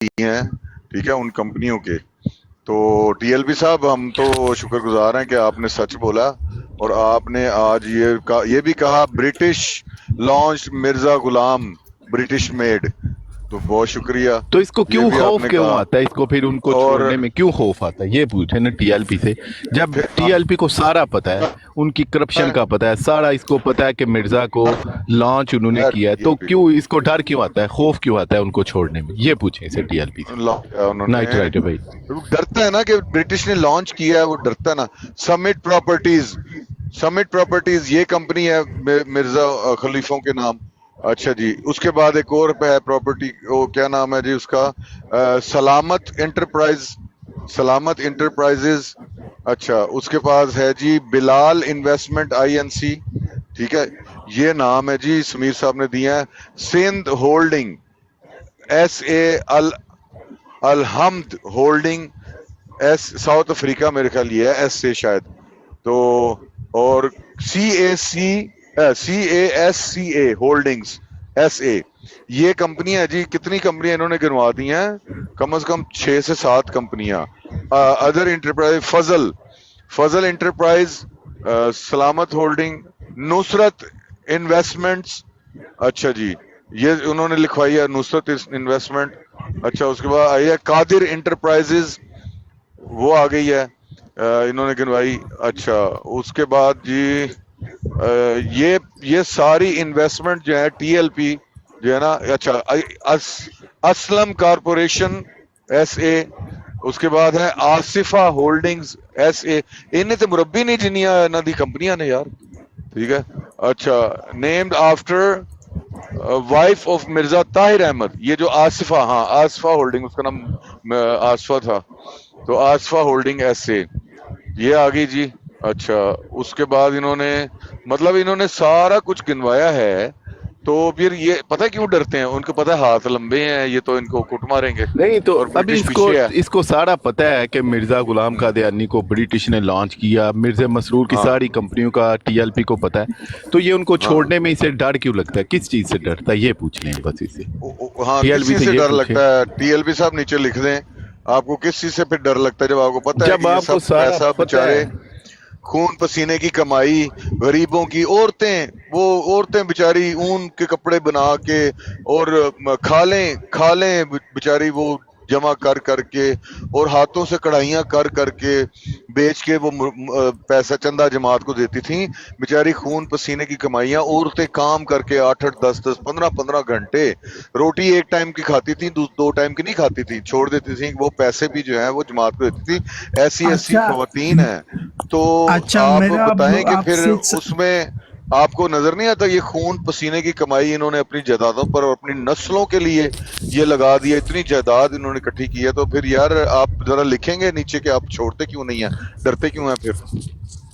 हैं, ठीक है, उन कंपनियों के। तो टीएलपी साहब, हम तो शुक्रगुजार हैं कि आपने सच बोला और आपने आज ये भी कहा ब्रिटिश लॉन्च मिर्जा गुलाम, ब्रिटिश मेड। तो बहुत शुक्रिया, तो इसको ये क्यों भी खौफ आपने क्यों कहा। आता है, इसको फिर उनको और छोड़ने में क्यों खौफ आता है, ये पूछे ना टीएलपी से। जब फिर टीएलपी को सारा पता है, उनकी करप्शन का पता है, सारा इसको पता है कि मिर्जा को लॉन्च उन्होंने किया है, तो टीएलपी क्यों इसको डर क्यों आता है, खौफ क्यों आता है उनको छोड़ने में, ये पूछे इसे टीएलपी से। उन्होंने, नाइट राइट है भाई। डरता है ना कि ब्रिटिश ने लॉन्च किया है, वो डरता है ना। समिट प्रॉपर्टीज ये कंपनी है मिर्जा खलीफों के नाम। अच्छा जी, उसके बाद एक और है प्रॉपर्टी, वो क्या नाम है जी उसका, सलामत इंटरप्राइजेज। अच्छा, उसके पास है जी बिलाल इन्वेस्टमेंट आईएनसी, ठीक है, ये नाम है जी समीर साहब ने दिया है। Sindh holding, S A Al Alhamd holding, S South Africa मेरे ख्याल ये है, एस से शायद। तो और CASCA होल्डिंग्स, SA, ये कंपनियां है जी। कितनी कंपनियां इन्होंने गिनवा दी हैं, कम से कम 6 से 7 कंपनियां। अदर इंटरप्राइज, फजल इंटरप्राइज, सलामत होल्डिंग, नुसरत इन्वेस्टमेंट्स। अच्छा जी, ये उन्होंने लिखवाई है नुसरत इन्वेस्टमेंट। अच्छा, उसके बाद आई है कादिर इंटरप्राइजेज, वो आ गई है, इन्होंने गिनवाई। अच्छा, उसके बाद जी ये सारी इन्वेस्टमेंट जो है टीएलपी जो है ना। अच्छा, असलम कारपोरेशन, SA, उसके बाद है आसिफा होल्डिंग्स, SA। इन्हें तो मुरब्बी नहीं जिन्नियां इन्हां दी कंपनियां ने यार, ठीक है। अच्छा, named after wife of Mirza Tahir Ahmad, ये जो आसिफा, हाँ आसिफा होल्डिंग, उसका नाम आसिफा था, तो आसिफा होल्डिंग SA ये आ गई जी। अच्छा, उसके बाद इन्होंने सारा कुछ गिनवाया है। तो फिर ये पता क्यों डरते हैं, उनको पता है हाथ लंबे हैं, ये तो इनको कुट मारेंगे नहीं तो और अभी ब्रिटिश इसको पीछे है। इसको सारा पता है कि मिर्जा गुलाम कादियानी को ब्रिटिश ने लॉन्च किया, मिर्जा मसरूर की हाँ सारी कंपनियों का टीएलपी को पता है, तो ये उनको हाँ छोड़ने में इसे डर क्यों लगता है, किस चीज से डरता है, ये पूछ लें बस इसे। हाँ, किस टीएलपी चीज से से ये डर पूछे। लगता है, टीएलपी साहब नीचे लिख दें, आपको किस चीज से फिर डर लगता है, जब आपको पता है जब कि ये आपको सब सारा पैसा पता बेचारे है। खून पसीने की कमाई, गरीबों की औरतें बेचारी ऊन के कपड़े बना के और खालें बेचारी वो जमा कर करके और हाथों से कढ़ाइयां कर करके बेच के वो पैसा चंदा जमात को देती थी। बेचारी खून पसीने की कमाइयां, औरतें काम करके 8-8 10-10 15-15 घंटे, रोटी एक टाइम की खाती थी, 2 टाइम की नहीं खाती थी, छोड़ देती थी, वो पैसे भी जो है वो जमात को देती थी। ऐसी ऐसी अच्छा खवातीन है। तो अच्छा, आप मेरा अब बताएं कि फिर आपसे उसमें आपको नजर नहीं आता ये खून पसीने की कमाई इन्होंने अपनी जायदादों पर और अपनी नस्लों के लिए ये लगा दिया, इतनी जायदाद इन्होंने इकट्ठी की है। तो फिर यार आप जरा लिखेंगे नीचे कि आप छोड़ते क्यों नहीं है, डरते क्यों हैं फिर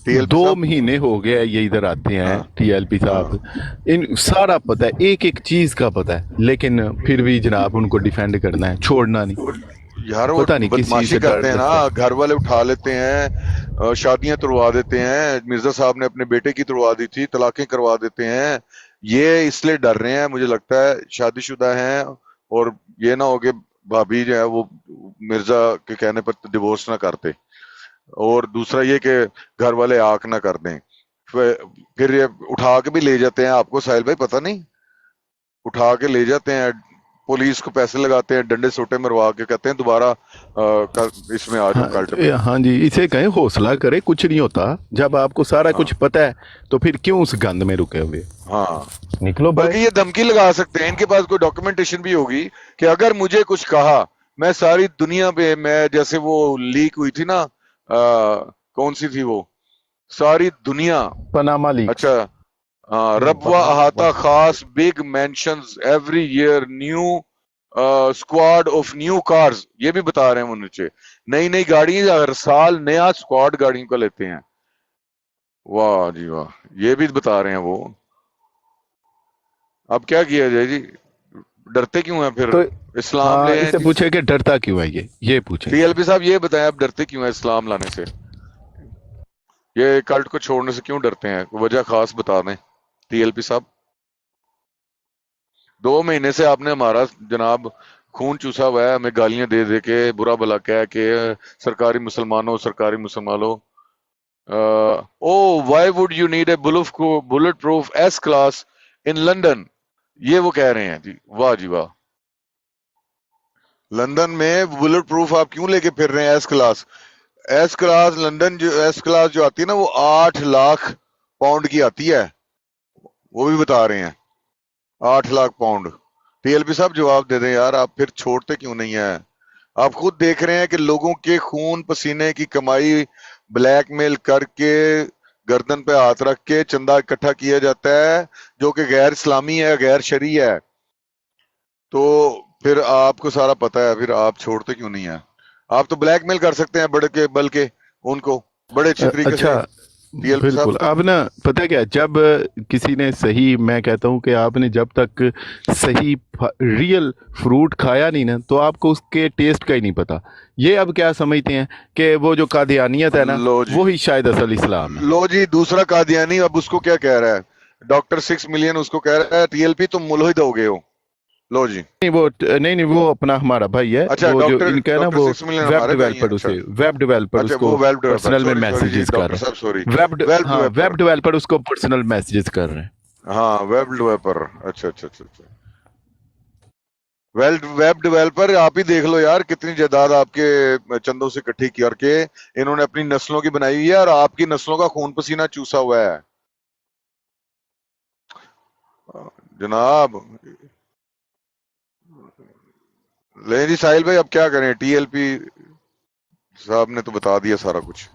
टीएलपी दो साहब? महीने हो गए ये इधर आते हैं हाँ टीएलपी साहब, हाँ इन सारा पता है, एक एक चीज का पता है, लेकिन फिर भी जनाब उनको डिफेंड करना है, छोड़ना नहीं। यार, वो पता नहीं किस चीज बदमाशी से डर करते हैं लगता ना, है। घर वाले उठा लेते हैं, शादियां तुड़वा देते हैं। मिर्जा साहब ने अपने बेटे की तुड़वा दी थी, तलाकें करवा देते हैं। ये इसलिए डर रहे हैं, मुझे लगता है शादीशुदा हैं, और ये ना हो कि भाभी जो है वो मिर्जा के कहने पर डिवोर्स ना करते, और दूसरा ये कि घर वाले आंख ना कर दें। फिर ये उठा के भी ले जाते हैं, आपको साहिल भाई पता नहीं, उठा के ले जाते हैं, पुलिस को पैसे लगाते हैं, डंडे सोटे मरवा के कहते हैं दोबारा इसमें आ जाओ, हाँ कल्ट में। हाँ जी, इसे कहें हौसला करे, कुछ नहीं होता। जब आपको सारा हाँ कुछ पता है तो फिर क्यों उस गंद में रुके हुए। हाँ, निकलो भाई। बल्कि ये धमकी लगा सकते हैं, इनके पास कोई डॉक्यूमेंटेशन भी होगी कि अगर मुझे कुछ कहा, मैं सारी दुनिया पे, मैं जैसे वो लीक हुई थी ना, कौन सी थी वो, सारी दुनिया। Panama leaks. अच्छा, रबवा अहाता खास big mentions every year, new squad of new cars, ये भी बता रहे हैं वो नीचे, नई नई गाड़ी हर साल नया स्क्वाड गाड़ियों का लेते हैं। वाह जी वाह, ये भी बता रहे हैं वो। अब क्या किया जाए जी, डरते क्यों हैं फिर, तो इस्लाम हाँ, ले आए इसे जी। पूछे कि डरता क्यों है ये पूछे इसे। टीएलपी साहब ये बताएं, आप डरते क्यों हैं इस्लाम लाने से, ये कल्ट को छोड़ने से क्यों डरते हैं, वजह खास बता दें टीएलपी साहब। 2 महीने से आपने हमारा जनाब खून चूसा हुआ है, हमें गालियां दे दे के, बुरा भला कह के, सरकारी मुसलमानों। Oh why would you need a bullet proof S class in London, ये वो कह रहे हैं जी। वाह जी वाह, लंदन में बुलेट प्रूफ आप क्यों लेके फिर रहे हैं S class? S class London जो एस क्लास जो आती है ना, वो 8 लाख पाउंड की आती है, वो भी बता रहे हैं 8 लाख पाउंड। टीएलपी साहब जवाब दे दें यार, आप फिर छोड़ते क्यों नहीं है? आप खुद देख रहे हैं कि लोगों के खून पसीने की कमाई ब्लैकमेल करके गर्दन पे हाथ रख के चंदा इकट्ठा किया जाता है, जो कि गैर इस्लामी है, गैर शरई है। तो फिर आपको सारा पता है, फिर आप छोड़ते क्यों नहीं है? आप तो ब्लैकमेल कर सकते हैं बल्कि उनको बड़े अच्छे तरीके से। अच्छा टीएलपी बिल्कुल। साहब अब ना पता है क्या, जब किसी ने सही, मैं कहता हूँ कि आपने जब तक सही रियल फ्रूट खाया नहीं ना, तो आपको उसके टेस्ट का ही नहीं पता। ये अब क्या समझते हैं कि वो जो कादियानियत है ना, लो जी, वो ही शायद असल इस्लाम है। लो जी, दूसरा कादियानी अब उसको क्या कह रहा है? डॉक्टर 6 मिलियन उसको कह रहा है टीएलपी तुम मुल्हिद हो गए हो। लो जी, नहीं वो अपना हमारा भाई है, अच्छा वो जो डॉक्टर इनका है ना, डॉक्टर वो 6 मिलियन वेब हमारे भाई हैं। डेवलपर, अच्छा उसे वेब डेवलपर अच्छा, उसको वो वेब डेवलपर, पर्सनल में सॉरी सॉरी जी मैसेजेस कर डॉक्टर रहे साहब, सॉरी। हैं। वेब हाँ, डेवलपर, वेब डेवलपर उसको पर्सनल मैसेजेस कर रहे हैं। हाँ वेब डेवलपर, अच्छा अच्छा अच्छा अच्छा। वेब डेवलपर आप ही देख लो यार, कितनी जायदाद आपके चंदों से इकट्ठी करके इन्होंने अपनी नस्लों की बनाई हुई है, और आपकी नस्लों का खून पसीना चूसा हुआ है जनाब। ले जी साहिल भाई, अब क्या करें? टीएलपी साहब ने तो बता दिया सारा कुछ।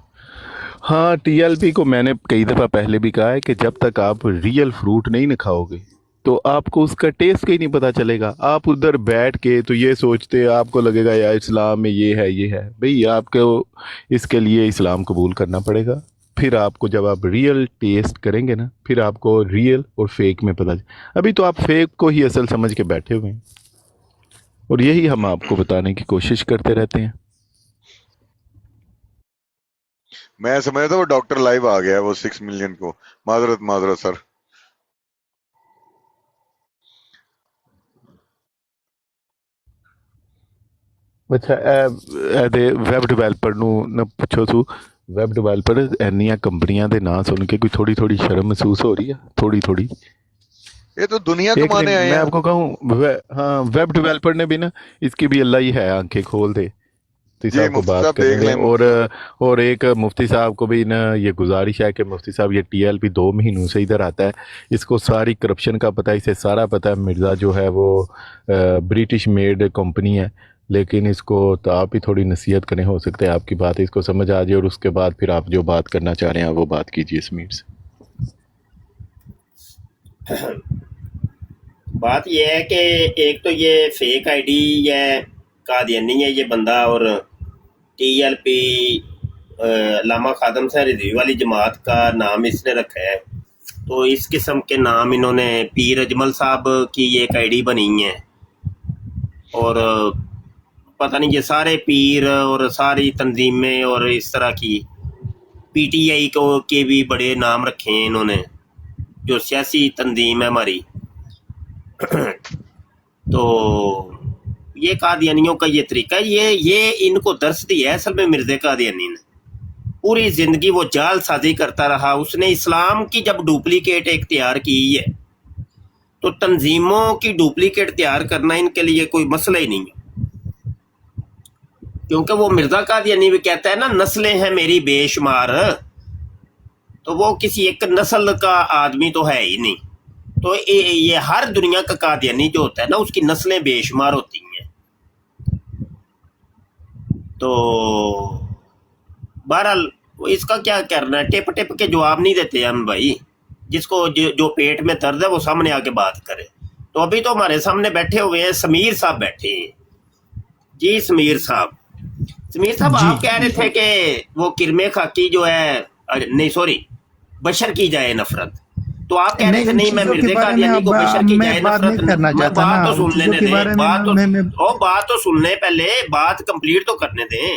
हाँ, टीएलपी को मैंने कई दफ़ा पहले भी कहा है कि जब तक आप रियल फ्रूट नहीं ना खाओगे, तो आपको उसका टेस्ट का ही नहीं पता चलेगा। आप उधर बैठ के तो ये सोचते, आपको लगेगा यार इस्लाम में ये है भाई, आपको इसके लिए इस्लाम कबूल करना पड़ेगा। फिर आपको जब आप रियल टेस्ट करेंगे ना, फिर आपको रियल और फेक में पता अभी तो आप फेक को ही असल समझ के बैठे हुए हैं, और यही हम आपको बताने की कोशिश करते रहते हैं। मैं समझ रहा था वो डॉक्टर लाइव आ गया है, वो 6 मिलियन को। माजरत सर। ਅੱਛਾ, ਇਹਦੇ ਵੈਬ ਡਿਵੈਲਪਰ ਨੂੰ ਨਾ ਪੁੱਛੋ ਤੂੰ, ਵੈਬ ਡਿਵੈਲਪਰ ਇੰਨੀਆਂ ਕੰਪਨੀਆਂ ਦੇ ਨਾਂ ਸੁਣ ਕੇ ਕੋਈ ਥੋੜੀ ਥੋੜੀ शर्म महसूस हो रही है? थोड़ी थोड़ी। ये तो दुनिया एक कमाने नहीं, आए मैं हैं। आपको कहूँ हाँ, वेब डेवलपर ने भी ना, इसकी भी अल्लाह ही है, आंखें खोल दे। मुफ्ती जी साहब को मुफ्ती बात साहब देख करेंगे, लें, मुफ्ती साहब। और एक मुफ्ती साहब को भी ना ये गुजारिश है कि मुफ्ती साहब, ये टीएलपी 2 महीनों से इधर आता है, इसको सारी करप्शन का पता है, इसे सारा पता है। मिर्ज़ा जो है वो ब्रिटिश मेड कंपनी है, लेकिन इसको तो आप ही थोड़ी नसीहत करें, हो सकता है आपकी बात इसको समझ आ जाए, और उसके बाद फिर आप जो बात करना चाह रहे हैं वो बात कीजिए समीर से। बात यह है कि एक तो ये फेक आईडी है, कादियानी है ये बंदा, और टीएलपी लामा खादम से रिजवी वाली जमात का नाम इसने रखा है। तो इस किस्म के नाम इन्होंने, पीर अजमल साहब की एक आईडी बनी है, और पता नहीं ये सारे पीर और सारी तंजीमें और इस तरह की पीटीआई को के भी बड़े नाम रखे हैं इन्होंने, जो सियासी तंजीम है हमारी। तो ये कादियानियों का ये तरीका है, ये इनको दर्स दिया है असल में मिर्ज़ा कादियानी ने। पूरी जिंदगी वो जाल साजी करता रहा। उसने इस्लाम की जब डुप्लीकेट एक तैयार की है, तो तंजीमों की डुप्लीकेट तैयार करना इनके लिए कोई मसला ही नहीं है, क्योंकि वो मिर्ज़ा कादियानी भी कहता है ना, नस्लें हैं मेरी बेशुमार, तो वो किसी एक नस्ल का आदमी तो है ही नहीं। तो ये हर दुनिया का कादियानी जो होता है ना, उसकी नस्लें बेशुमार होती हैं। तो बहरहाल इसका क्या करना है, टिप टिप के जवाब नहीं देते हम भाई। जिसको जो पेट में दर्द है वो सामने आके बात करे। तो अभी तो हमारे सामने बैठे हुए हैं, समीर साहब बैठे हैं जी। समीर साहब आप कह रहे थे कि वो किरमे खाकी जो है, नहीं सॉरी, बशर की जाए नफरत। तो आप कह रहे थे नहीं, मैं मिर्ज़ा कादियानी को बशर की जाए नफरत नहीं, मैं बात तो सुन लेने दें, बात तो सुनने, पहले बात कंप्लीट तो करने दें।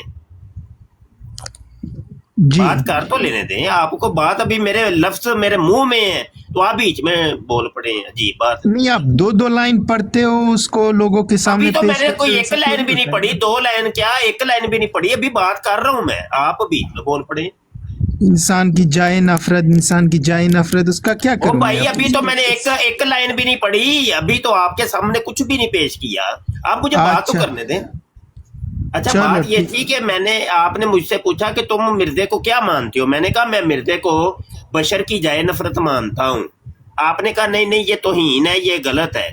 जी बात कर तो लेने दें, आपको बात अभी मेरे लफ्ज मेरे मुंह में है तो आप बीच में बोल पड़े हैं। जी बात नहीं, आप दो दो लाइन पढ़ते हो उसको लोगों के अभी सामने तो पेश मैंने करते कोई हो, एक ऐसा लाइन थोड़ी भी नहीं होता है। पढ़ी, 2 लाइन क्या, एक लाइन भी नहीं पढ़ी, अभी बात कर रहा हूं मैं, आप बीच में बोल पड़े। इंसान की जाए नफरत, इंसान की जाए नफरत, उसका क्या ओ करूं मैं भाई अब? अभी तो मैंने एक लाइन भी नहीं पढ़ी, अभी तो आपके सामने कुछ भी नहीं पेश किया, आप मुझे बात तो अच्छा करने दें। अच्छा चलो बात ये ठीक। थी कि आपने मुझसे पूछा कि तुम मिर्जे को क्या मानते हो, मैंने कहा मैं मिर्जे को बशर की जाए नफरत मानता हूँ। आपने कहा नहीं नहीं ये तौहीन है, ये गलत है।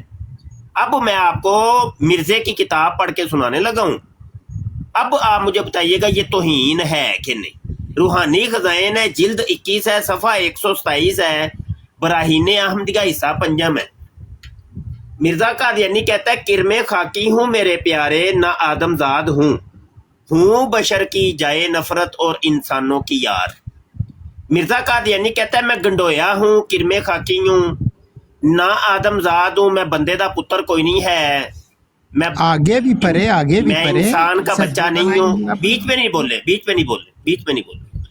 अब मैं आपको मिर्जे की किताब पढ़ के सुनाने लगा हूँ, अब आप मुझे बताइएगा ये तौहीन है कि नहीं। रूहानी खजाइन है, जिल्द 21 है, सफ़ा 127 है, बराहीन अहमदिया हिस्सा 5 है। मिर्जा कादियानी कहता है किरमे खाकी हूँ मेरे प्यारे, ना आदमजाद हूँ बशर की जाए नफरत और इंसानों की यार। मिर्जा कादियानी कहता है मैं गंडोया हूँ, किरमे खाकी हूँ, ना आदमजाद हूँ, मैं बंदे दा पुत्र कोई नहीं है, मैं आगे भी पढ़े, आगे भी मैं पढ़े। इंसान का ऐसा बच्चा दो नहीं हूँ। लाइन आप- बीच में नहीं बोले, बीच में नहीं बोले, बीच में नहीं बोले।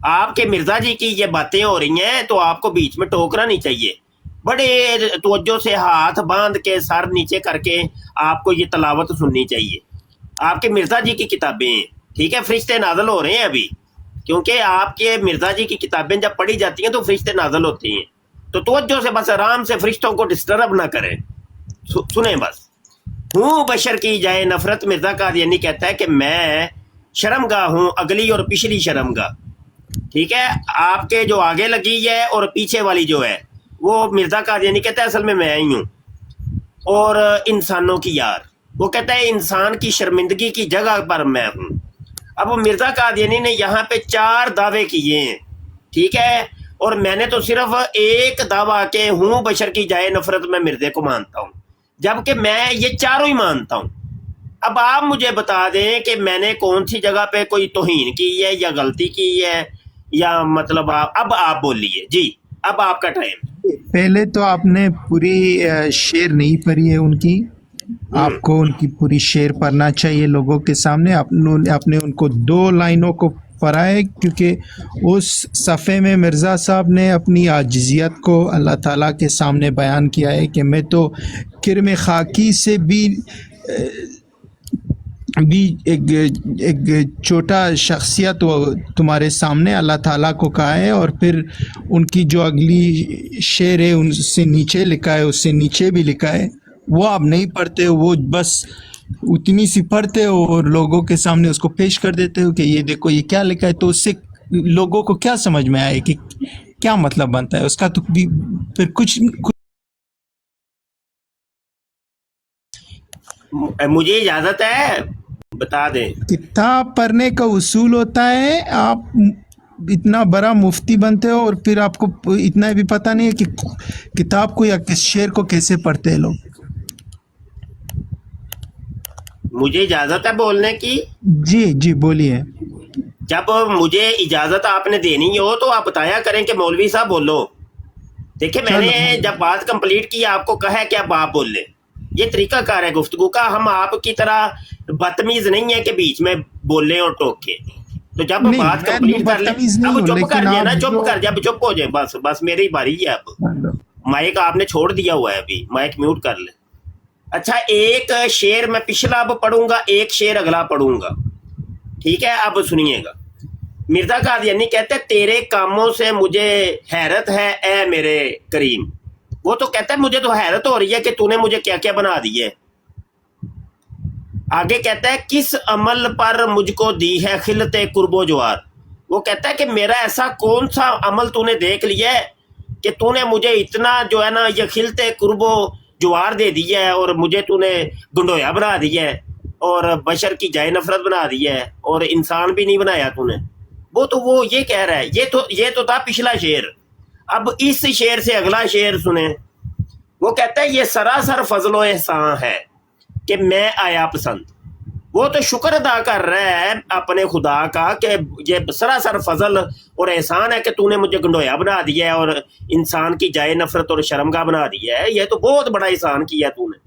आपके मिर्जा जी की ये बातें हो रही हैं तो आपको बीच में टोकना नहीं चाहिए। बड़े तवज्जो से हाथ बांध के सर नीचे करके आपको ये तलावत सुननी चाहिए। आपके मिर्जा जी की किताबें हैं, ठीक है, फरिश्ते नाज़िल हो रहे हैं अभी, क्योंकि आपके मिर्जा जी की किताबें जब पढ़ी जाती हैं तो फरिश्ते नाज़िल होते हैं। तो तवज्जो से बस आराम से फरिश्तों को डिस्टर्ब ना करें, सुने बस। हूँ बशर की जाए नफरत, मिर्जा कादियानी कहता है कि मैं शर्मगाह हूँ, अगली और पिछली शर्मगाह, ठीक है, आपके जो आगे लगी है और पीछे वाली जो है वो मिर्जा कादियानी कहता है असल में मैं ही हूँ, और इंसानों की यार, वो कहता है इंसान की शर्मिंदगी की जगह पर मैं हूँ। अब मिर्जा कादियानी ने यहाँ पे 4 दावे किए हैं, ठीक है, और मैंने तो सिर्फ एक दावा के हूँ बशर की जाए नफरत में मिर्जे को मानता हूँ, जबकि मैं ये चारों ही मानता हूँ। अब आप मुझे बता दें कि मैंने कौन सी जगह पे कोई तौहीन की है या गलती की है, या मतलब अब आप बोलिए जी, अब आपका टाइम। पहले तो आपने पूरी शेर नहीं पढ़ी है उनकी, आपको उनकी पूरी शेर पढ़ना चाहिए लोगों के सामने। आपने उनको 2 लाइनों को पढ़ा है, क्योंकि उस सफ़े में मिर्ज़ा साहब ने अपनी आजिज़ियत को अल्लाह ताला के सामने बयान किया है कि मैं तो किरम खाकी से भी एक छोटा शख्सियत वो तुम्हारे सामने अल्लाह ताला को कहा है। और फिर उनकी जो अगली शेर है उनसे नीचे लिखा है, उससे नीचे भी लिखा है, वो आप नहीं पढ़ते हो, वो बस उतनी सी पढ़ते हो और लोगों के सामने उसको पेश कर देते हो कि ये देखो ये क्या लिखा है। तो उससे लोगों को क्या समझ में आए कि क्या मतलब बनता है उसका? तो भी फिर कुछ मुझे इजाजत है, बता दें। किताब पढ़ने का उसूल होता है। आप इतना बड़ा मुफ्ती बनते हो और फिर आपको इतना भी पता नहीं है कि किताब को या किस शेर को कैसे पढ़ते हैं लोग। मुझे इजाजत है बोलने की। जी जी बोलिए। जब मुझे इजाजत आपने देनी हो तो आप बताया करें कि मौलवी साहब बोलो। देखिए मैंने जब बात कंप्लीट की आपको कहा है कि अब आप बोल लें, ये तरीकाकार है गुफ्तगू का। हम आपकी तरह बदतमीज नहीं है कि बीच में बोले और टोके। तो जब नहीं, बात मैं कंप्लीट कर ले, बदतमीज नहीं अब हूं, चुप लेकिन कर दिया ना, आप चुप जो- कर, जब चुप हो जाए बस, बस मेरी बारी है। अब माइक आपने छोड़ दिया हुआ है, अभी माइक म्यूट कर ले। अच्छा एक शेर मैं पिछला अब पढ़ूंगा, एक शेर अगला पढ़ूंगा, ठीक है। अब सुनिएगा। मिर्जा कादियानी कहते हैं तेरे कामों से मुझे हैरत है ए मेरे करीम। वो तो कहता है मुझे तो हैरत हो रही है कि तूने मुझे क्या क्या बना दी है। आगे कहता है किस अमल पर मुझको दी है खिलते कुर्बो जवार। वो कहता है कि मेरा ऐसा कौन सा अमल तूने देख लिया है कि तूने मुझे इतना जो है ना ये खिलते कुर्बो जवार दे दिया है, और मुझे तूने गुंडोया बना दिया है, और बशर की जाए नफरत बना दी है, और इंसान भी नहीं बनाया तूने। वो ये कह रहा है। ये तो था पिछला शेर। अब इस शेर से अगला शेर सुने। वो कहता है ये सरासर फजलो एहसान है कि मैं आया पसंद। वो तो शुक्र अदा कर रहा है अपने खुदा का कि ये सरासर फजल और एहसान है कि तूने मुझे गंडोया बना दिया है और इंसान की जाए नफरत और शर्मगाह बना दिया है। ये तो बहुत बड़ा एहसान किया तूने,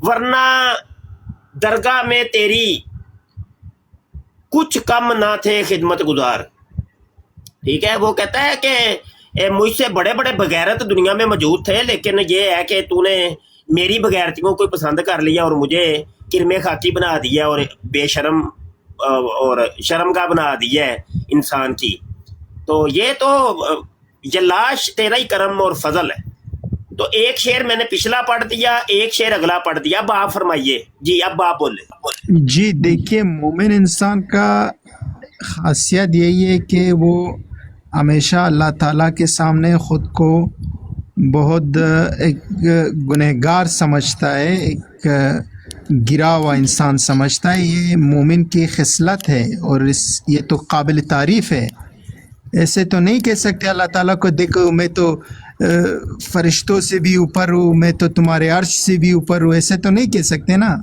वरना दरगाह में तेरी कुछ कम ना थे खिदमत गुजार। ठीक है। वो कहता है कि मुझसे बड़े बड़े बगैरत दुनिया में मौजूद थे, लेकिन ये है कि तूने मेरी बगैरतियों को पसंद कर लिया और मुझे किरमे खाकी बना दिया और बेशरम और शर्म का बना दिया है इंसान की। तो ये ये लाश तेरा ही करम और फजल है। तो एक शेर मैंने पिछला पढ़ दिया, एक शेर अगला पढ़ दिया। अब आप फरमाइए जी, अब आप बोले। जी देखिए, मोमिन इंसान का खासियत यही है कि वो हमेशा अल्लाह ताला के सामने ख़ुद को बहुत एक गुनहगार समझता है, एक गिरा हुआ इंसान समझता है। ये मोमिन की खिसलत है और ये तो काबिल तारीफ़ है। ऐसे तो नहीं कह सकते अल्लाह ताला को, देखो मैं तो फरिश्तों से भी ऊपर हूँ, मैं तो तुम्हारे अर्श से भी ऊपर हूँ, ऐसे तो नहीं कह सकते ना।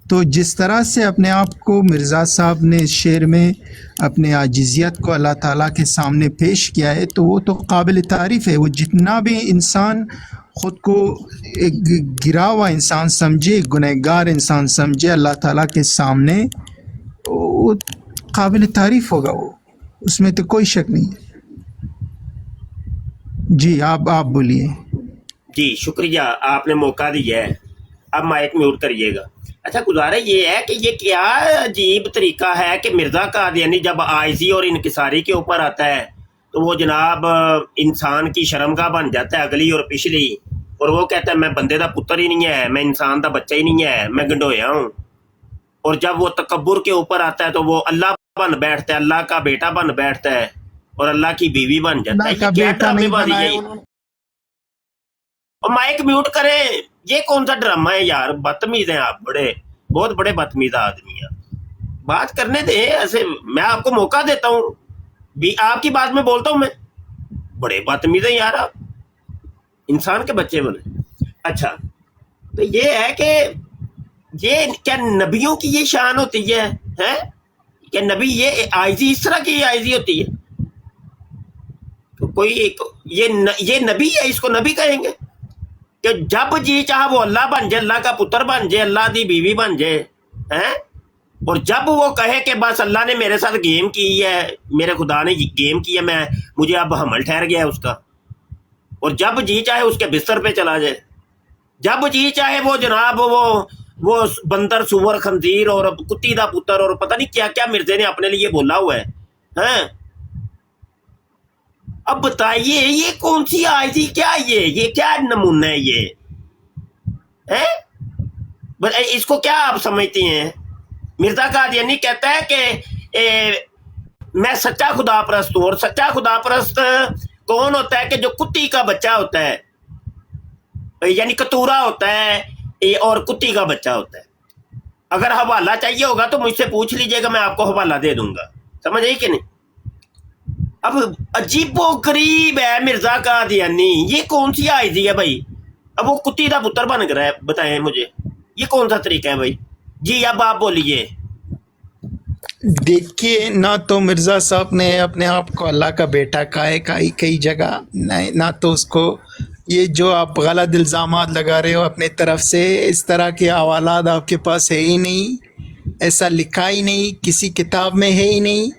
तो जिस तरह से अपने आप को मिर्ज़ा साहब ने इस शेर में अपने आजिज़ियत को अल्लाह ताला के सामने पेश किया है, तो वो तो काबिल तारीफ़ है। वो जितना भी इंसान ख़ुद को एक गिरा हुआ इंसान समझे, गुनहगार इंसान समझे अल्लाह ताला के सामने, वो काबिल तारीफ़ होगा, वो उसमें तो कोई शक नहीं है। जी आप बोलिए। जी शुक्रिया, आपने मौका दिया है। अब माइक म्यूट करिएगा। अच्छा, गुजारा ये है कि ये क्या अजीब तरीका है कि मिर्ज़ा कादियानी जब आइजी और इनकिसारी के ऊपर आता है तो वो जनाब इंसान की शर्म का बन जाता है, अगली और पिछली, और वो कहता है मैं बंदे का पुत्र ही नहीं है, मैं इंसान का बच्चा ही नहीं है, मैं गंडोया हूँ। और जब वो तकब्बुर के ऊपर आता है तो वो अल्लाह बन बैठता है, अल्लाह का बेटा बन बैठता है और अल्लाह की बीवी बन जाता है। ये क्या ड्रामेबाजी है? और माइक म्यूट करे, ये कौन सा ड्रामा है यार? बदतमीज हैं आप, बहुत बड़े बदतमीज आदमी हैं। बात करने दे, ऐसे मैं आपको मौका देता हूँ भी, आपकी बात में बोलता हूँ मैं। बड़े बदतमीज हैं यार आप, इंसान के बच्चे बने। अच्छा, तो ये है कि ये क्या नबियों की ये शान होती है? क्या नबी ये आइजी इस तरह की आइजी होती है? तो कोई एक ये नबी है, इसको नबी कहेंगे कि जब जी चाह वो अल्लाह बन जाए, अल्लाह का पुत्र बन जाए, अल्लाह की बीवी बन जाए, हैं? और जब वो कहे कि बस अल्लाह ने मेरे साथ गेम की है, मेरे खुदा ने गेम किया, मुझे अब हमल ठहर गया उसका, और जब जी चाहे उसके बिस्तर पे चला जाए, जब जी चाहे वो जनाब वो बंदर, सुअर, खंजीर और कुत्ती दा पुत्र और पता नहीं क्या क्या मिर्जे ने अपने लिए बोला हुआ है, हैं? अब बताइए ये कौन सी आयती, क्या ये क्या नमूना है ये, हैं? इसको क्या आप समझते हैं? मिर्जा कादियानी कहता है कि मैं सच्चा खुदा परस्त हूं, और सच्चा खुदा परस्त कौन होता है? कि जो कुत्ती का बच्चा होता है, यानी कतूरा होता है और कुत्ती का बच्चा होता है। अगर हवाला चाहिए होगा तो मुझसे पूछ लीजिएगा, मैं आपको हवाला दे दूंगा। समझ आई कि नहीं? अब अजीबो गरीब है मिर्जा कादियानी, ये कौन सी आइजी है भाई? अब वो कुत्ती का पुत्र बन कर है, बताएं मुझे ये कौन सा तरीका है भाई? जी अब आप बोलिए। देखिए, ना तो मिर्ज़ा साहब ने अपने आप को अल्लाह का बेटा कहा है कई जगह, ना तो उसको, ये जो आप गलत इल्ज़ामात लगा रहे हो अपने तरफ से, इस तरह के हवालात आपके पास है ही नहीं, ऐसा लिखा ही नहीं, किसी किताब में है ही नहीं,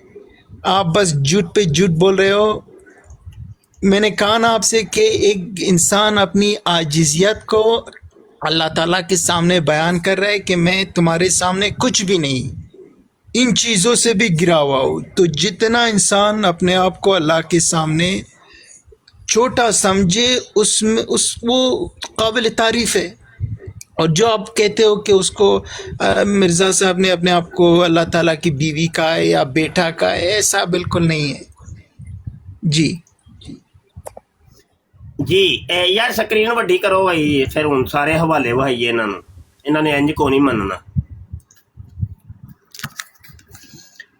आप बस झूठ पे झूठ बोल रहे हो। मैंने कहा ना आपसे कि एक इंसान अपनी आजिज़ियत को अल्लाह ताला के सामने बयान कर रहा है कि मैं तुम्हारे सामने कुछ भी नहीं, इन चीज़ों से भी गिरा हुआ हूँ। तो जितना इंसान अपने आप को अल्लाह के सामने छोटा समझे, उसमें वो काबिल तारीफ़ है। और जो आप कहते हो कि उसको मिर्ज़ा साहब ने अपने आप को अल्लाह ताला की बीवी का है या बेटा का है, ऐसा बिल्कुल नहीं है। जी जी यार स्क्रीन वड्डी करो भाई, फिर हूँ सारे हवाले वहाइए इन्होंने इंज को नहीं मनना।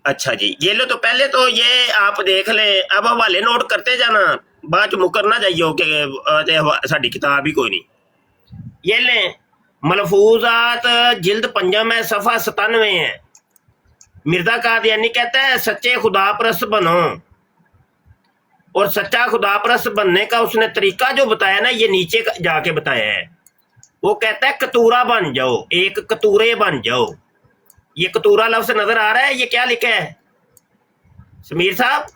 अच्छा जी, ये लो, तो पहले तो ये आप देख ले, अब हवाले नोट करते जाना, बाद च मुकर ना जाइयो कि साडी किताब ही कोई नहीं। ये ले, मलफूजात जिल्द 5 में सफ़ा 97 है। मिर्जा कादियानी कहता है सच्चे खुदा परस्त बनो, और सच्चा खुदा परस्त बनने का उसने तरीका जो बताया ना, ये नीचे जाके बताया है। वो कहता है कतूरा बन जाओ, एक कतूरे बन जाओ। ये कतूरा लफ्ज नजर आ रहा है? ये क्या लिखा है समीर साहब?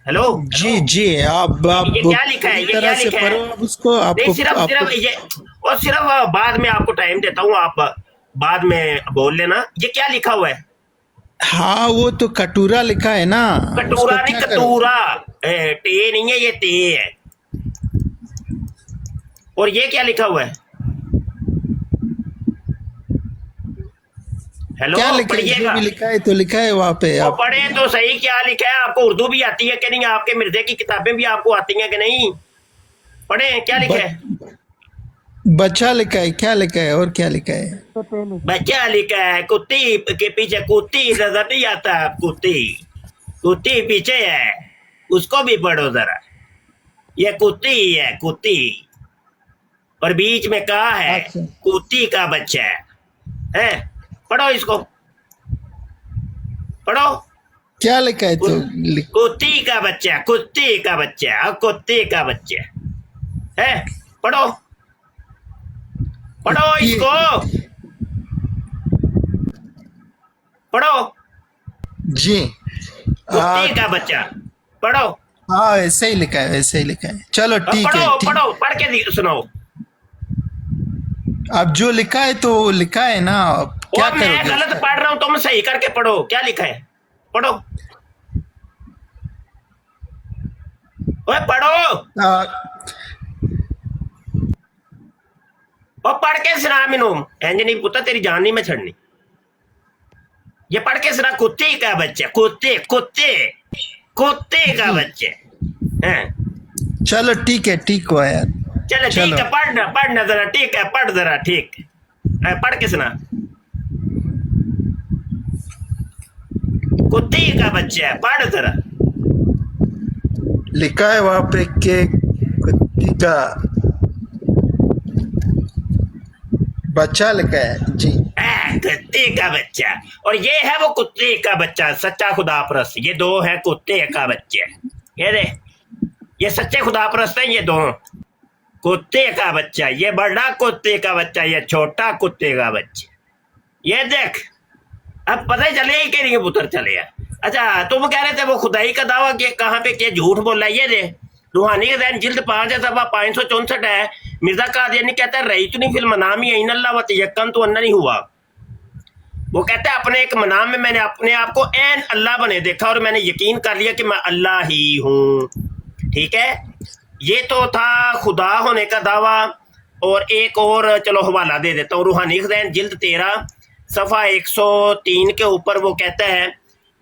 हेलो जी जी, आप ये क्या लिखा है, पूरी ये क्या तरह से लिखा है? पढ़ो आप उसको, नहीं आपको सिर्फ आपको सिर्फ ये, और सिर्फ बाद में आपको टाइम देता हूँ, आप बाद में बोल लेना। ये क्या लिखा हुआ है? हाँ, वो तो कटूरा लिखा है ना, कटूरा उसको नहीं, क्या करो। कटूरा। टे नहीं है, ये ते है। और ये क्या लिखा हुआ है? हेलो, क्या लिखा है, जो पढ़िएगा। भी लिखा है तो लिखा है वहाँ पे। और आप पढ़े तो सही, क्या लिखा है? आपको उर्दू भी आती है कि नहीं? आपके मिर्जे की किताबें भी आपको आती हैं कि नहीं? पढ़े, क्या लिखा है? बच्चा लिखा है, क्या लिखा है और क्या लिखा है? बच्चा लिखा है, कुत्ती के पीछे कुत्ती नजर नहीं आता। कुत्ती, कुत्ती पीछे है, उसको भी पढ़ो जरा। ये कुत्ती है, कुत्ती, और बीच में कहा है अच्छा, कुत्ती का बच्चा है। पढ़ो इसको, पढ़ो। क्या लिखा है तो कुत्ती का बच्चा, कुत्ती का बच्चा, और कुत्ती का बच्चा है। पढ़ो, पढ़ो इसको, पढ़ो। जी। कुत्ती का बच्चा, पढ़ो। हाँ, ऐसे ही लिखा है, वैसे ही लिखा है। चलो ठीक है, पढ़ो, ठीक। पढ़ो, पढ़ के सुनाओ। अब जो लिखा है तो वो लिखा है ना, अब क्या और मैं करोगे गलत उसका? पढ़ रहा हूँ, तुम सही करके पढ़ो। क्या लिखा है? पढ़ो, ओए पढ़ो, आ, और पढ़ के सुना मैनू। इंज नहीं पुत्ता, तेरी जान नहीं मैं छड़नी। ये पढ़ के सुना। कुत्ते का बच्चा, कुत्ते, कुत्ते, कुत्ते का बच्चा है। चलो ठीक है, ठीक हुआ यार। चलो ठीक चलो। है, पढ़ना पढ़ना जरा, ठीक है, पढ़ जरा, ठीक है, पढ़ के सुना। कुत्ते का बच्चा है, पढ़ जरा। लिखा है वहां पे कि कुत्ती का बच्चा लिखा है जी। कुत्ते का बच्चा, और ये है वो कुत्ते का बच्चा, सच्चा खुदा परस्त। ये दो है कुत्ते का बच्चा। ये दे, ये सच्चे खुदा परस्त है ये दोनों। कुत्ते का बच्चा, ये बड़ा कुत्ते का बच्चा, ये छोटा कुत्ते का बच्चा। ये देख, अब पता ही चले कि नहीं पुत्र चले। अच्छा, तुम कह रहे थे वो खुदाई का दावा कि कहाँ पे क्या झूठ बोल रहा है। ये दे, रूहानी का दैन जिल्द 5 है, सफा 564 है। मिर्जा कादियानी कहता है रही तुनी फिल मनाम ही अल्लाह व तयक्कन तो अन्ना नहीं हुआ। वो कहता है अपने एक मनाम में मैंने अपने आप को ऐन अल्लाह बने देखा और मैंने यकीन कर लिया कि मैं अल्लाह ही हूँ। ठीक है, ये तो था खुदा होने का दावा। और एक और चलो हवाला दे देता हूँ, रूहानी खज़ाइन जिल्द 13 सफ़ा 103 के ऊपर वो कहता है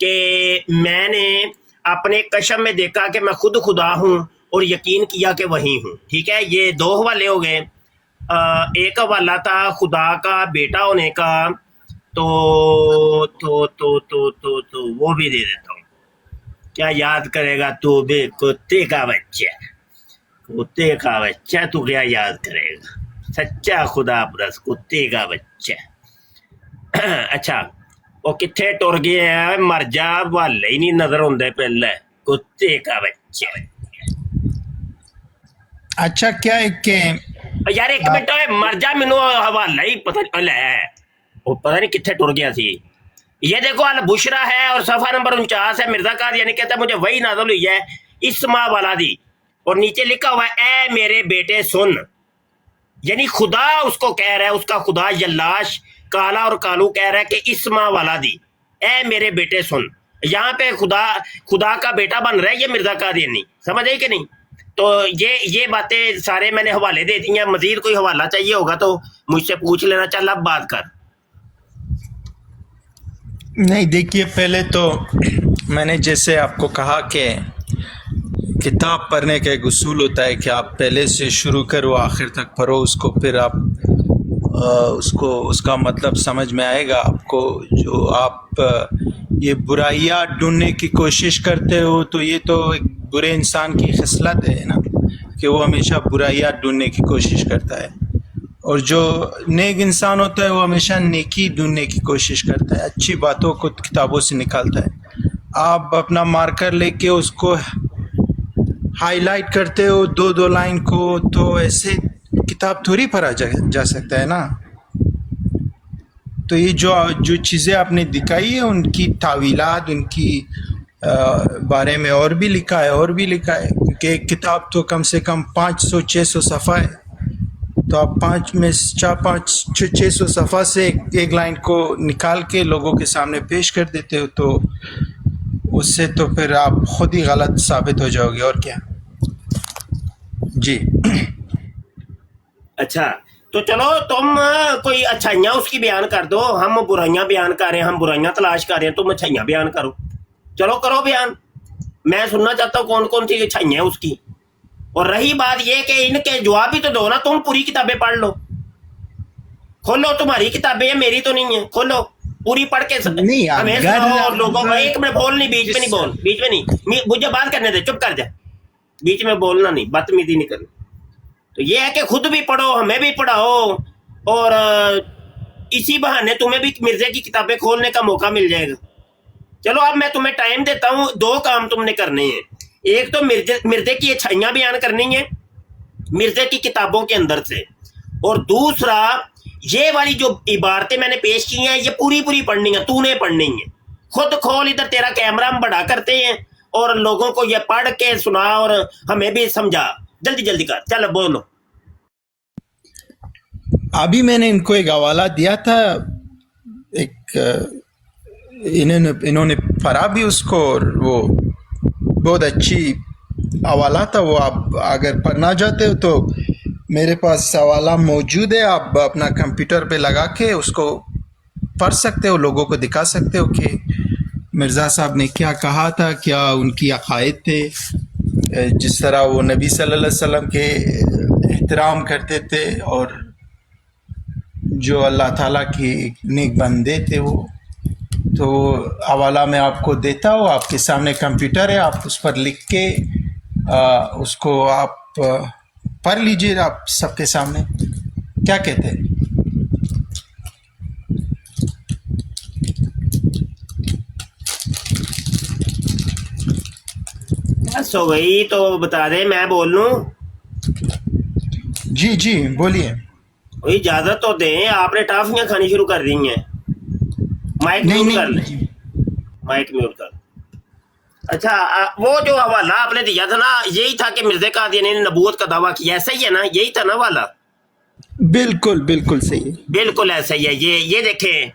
कि मैंने अपने कशम में देखा कि मैं खुद खुदा हूँ और यकीन किया कि वही हूँ। ठीक है, ये दो हवाले हो गए। एक हवाला था खुदा का बेटा होने का, तो वो भी दे देता हूँ। क्या याद करेगा तू भी? कुत्ते का बच्चा, कुत्ते का बच्चा, तू क्या याद करेगा? सच्चा खुदा परस्त कुत्ते का बच्चा। अच्छा, वो किथे टुर गए हैं? मर जा, वाले ही नहीं नजर आते पहले। कुत्ते का बच्चा। अच्छा, क्या है कि यार एक मिनट, मर जा, मैनू हवाला ही पता है, वो पता नहीं किथे टुर गया सी। ये देखो, अल बुशरा है और सफा नंबर 49 है। मिर्जा कादियानी कहता है मुझे वही नाज़िल हुई है इस्मा वाला दी, और नीचे लिखा हुआ है ए मेरे बेटे सुन। यानी खुदा उसको कह रहा है, उसका खुदा यल्लाश काला और कालू कह रहा है कि इस्मा वाला दी, ए मेरे बेटे सुन। यहाँ पे खुदा का बेटा बन रहा है ये मिर्जा कादियानी, समझ आई कि नहीं? तो ये बातें सारे मैंने हवाले दे दी हैं। मजीद कोई हवाला चाहिए होगा तो मुझसे पूछ लेना। चल अब बात कर। नहीं, देखिए, पहले तो मैंने जैसे आपको कहा कि किताब पढ़ने का एक उसूल होता है कि आप पहले से शुरू करो आखिर तक पढ़ो उसको, फिर आप उसका मतलब समझ में आएगा आपको। जो आप ये बुराइयाँ ढूंढने की कोशिश करते हो, तो ये तो एक बुरे इंसान की खिसलत है ना, कि वो हमेशा बुराइयाँ ढूंढने की कोशिश करता है। और जो नेक इंसान होता है वो हमेशा नेकी ढूंढने की कोशिश करता है, अच्छी बातों को किताबों से निकालता है। आप अपना मार्कर लेके उसको हाईलाइट करते हो 2-2 लाइन को, तो ऐसे किताब थोड़ी पढ़ा जा सकता है ना। तो ये जो चीज़ें आपने दिखाई है, उनकी तावीलात, उनकी बारे में और भी लिखा है, और भी लिखा है, क्योंकि एक किताब तो कम से कम 500-600 सफ़ा है, तो आप 600 सफ़ा से एक लाइन को निकाल के लोगों के सामने पेश कर देते हो, तो उससे तो फिर आप खुद ही गलत साबित हो जाओगे, और क्या। जी अच्छा, तो चलो तुम कोई अच्छाइयाँ उसकी बयान कर दो, हम बुराइयां बयान कर रहे हैं, हम बुराइयां तलाश कर रहे हैं, तुम अच्छाइयाँ बयान करो, चलो करो बयान, मैं सुनना चाहता हूँ कौन कौन सी अच्छाइयाँ उसकी। और रही बात ये कि इनके जवाब भी तो दो ना, तुम पूरी किताबें पढ़ लो, खोलो, तुम्हारी किताबें हैं, मेरी तो नहीं है, खोलो पूरी पढ़ के नहीं, हमें अगर सुनाओ। और लोगों को अगर एक मिनट बोल नहीं, बीच में नहीं बोल, बीच में नहीं, मुझे बात करने दे, चुप कर जा, बीच में बोलना नहीं, बदतमीजी नहीं करनी। तो ये है कि खुद भी पढ़ो, हमें भी पढ़ाओ, और इसी बहाने तुम्हें भी मिर्जे की किताबें खोलने का मौका मिल जाएगा। चलो अब मैं तुम्हें टाइम देता हूँ, 2 काम तुमने करने हैं, एक तो मिर्जे की अच्छाइयाँ बयान करनी है मिर्जे की किताबों के अंदर से, और दूसरा ये वाली जो इबारतें मैंने पेश की हैं ये पूरी पूरी पढ़नी है, तूने पढ़नी है, खुद खोल, इधर तेरा कैमरा हम बड़ा करते हैं, और लोगों को ये पढ़ के सुना और हमें भी समझा, जल्दी जल्दी कर, चलो बोलो। अभी मैंने इनको एक हवाला दिया था, एक इन्होंने पढ़ा भी उसको, और वो बहुत अच्छी हवाला था, वो आप अगर पढ़ना चाहते हो तो मेरे पास हवाला मौजूद है, आप अपना कंप्यूटर पे लगा के उसको पढ़ सकते हो, लोगों को दिखा सकते हो कि मिर्ज़ा साहब ने क्या कहा था, क्या उनकी अक़ायद थे, जिस तरह वो नबी सल्लल्लाहु अलैहि वसल्लम के एहतराम करते थे, और जो अल्लाह ताला के नेक बंदे थे वो। तो हवाला मैं आपको देता हूँ, आपके सामने कंप्यूटर है, आप उस पर लिख के उसको आप पढ़ लीजिए आप सबके सामने, क्या कहते हैं। बस हो गई, तो बता दे, मैं बोल लूँ? जी जी बोलिए। वही इजाजत तो दें, आपने टाफियां खानी शुरू कर दी हैं, माइक नहीं म्यूट कर ले, नहीं, माइक म्यूट कर। अच्छा, वो जो हवाला आपने दिया था ना, यही था कि मिर्ज़ा कादियानी ने नबूवत का दावा किया, ऐसा ही है ना, यही था ना वाला? बिल्कुल बिल्कुल सही है, बिल्कुल ऐसा ही है। ये देखें,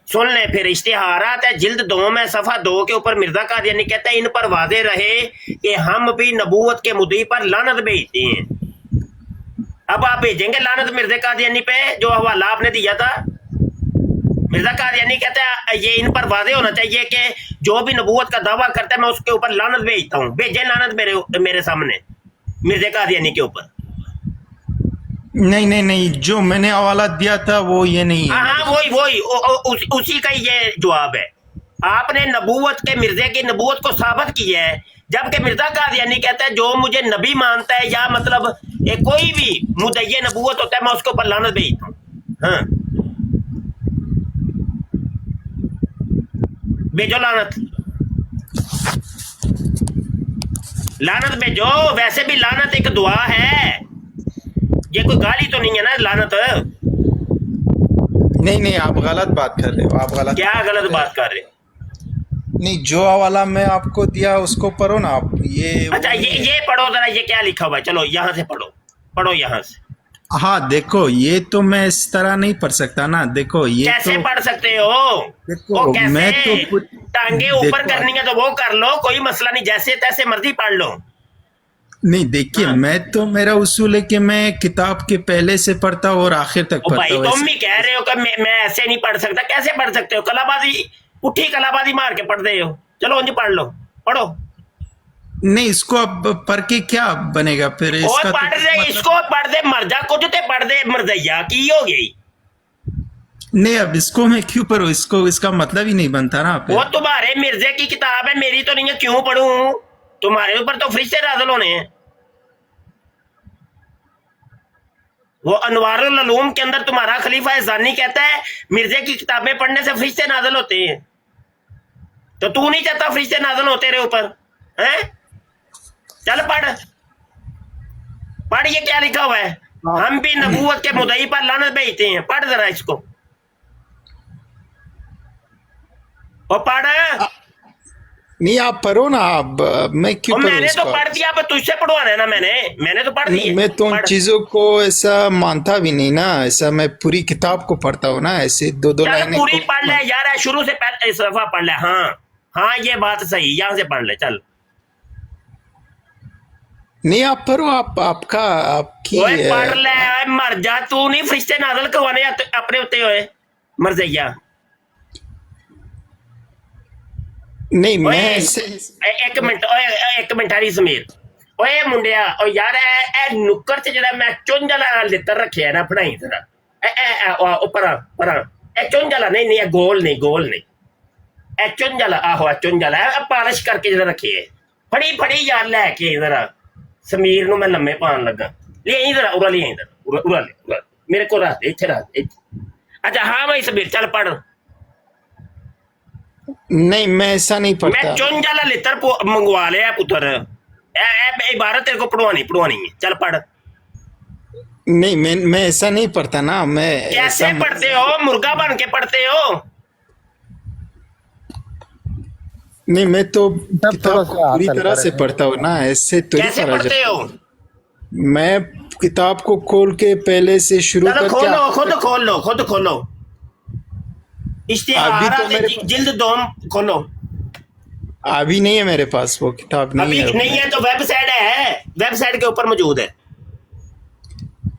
सुन ले फिर, इश्तिहारात है जिल्द 2 में सफ़ा 2 के ऊपर मिर्ज़ा कादियानी कहता है, इन पर वादे रहे कि हम भी नबूवत के मुद्दई पर लानत भेजते हैं। अब आप भेजेंगे लानत मिर्ज़ा कादियानी पे, जो हवाला आपने दिया था? मिर्ज़ा कादियानी कहता है ये इन पर वादे होना चाहिए कि जो भी नबूवत का दावा करता है मैं उसके ऊपर लानत भेजता हूँ, भेजे लानत मेरे सामने मिर्ज़ा कादियानी के ऊपर। नहीं नहीं नहीं, जो मैंने हवाला दिया था वो ये नहीं है। हाँ वही उसी का ये जवाब है। आपने नबूवत के मिर्जे की नबूवत को साबित किया है, जबकि मिर्जा कादियानी कहता है जो मुझे नबी मानता है, या मतलब कोई भी मुद्दई नबूवत होता है मैं उसके ऊपर लानत भेजता हूँ। हाँ, भेजो लानत, लानत भेजो। वैसे भी लानत एक दुआ है, ये कोई गाली तो नहीं है ना लानत? नहीं नहीं, आप गलत बात कर रहे हो, आप गलत। क्या गलत बात कर रहे हो? नहीं, जो हवाला मैं आपको दिया उसको पढ़ो ना आप। ये अच्छा, ये पढ़ो जरा, ये क्या लिखा हुआ है, चलो यहाँ से पढ़ो यहाँ से। हाँ देखो, ये तो मैं इस तरह नहीं पढ़ सकता ना, देखो ये कैसे तो पढ़ सकते हो? देखो वो कैसे? मैं तो टांगे ऊपर करनी है तो वो कर लो, कोई मसला नहीं, जैसे तैसे मर्जी पढ़ लो। नहीं देखिए, मैं तो मेरा उसूल है कि मैं किताब के पहले से पढ़ता हूँ और आखिर तक पढ़ता भाई हूँ। तुम भी कह रहे हो कि मैं ऐसे नहीं पढ़ सकता, कैसे पढ़ सकते हो? कलाबाजी, पुट्ठी कलाबाजी मार के पढ़ रहे हो। चलो उन्हें पढ़ लो, पढ़ो। नहीं, इसको अब पढ़ के क्या बनेगा फिर? इसका पढ़ तो दे, इसको पढ़ दे, मर जा, कुछ ते पढ़ दे, मरजैया की हो गई। नहीं, अब इसको मैं क्यों पढ़ूं? इसको इसका मतलब ही नहीं बनता ना। वो तुम्हारे मिर्जे की किताब है, मेरी तो नहीं है, क्यों पढ़ूं? तुम्हारे ऊपर तो फरिश्ते नाज़िल होने हैं। वो अनवारुल उलूम के अंदर तुम्हारा खलीफा ज़ानी कहता है मिर्जे की किताबें पढ़ने से फरिश्ते नाज़िल होते हैं, तो तू नहीं चाहता फरिश्ते नाज़िल हो तेरे ऊपर? हैं? चल पढ़, ये क्या लिखा हुआ है? हम भी नबूवत के मुद्दई पर लानत भेजते हैं। पढ़ जरा इसको, और पढ़। नहीं आप पढ़ो ना आप, मैं क्यों और पढ़ूं मैंने तो इसको? पढ़ दिया, अब तुझसे पढ़वाना है ना, मैंने तो पढ़ दी नहीं, है। मैं तो उन पढ़। चीजों को ऐसा मानता भी नहीं ना, ऐसा मैं पूरी किताब को पढ़ता हूँ ना, ऐसे दो दो चल लाइनें पूरी को। पढ़ ले यार, शुरू से पहले इस दफा पढ़ ले। हाँ हाँ ये बात सही, यहाँ से पढ़ ले चल। नहीं आप पढ़ो, आप आपका आपकी ओए पढ़ ले, ओए मर जा, तू नहीं फरिश्ते नाज़िल करवाने अपने उत्ते होए मर जाइया। नहीं ओए मैं ऐसे एक मिनट, ओए एक मिनट हरी समीर, ओए मुंडिया, ओ यार ए नुक्कर च जेड़ा मैं चुंझ वाला लित्तर रखिया ना पढ़ाई जरा, ए ऊपर पर ए चुंझ वाला नहीं नहीं, गोल नहीं ए चुंझ वाला, आहो चुंझ वाला पालिश करके जरा रखिए, फड़ी यार लैके जरा समीर नु मैं लम्मे पान लगा, ले इधर उरा ले, इधर उरा ले मेरे को रख दे, इत्थे रख दे। अच्छा हाँ भाई समीर चल पढ़। नहीं मैं ऐसा नहीं पढ़ता। मैं चुंझ वाला लित्तर मंगवा लिया पुत्र, इबारत तेरे को पढ़वानी है, चल पढ़। नहीं मैं ऐसा नहीं पढ़ता ना, मैं कैसे ऐसा पढ़ते हो, मुर्गा बन के पढ़ते हो? नहीं, मैं तो थोड़ा किताब सा को पूरी हासिल तरह से करें। पढ़ता हूँ ना, ऐसे तो नहीं कैसे पढ़ा पढ़ते जाता। हो? मैं किताब को खोल के पहले से शुरू चलो करके खुद खोलो इश्तिहारात अभी तो मेरे जिल्द दोम खोलो। अभी नहीं है मेरे पास वो किताब, नहीं अभी है। नहीं है तो वेबसाइट के ऊपर मौजूद है।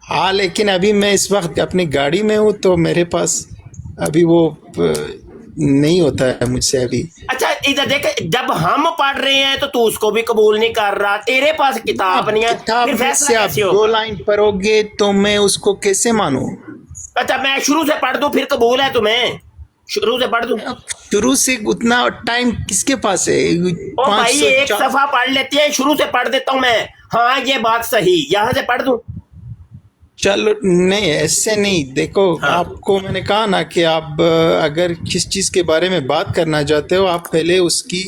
हाँ लेकिन अभी मैं इस वक्त अपनी गाड़ी में हूँ, तो मेरे पास अभी वो नहीं होता है मुझसे अभी। अच्छा इधर देख, जब हम पढ़ रहे हैं तो तू उसको भी कबूल नहीं कर रहा, तेरे पास किताब नहीं है, किताब फिर में से फैसला आप कैसे 2 हो? लाइन पढ़ोगे तो मैं उसको कैसे मानूं? अच्छा मैं शुरू से पढ़ दूं फिर कबूल है तुम्हें? शुरू से पढ़ दूं? शुरू से उतना टाइम किसके पास है? ओ भाई एक सफा पढ़ लेते हैं, शुरू से पढ़ देता हूँ मैं। हाँ ये बात सही, यहाँ से पढ़ दूं? चलो नहीं ऐसे नहीं, देखो हाँ। आपको मैंने कहा ना कि आप अगर किस चीज़ के बारे में बात करना चाहते हो, आप पहले उसकी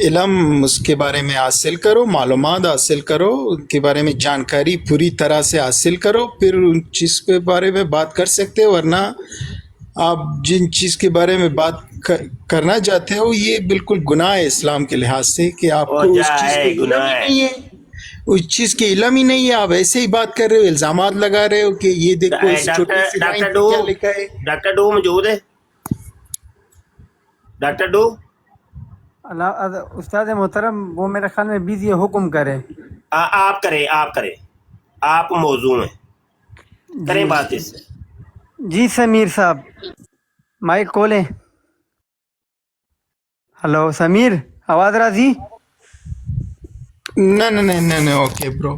इल्म उसके बारे में हासिल करो, मालूमात हासिल करो, उनके बारे में जानकारी पूरी तरह से हासिल करो, फिर उन चीज़ के बारे में बात कर सकते हो। वरना आप जिन चीज़ के बारे में बात करना चाहते हो, ये बिल्कुल गुनाह है इस्लाम के लिहाज से, कि आपको ओ उस जा चीज़ है, की इल्म गुनाह ही है। नहीं है, उस चीज़ की इल्म ही नहीं है, आप ऐसे ही बात कर रहे हो, इल्जामात लगा रहे हो कि ये देखो इस छोटी सी लाइन पे क्या लिखा है। डॉक्टर डू मौजूद है? डॉक्टर डू उस्ताद मोहतरम वो मेरे ख्याल में बिजी है, हुक्म करें। आप करें, आप मौजू में करें बात इससे। जी समीर साहब माइक खोलें। हेलो समीर, आवाज राजी? नहीं ओके ब्रो,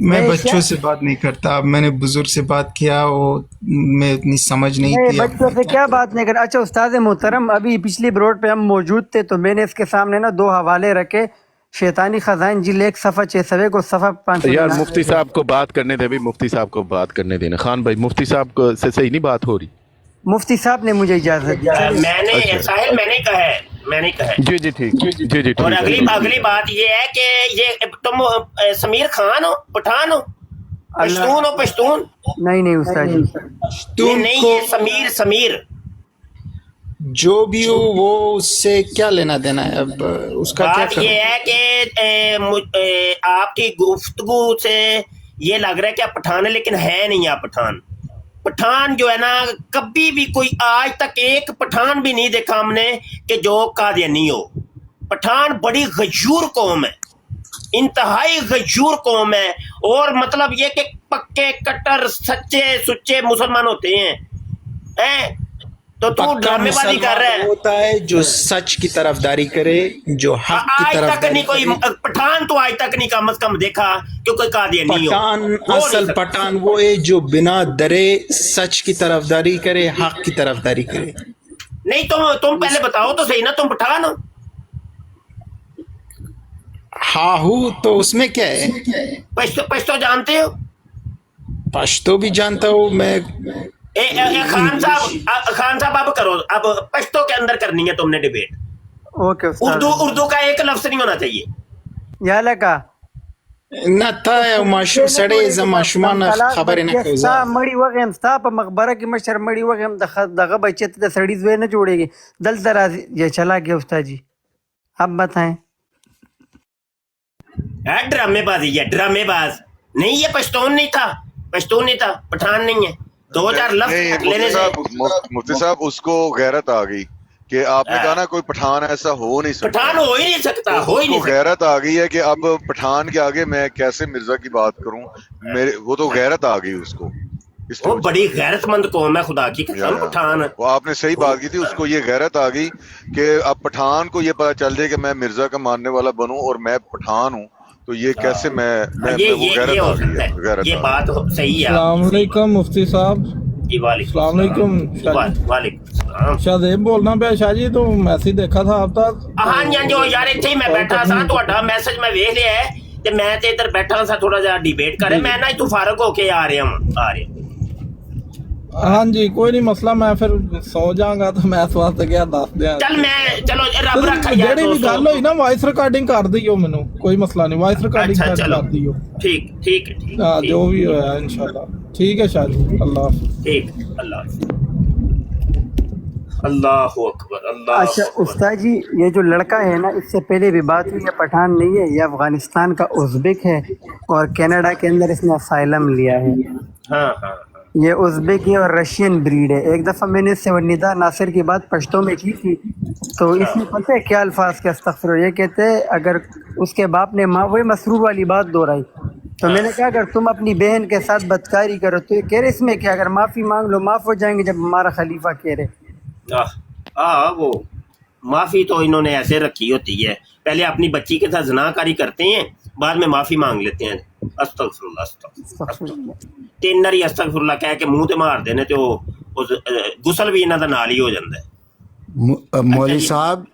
मैं नहीं, बच्चों क्या? से बात नहीं करता। अब मैंने बुजुर्ग से बात किया, वो मैं उतनी समझ नहीं नहीं थी। अब बच्चों से क्या बात नहीं कर। अच्छा उस्ताद मोहतरम, अभी पिछली ब्रॉड पे हम मौजूद थे तो मैंने इसके सामने ना 2 हवाले रखे, शैतानी खजाइन जिल 1 सफ़ा 600 को सफ़ा 500। यार मुफ्ती साहब को बात करने दे, अभी मुफ्ती साहब को बात करने देना। खान भाई मुफ्ती साहब को से सही नहीं बात हो रही। मुफ्ती साहब ने मुझे इजाजत दी। मैंने अच्छा। साहिल मैंने कहा है। जी ठीक, जी ठीक और है। अगली बात ये है कि ये तुम समीर खान हो, पठान हो, पश्तून? नहीं उस्ताद जी, नहीं ये समीर जो भी हो वो उससे क्या लेना देना है? अब उसका क्या बात करूं? ये है कि आपकी गुफ्तगू से ये लग रहा है कि आप पठान है, लेकिन है नहीं आप पठान। पठान जो है ना, कभी भी कोई आज तक एक पठान भी नहीं देखा हमने कि जो कादियानी हो। पठान बड़ी गजूर कौम है, इंतहाई गजूर कौम है, और मतलब ये कि पक्के कट्टर सच्चे सुच्चे मुसलमान होते हैं। तो तू पक्का ड्रामेबाजी कर रहा मुसलमान है। होता है जो सच की तरफदारी करे, जो हक की आज तक तरफदारी नहीं कोई करे। पठान तो आज तक नहीं कम से कम देखा कि कोई कादियानी हो। पठान, हो नहीं असल सकता। पठान वो है जो बिना डरे सच की तरफदारी करे, हक की तरफदारी करे। नहीं तुम पहले बताओ तो सही ना, तुम पठान हो? हाँ हूँ, तो उसमें क्या है? पश्तो जानते हो? पश्तो भी जानता हूँ मैं। खान साहब अब करो, अब पश्तो के अंदर करनी है तुमने डिबेट। ओके उस्ताद। उर्दू का एक लफ्ज नहीं होना चाहिए। या लगा نتا سړی زما شومان خبرې نه کوي ستا مړی وغیم ستا په مقبره کې مشر مړی وغیم دغه بچے ته د سړي زوی نه جوړېږي دلته راځي یہ چلا گیا استاد جی اب بتائیں ड्रामे बाजी है ड्रामे बाज नहीं ये पश्तून नहीं था पठान नहीं है 2000 लफ्ज नहीं लेने से मुफ्ती साहब उसको गैरत आ गई कि आपने कहा ना कोई पठान ऐसा हो नहीं सकता, पठान हो ही नहीं सकता हो ही उसको नहीं सकता गैरत आ गई है कि अब पठान के आगे मैं कैसे मिर्जा की बात करूं, मेरे वो तो गैरत आ गई उसको इसलिए वो बड़ी गैरतमंद कौम है खुदा की कसम पठान वो आपने सही बात की थी, उसको ये गैरत आ गई कि अब पठान को ये पता चल जाए कि मैं मिर्जा का मानने वाला बनूं और मैं पठान हूं, तो ये कैसे मैं वो गैरत हो आ गई सकता है, है गैरत ये आ गई। बात सही है अस्सलामुअलैकुम मुफ्ती साहब जी वालेकुम अस्सलामुअलैकुम वालेकुम सलाम शाहजेब बोलना पे शाह जी तो मैसेज देखा था आप तक हाँ जी हाँ जी यार ਇੱਥੇ ਹੀ ਮੈਂ ਬੈਠਾ ਸਾਂ ਤੁਹਾਡਾ ਮੈਸੇਜ ਮੈਂ ਵੇਖ ਲਿਆ ਹੈ ਤੇ ਮੈਂ ਤੇ ਇੱਧਰ ਬੈਠਾ ਸਾਂ ਥੋੜਾ ਜਿਹਾ ਡਿਬੇਟ ਕਰ ਰਿਹਾ ਮੈਂ ਨਾ ਇੱਥੋਂ ਫਾਰਗ ਹੋ ਕੇ ਆ ਰਿਹਾ हाँ जी कोई नहीं मसला मैं फिर सो जाऊंगा तो मैं इस वास्ते क्या दस दिया ਚੱਲ ਮੈਂ ਚਲੋ ਰੱਬ ਰੱਖਾ ਯਾਰ ਜਿਹੜੀ ਵੀ ਗੱਲ ਹੋਈ ਨਾ ਵਾਇਸ ਰਿਕਾਰਡਿੰਗ ਕਰ ਦਿਓ ਮੈਨੂੰ ਕੋਈ ਮਸਲਾ ਨਹੀਂ ਵਾਇਸ ਰਿਕਾਰਡਿੰਗ अच्छा चलो ਕਰ ਦਿਓ ठीक ठीक है ठीक हाँ ठीक, जो भी होया इंशाल्लाह ठीक है शाह जी अल्लाह हाफिज़। ठीक अल्लाह अल्लाह अकबर अल्लाह अच्छा अकबर। उस्ताद जी ये जो लड़का है ना इससे पहले भी बात हुई ये पठान नहीं है ये अफगानिस्तान का उज़्बेक है और कनाडा के अंदर इसने असाइलम लिया है हाँ हाँ ये उज़्बेकी और रशियन ब्रीड है। एक दफ़ा मैंने इससे निदा नासिर की बात पश्तो में की थी तो इसमें पता है क्या अल्फाज के अस्तग़फिर ये कहते हैं अगर उसके बाप ने माँ वही मसरूर वाली बात दोहराई तो मैंने कहा अगर तुम अपनी बहन के साथ बदकारी करो तो ये कह रहे इसमें क्या अगर माफ़ी मांग लो माफ़ हो जाएंगे जब हमारा खलीफा कह रहे वो माफी तो इन्होंने ऐसे रखी होती है पहले अपनी बच्ची के साथ जनाकारी करते हैं बाद में माफी मांग लेते हैं अस्तगफिरुल्लाह अस्तगफिरुल्लाह तीन नरी अस्तगफिरुल्लाह कह के मुंह ते मार देने ते गुसल भी इन्हां दा नाल ही हो जांदा है मौलवी साहब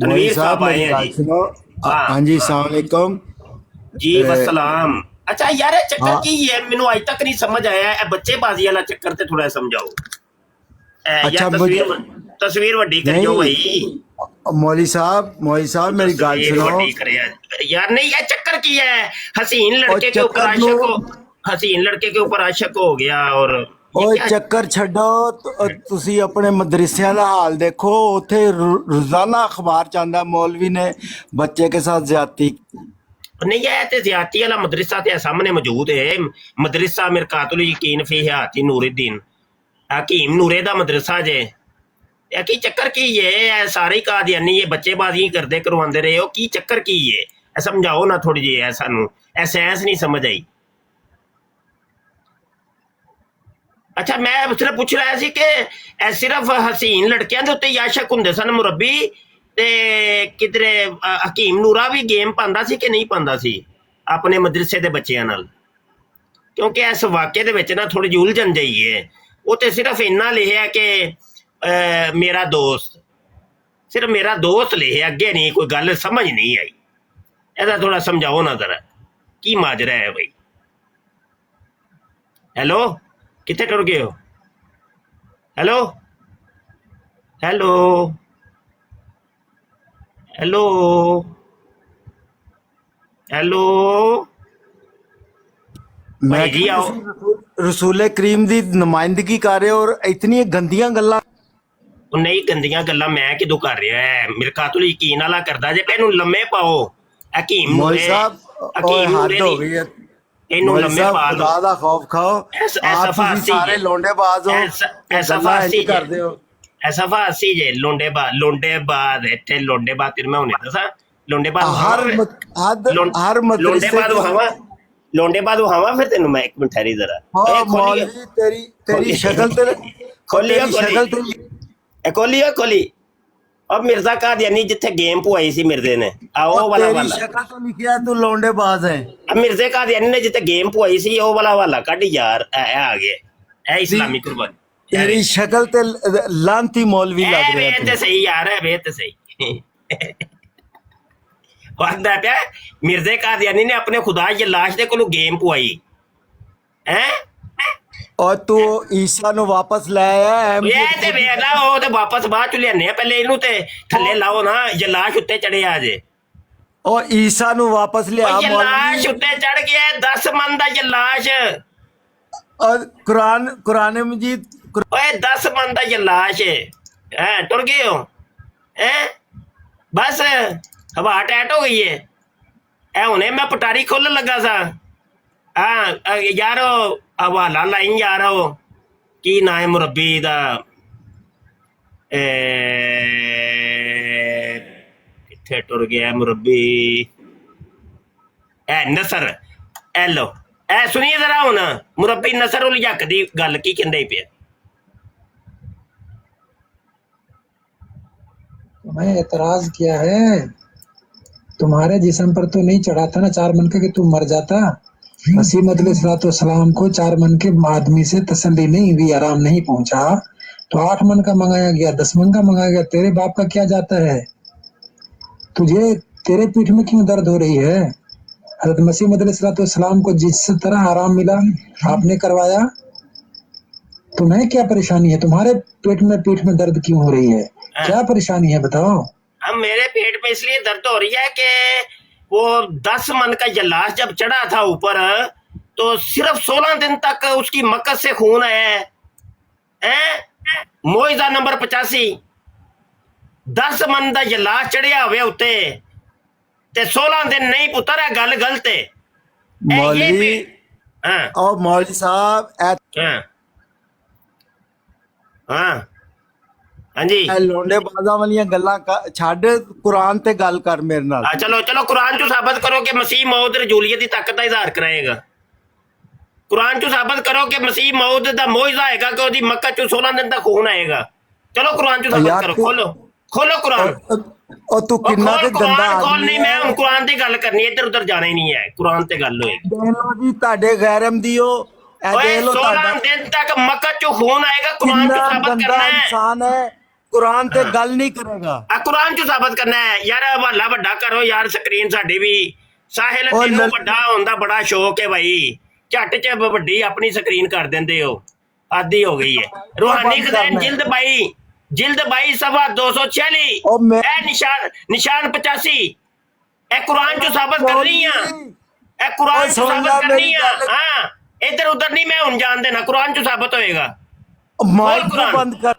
तनवीर साहब आए मेरी हैं बात जी। सुनो हाँ। हाँ जी अस्सलाम वालेकुम जी वसलाम अच्छा यार ये चक्कर हाँ। की है मैनू आज तक नहीं समझ आया है बच्चेबाजी वाला चक्कर ते थोड़ा समझाओ अच्छा, यार तस्वीर वड्डी कर जो भाई मौलवी साहब मेरी गाल तस्वीर सुनो वड्डी करे यार नहीं ये चक्कर की है हसीन लड़के के ऊपर चक्कर आशिक लो। हो हसीन लड़के के ऊपर आशिक हो गया और ये ਓਏ क्या- ਚੱਕਰ ਛੱਡੋ ਤੁਸੀਂ ਆਪਣੇ ਮਦਰਸਿਆਂ ਦਾ ਹਾਲ ਦੇਖੋ ਉੱਥੇ ਰੋਜ਼ਾਨਾ ਅਖਬਾਰ ਚ ਆਂਦਾ ਮੌਲਵੀ ਨੇ ਬੱਚੇ के साथ ज्यादती नहीं है ते ज्यादती वाला मदरसा ते सामने मौजूद है मदरसा मिरकातुल यकीन फी हयाती नूरुद्दीन हकीम नूरे दा मदरसा जे ये की चक्कर की है सारे कादियानी ये बच्चेबाजी करदे करवांदे रहे हो की चक्कर की है समझाओ ना थोड़ी जी है सानू एहसास नहीं समझ आई अच्छा मैं सिर्फ पूछ रहा सी कि सिर्फ हसीन लड़कियां दे उत्ते याशक हुंदे सन मुरब्बी ते किधरे हकीम नूरा भी गेम पांदा सी कि नहीं पांदा सी अपने मदरसे दे बच्चियां नाल क्योंकि इस वाक़े दे विच ना थोड़ी जी उलझन जई है वो ते सिर्फ इन्ना लिखिआ कि मेरा दोस्त सिर्फ मेरा दोस्त लिखिआ अगे नहीं कोई गल समझ नहीं आई ऐसा थोड़ा समझाओ ना जरा की माजरा है भाई हेलो कितने टुर गए हो हेलो हेलो हेलो हेलो ਮੈਂ ਭਾਈ ਜੀ ਆਓ ਰਸੂਲੇ ਕਰੀਮ ਦੀ ਨੁਮਾਇੰਦਗੀ ਕਰ ਰਹੇ ਹੋ ਔਰ ਇਤਨੀਆਂ ਗੰਦੀਆਂ ਗੱਲਾਂ ਉਹ ਨਹੀਂ ਗੰਦੀਆਂ ਗੱਲਾਂ ਮੈਂ ਕਿਦੋਂ ਕਰ ਰਿਹਾ ਹੈ ਮਿਰਕਾਤੁਲ ਯਕੀਨ ਵਾਲਾ ਕਰਦਾ ਜੇ ਇਹਨੂੰ ਲੰਮੇ ਪਾਓ ਹਕੀਮ ਮੌਲਵੀ ਨੂਰੇ ਸਾਹਿਬ ਓਏ ਹਕੀਮ ਹੱਦ ਨੂਰੇ ਹੋ ਦੀ ਗਈ ਹੈ ਇਹਨੂੰ ਮੌਲਵੀ ਲੰਮੇ ਸਾਹਿਬ, ਪਾ ਖੁਦਾ ਲਓ ਦਾ ਖੌਫ ਖਾਓ ऐसा ਆਪ ਤੁਸੀਂ फांसी ਸਾਰੇ है। ਲੋਂਡੇਬਾਜ਼ ਹੋ ऐसा ਗੱਲਾਂ ਇੰਝ फांसी ਕਰਦੇ ਹੋ ऐसा फांसी जे लोंडेबाद ਇੱਥੇ ਲੋਂਡੇਬਾਦ ਤੈਨੂੰ ਮੈਂ ਹੁਣੇ ਦੱਸਾਂ ਲੋਂਡੇਬਾਦ ਹਰ ਹਰ ਮਦਰਸੇ ਲੋਂਡੇਬਾਦ ਵਹਾਵਾ ਫਿਰ ਤੈਨੂੰ ਮੈਂ ਇੱਕ ਮਿੰਟ ਠਹਿਰੀ ਜ਼ਰਾ ਹਾਂ ਮੌਲਵੀ ਤੇਰੀ ਸ਼ਕਲ ਤੇ ਖੋਲੀਓ ਤੇਰੀ ਸ਼ਕਲ ਤੇ ਖੋਲੀ अब मिर्जा कादियानी जिथे गेम पुआई सी मिर्जे ने आओ वाला तेरी वाला शक्ल तो लिखिया तू लौंडेबाज है अब मिर्जे कादियानी ने जिथे गेम पुआई सी ओ वाला वाला कट यार आ गए ए इस्लामी कुर्बानी तेरी शक्ल ते लांती मौलवी लग रहा है ते सही यार है बे ते सही वरदा पे मिर्जे कादियानी ने अपने खुदा ये लाश दे कोलो गेम पुआई हैं और तू ईसा नु वापस ले आया ये ते वेला ओ ते वापस बाहर चले आने पहले इनु ते थल्ले लाओ ना ये लाश उत्ते चढ़े आ जे ਉਹ ਈਸਾ ਨੂੰ ਵਾਪਸ ਲਿਆ ਉਹ ਇਹ ਲਾਸ਼ ਮੌਲਵੀ ਉੱਤੇ ਚੜ ਗਿਆ 10 ਮਨ ਦਾ ਇਹ ਲਾਸ਼। ਔਰ ਕੁਰਾਨ ਮਜੀਦ ਓਏ 10 ਮਨ ਦਾ ਇਹ ਲਾਸ਼ ਹੈ ਟੁਰ ਗਏ ਹੋ ਹੈ ਬਸ ਹਵਾ ਟੈਟ ਹੋ ਗਈ ਹੈ। ਇਹ ਹੁਣੇ ਮੈਂ ਪਟਾਰੀ ਖੋਲਣ ਲੱਗਾ ਸਾਂ। ਹਾਂ ਯਾਰ ਉਹ ਹਵਾਲਾ ਲਾਈ ਯਾਰ ਉਹ ਕੀ ਨਾਂ ਹੈ ਮੁਰੱਬੀ ਦਾ ਕਿੱਥੇ ਟੁਰ ਗਿਆ ਮੁਰੱਬੀ ਨਸਰ ਐਲੋ ਐ ਸੁਣੀਏ ਜ਼ਰਾ ਹੁਣ ਮੁਰੱਬੀ ਨਸਰ ਉਲ ਹਕ ਦੀ ਗੱਲ ਕੀ ਕਹਿੰਦੇ ਪਿਆ। मैं एतराज किया है तुम्हारे जिस्म पर तो नहीं चढ़ा था ना 4 मन का कि तू मर जाता। मसीह सलाम को 4 मन के आदमी से तसल्ली नहीं हुई, आराम नहीं पहुंचा तो 8 मन का मंगाया गया, 10 मन का मंगाया गया। तेरे बाप का क्या जाता है? तुझे तेरे पीठ में क्यों दर्द हो रही है? हजरत मसीह सलाम को जिस तरह आराम मिला आपने करवाया, तुम्हें क्या परेशानी है? तुम्हारे पीठ में दर्द क्यों हो रही है? क्या परेशानी है बताओ। अब मेरे पेट में इसलिए दर्द हो रही है कि वो 10 मन का ये लाश जब चढ़ा था ऊपर तो सिर्फ 16 दिन तक उसकी मकद से खून है मोइजा नंबर 85 10 मन का ये लाश चढ़िया हुए उत्ते ते 16 दिन नहीं पुत्र है गल गलत है। मौलवी हाँ और मौलवी साहब हाँ हाँ हाँ जी ਇਹ ਲੋਂਡੇ ਬਾਜ਼ਾਂ ਵਾਲੀਆਂ ਗੱਲਾਂ ਛੱਡ ਕੁਰਾਨ ਤੇ ਗੱਲ ਕਰ ਮੇਰੇ ਨਾਲ। चलो चलो कुरान चो साबित करो कि मसीह मौद रजूलियत की ताकत का इजहार कराएगा। कुरान चो साबित करो कि मसीह मौद का मोइजा आएगा कि ओदी मक्का चो 16 दिन तक खून आएगा। चलो कुरान चो साबित करो खोलो खोलो कुरान ਉਹ ਤੂੰ ਕਿੰਨਾ ਤੇ ਗੰਦਾ कुरान खोल ਆਦਮੀ नहीं मैं हूं कुरान की गल करनी है इधर उधर जाना ही नहीं है कुरान ते गल होएगी। ਦੇਖ ਲਓ ਜੀ ਤੁਹਾਡੇ ਗੈਰਮ ਦੀ ਉਹ ਇਹ ओए ਦੇਖ ਲਓ 16 ਤੁਹਾਡਾ दिन तक मक्का चो खून आएगा कुरान चो ਕਿੰਨਾ साबित ਗੰਦਾ करना है। ਇਨਸਾਨ ਹੈ ਕੁਰਾਨ ਤੇ ਗੱਲ ਨਹੀਂ ਕਰੇਗਾ। आ कुरान चो साबित करना है यार हवाला वड्डा करो यार स्क्रीन साडी भी साहिल और तेनू लल- वड्डा होने दा बड़ा शौक है भाई झट च वड्डी अपनी स्क्रीन कर देंदे हो आदि हो गई है। रूहानी बंद खजान करना है। जिल्द बाई सफा 246 और मैं- ए निशान 85 ए कुरान चो साबित कर रही हां ए और कुरान चो सुन साबित ला कर रही मेरी हां गल। हां इधर उधर नहीं मैं हुन जान देना कुरान चो साबित होएगा। ਮਾਈਕ ਨੂੰ कुरान। ਬੰਦ कर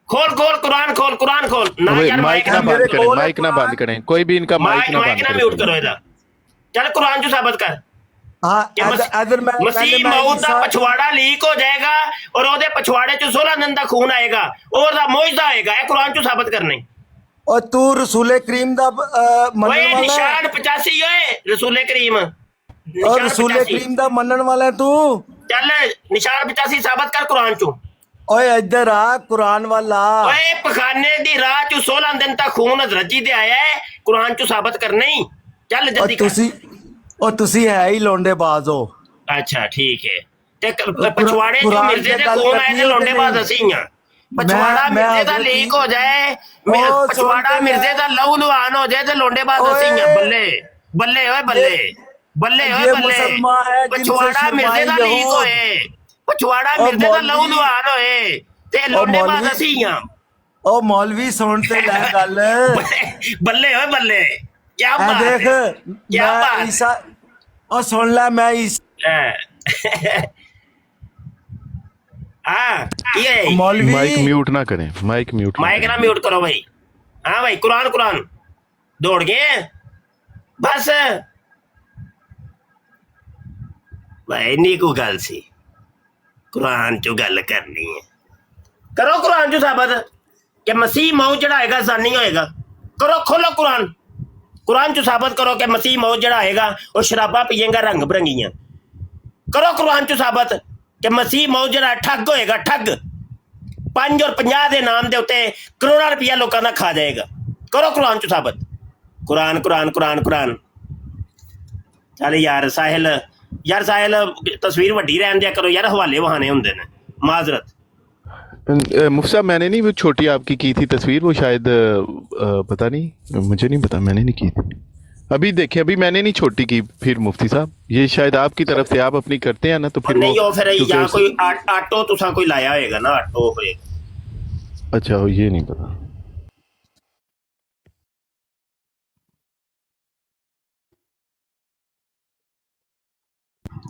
खोल खोल कुरान खोल ना अबे यार माइक ना मेरे बंद करें, खोल माइक ना कुरान। बंद करें, कोई भी इनका माइक ना माइक बंद ना म्यूट करें। करो इधर चल कुरान चो साबित कर हाँ कि इधर मैं मसीह मौत का पछवाड़ा लीक हो जाएगा और ओदे पछवाड़े चो 16 दिन का खून आएगा और दा मोइजा आएगा ए कुरान चो साबित करने और तू रसूले करीम दा मनन ओए वाला है निशान 85 ओए रसूले करीम और रसूले करीम दा मनन वाला है तू। चल निशान 85 साबित कर कुरान चो ओए इधर आ कुरान वाला ओए पखाने दी राह चो 16 दिन तक खून हजरत जी दे आया है कुरान चो साबित करने ही चल और जल्दी कर। तुसी है ही लोंडे बाज हो। अच्छा ठीक है ते पछवाड़े जो कुरान मिर्जे से दे गल खून करनी आए ते है लोंडे कि बाज नहीं? असी हां पछवाड़ा मैं मिर्जे दा हजरत लीक हो जाए ओ, पछवाड़ा सुन के मिर्जे दा लहू लुहान हो जाए ते लोंडे बाज असी हां ओए। बल्ले बल्ले ओए बल्ले बल्ले ओए ये बल्ले मुसलमान है जिनसे पछवाड़ा मिर्जे दा शर्माई लीक हो। होए पछवाड़ा और मिर्जे दा लहू मौलवी- लुहान होए ते लोंडे बाज मौलवी- असी हां ओ मौलवी सुनते ले गल बल्ले ओए बल्ले क्या ए बात देख है क्या मैं बात ईसा ओ सुन ले मैं हाँ ये मौलवी माइक म्यूट ना करें, माइक म्यूट माइक ना म्यूट करो भाई। हाँ भाई कुरान कुरान दौड़ गए बस भाई नी को गल सी कुरान चो गल करनी है करो कुरान चो साबित कि मसीह मौत चढ़ाएगा सानी होएगा करो खोलो कुरान कुरान चो साबित करो कि मसीह मौत चढ़ाएगा और शराबा पिएगा रंग बिरंगियां करो कुरान चो साबित कि मसीह मौत जड़ा ठग होएगा ठग 5 और 50 के नाम के उत्ते करोड़ा रुपया लोगों का खा जाएगा करो कुरान चो साबित कुरान कुरान कुरान कुरान चल यार साहिल तस्वीर वड्डी रहन दिया करो यार हवाले वहाने होंदे ने माजरत मुफ्ती साहब मैंने नहीं वो छोटी आपकी की थी तस्वीर, वो शायद पता नहीं, मुझे नहीं पता, मैंने नहीं की थी। अभी देखें, अभी मैंने नहीं छोटी की, फिर मुफ्ती साहब ये शायद आपकी तरफ से आप अपनी करते हैं ना, तो फिर नहीं हो फिर क्योंकि या कोई आटो तुसा कोई लाया होएगा ना आटो होएगा। अच्छा ये नहीं पता।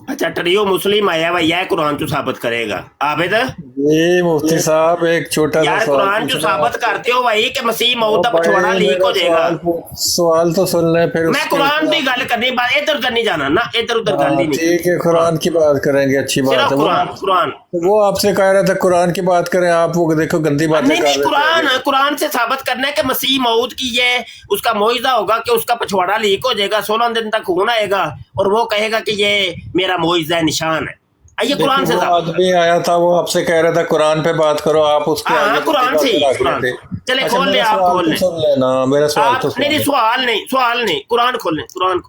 अच्छा टरियो मुस्लिम आया हुआ यह कुरान जो साबित करेगा आबिद जी मुफ्ती साहब एक छोटा सा यार सवाल कुरान जो पूछना है। साबित करते हो भाई कि मसीह मौत का भाई, पिछवाड़ा लीक मेरा हो जाएगा सवाल तो सुन ले फिर मैं उसके कुरान की बाद- गल करनी बात इधर उधर नहीं जाना ना इधर उधर गल ही हाँ, नहीं ठीक है कुरान की बात करेंगे अच्छी बात सिर्फ है कुरान कुरान वो आपसे कह रहा था कुरान की बात करें आप वो देखो गंदी बातें नहीं कर नहीं रहे थे। कुरान कुरान से साबित करना है कि मसीह मौत की ये उसका मोइजा होगा कि उसका पिछवाड़ा लीक हो जाएगा 16 दिन तक खून आएगा और वो कहेगा कि ये मेरा मोइजा निशान है ये कुरान से वो साबित आदमी आया था वो आपसे कह रहा था कुरान पे बात करो आप उसके हाँ, आगे कुरान से ही, बातें रख कुरान। रहे थे। चले, अच्छा, खोल ले, मेरा आप सवाल खोल तो ले। सुन लेना मेरा सवाल आप तो सुन नहीं नहीं लेना। सवाल नहीं कुरान खोल कुरान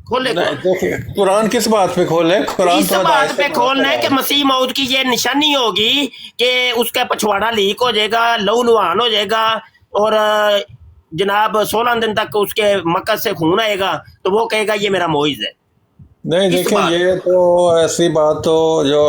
खोल ले नहीं, देखिए कुरान किस बात पे खोले कुरान इस तो बात हदायत पे से खोलना है बात कि है। मसीह मौत की ये निशानी होगी कि उसका पछवाड़ा लीक हो जाएगा लहू लुहान हो जाएगा और जनाब 16 दिन तक उसके मकद से खून आएगा तो वो कहेगा ये मेरा मोइज है नहीं इस देखिए बात- ये तो ऐसी बात तो जो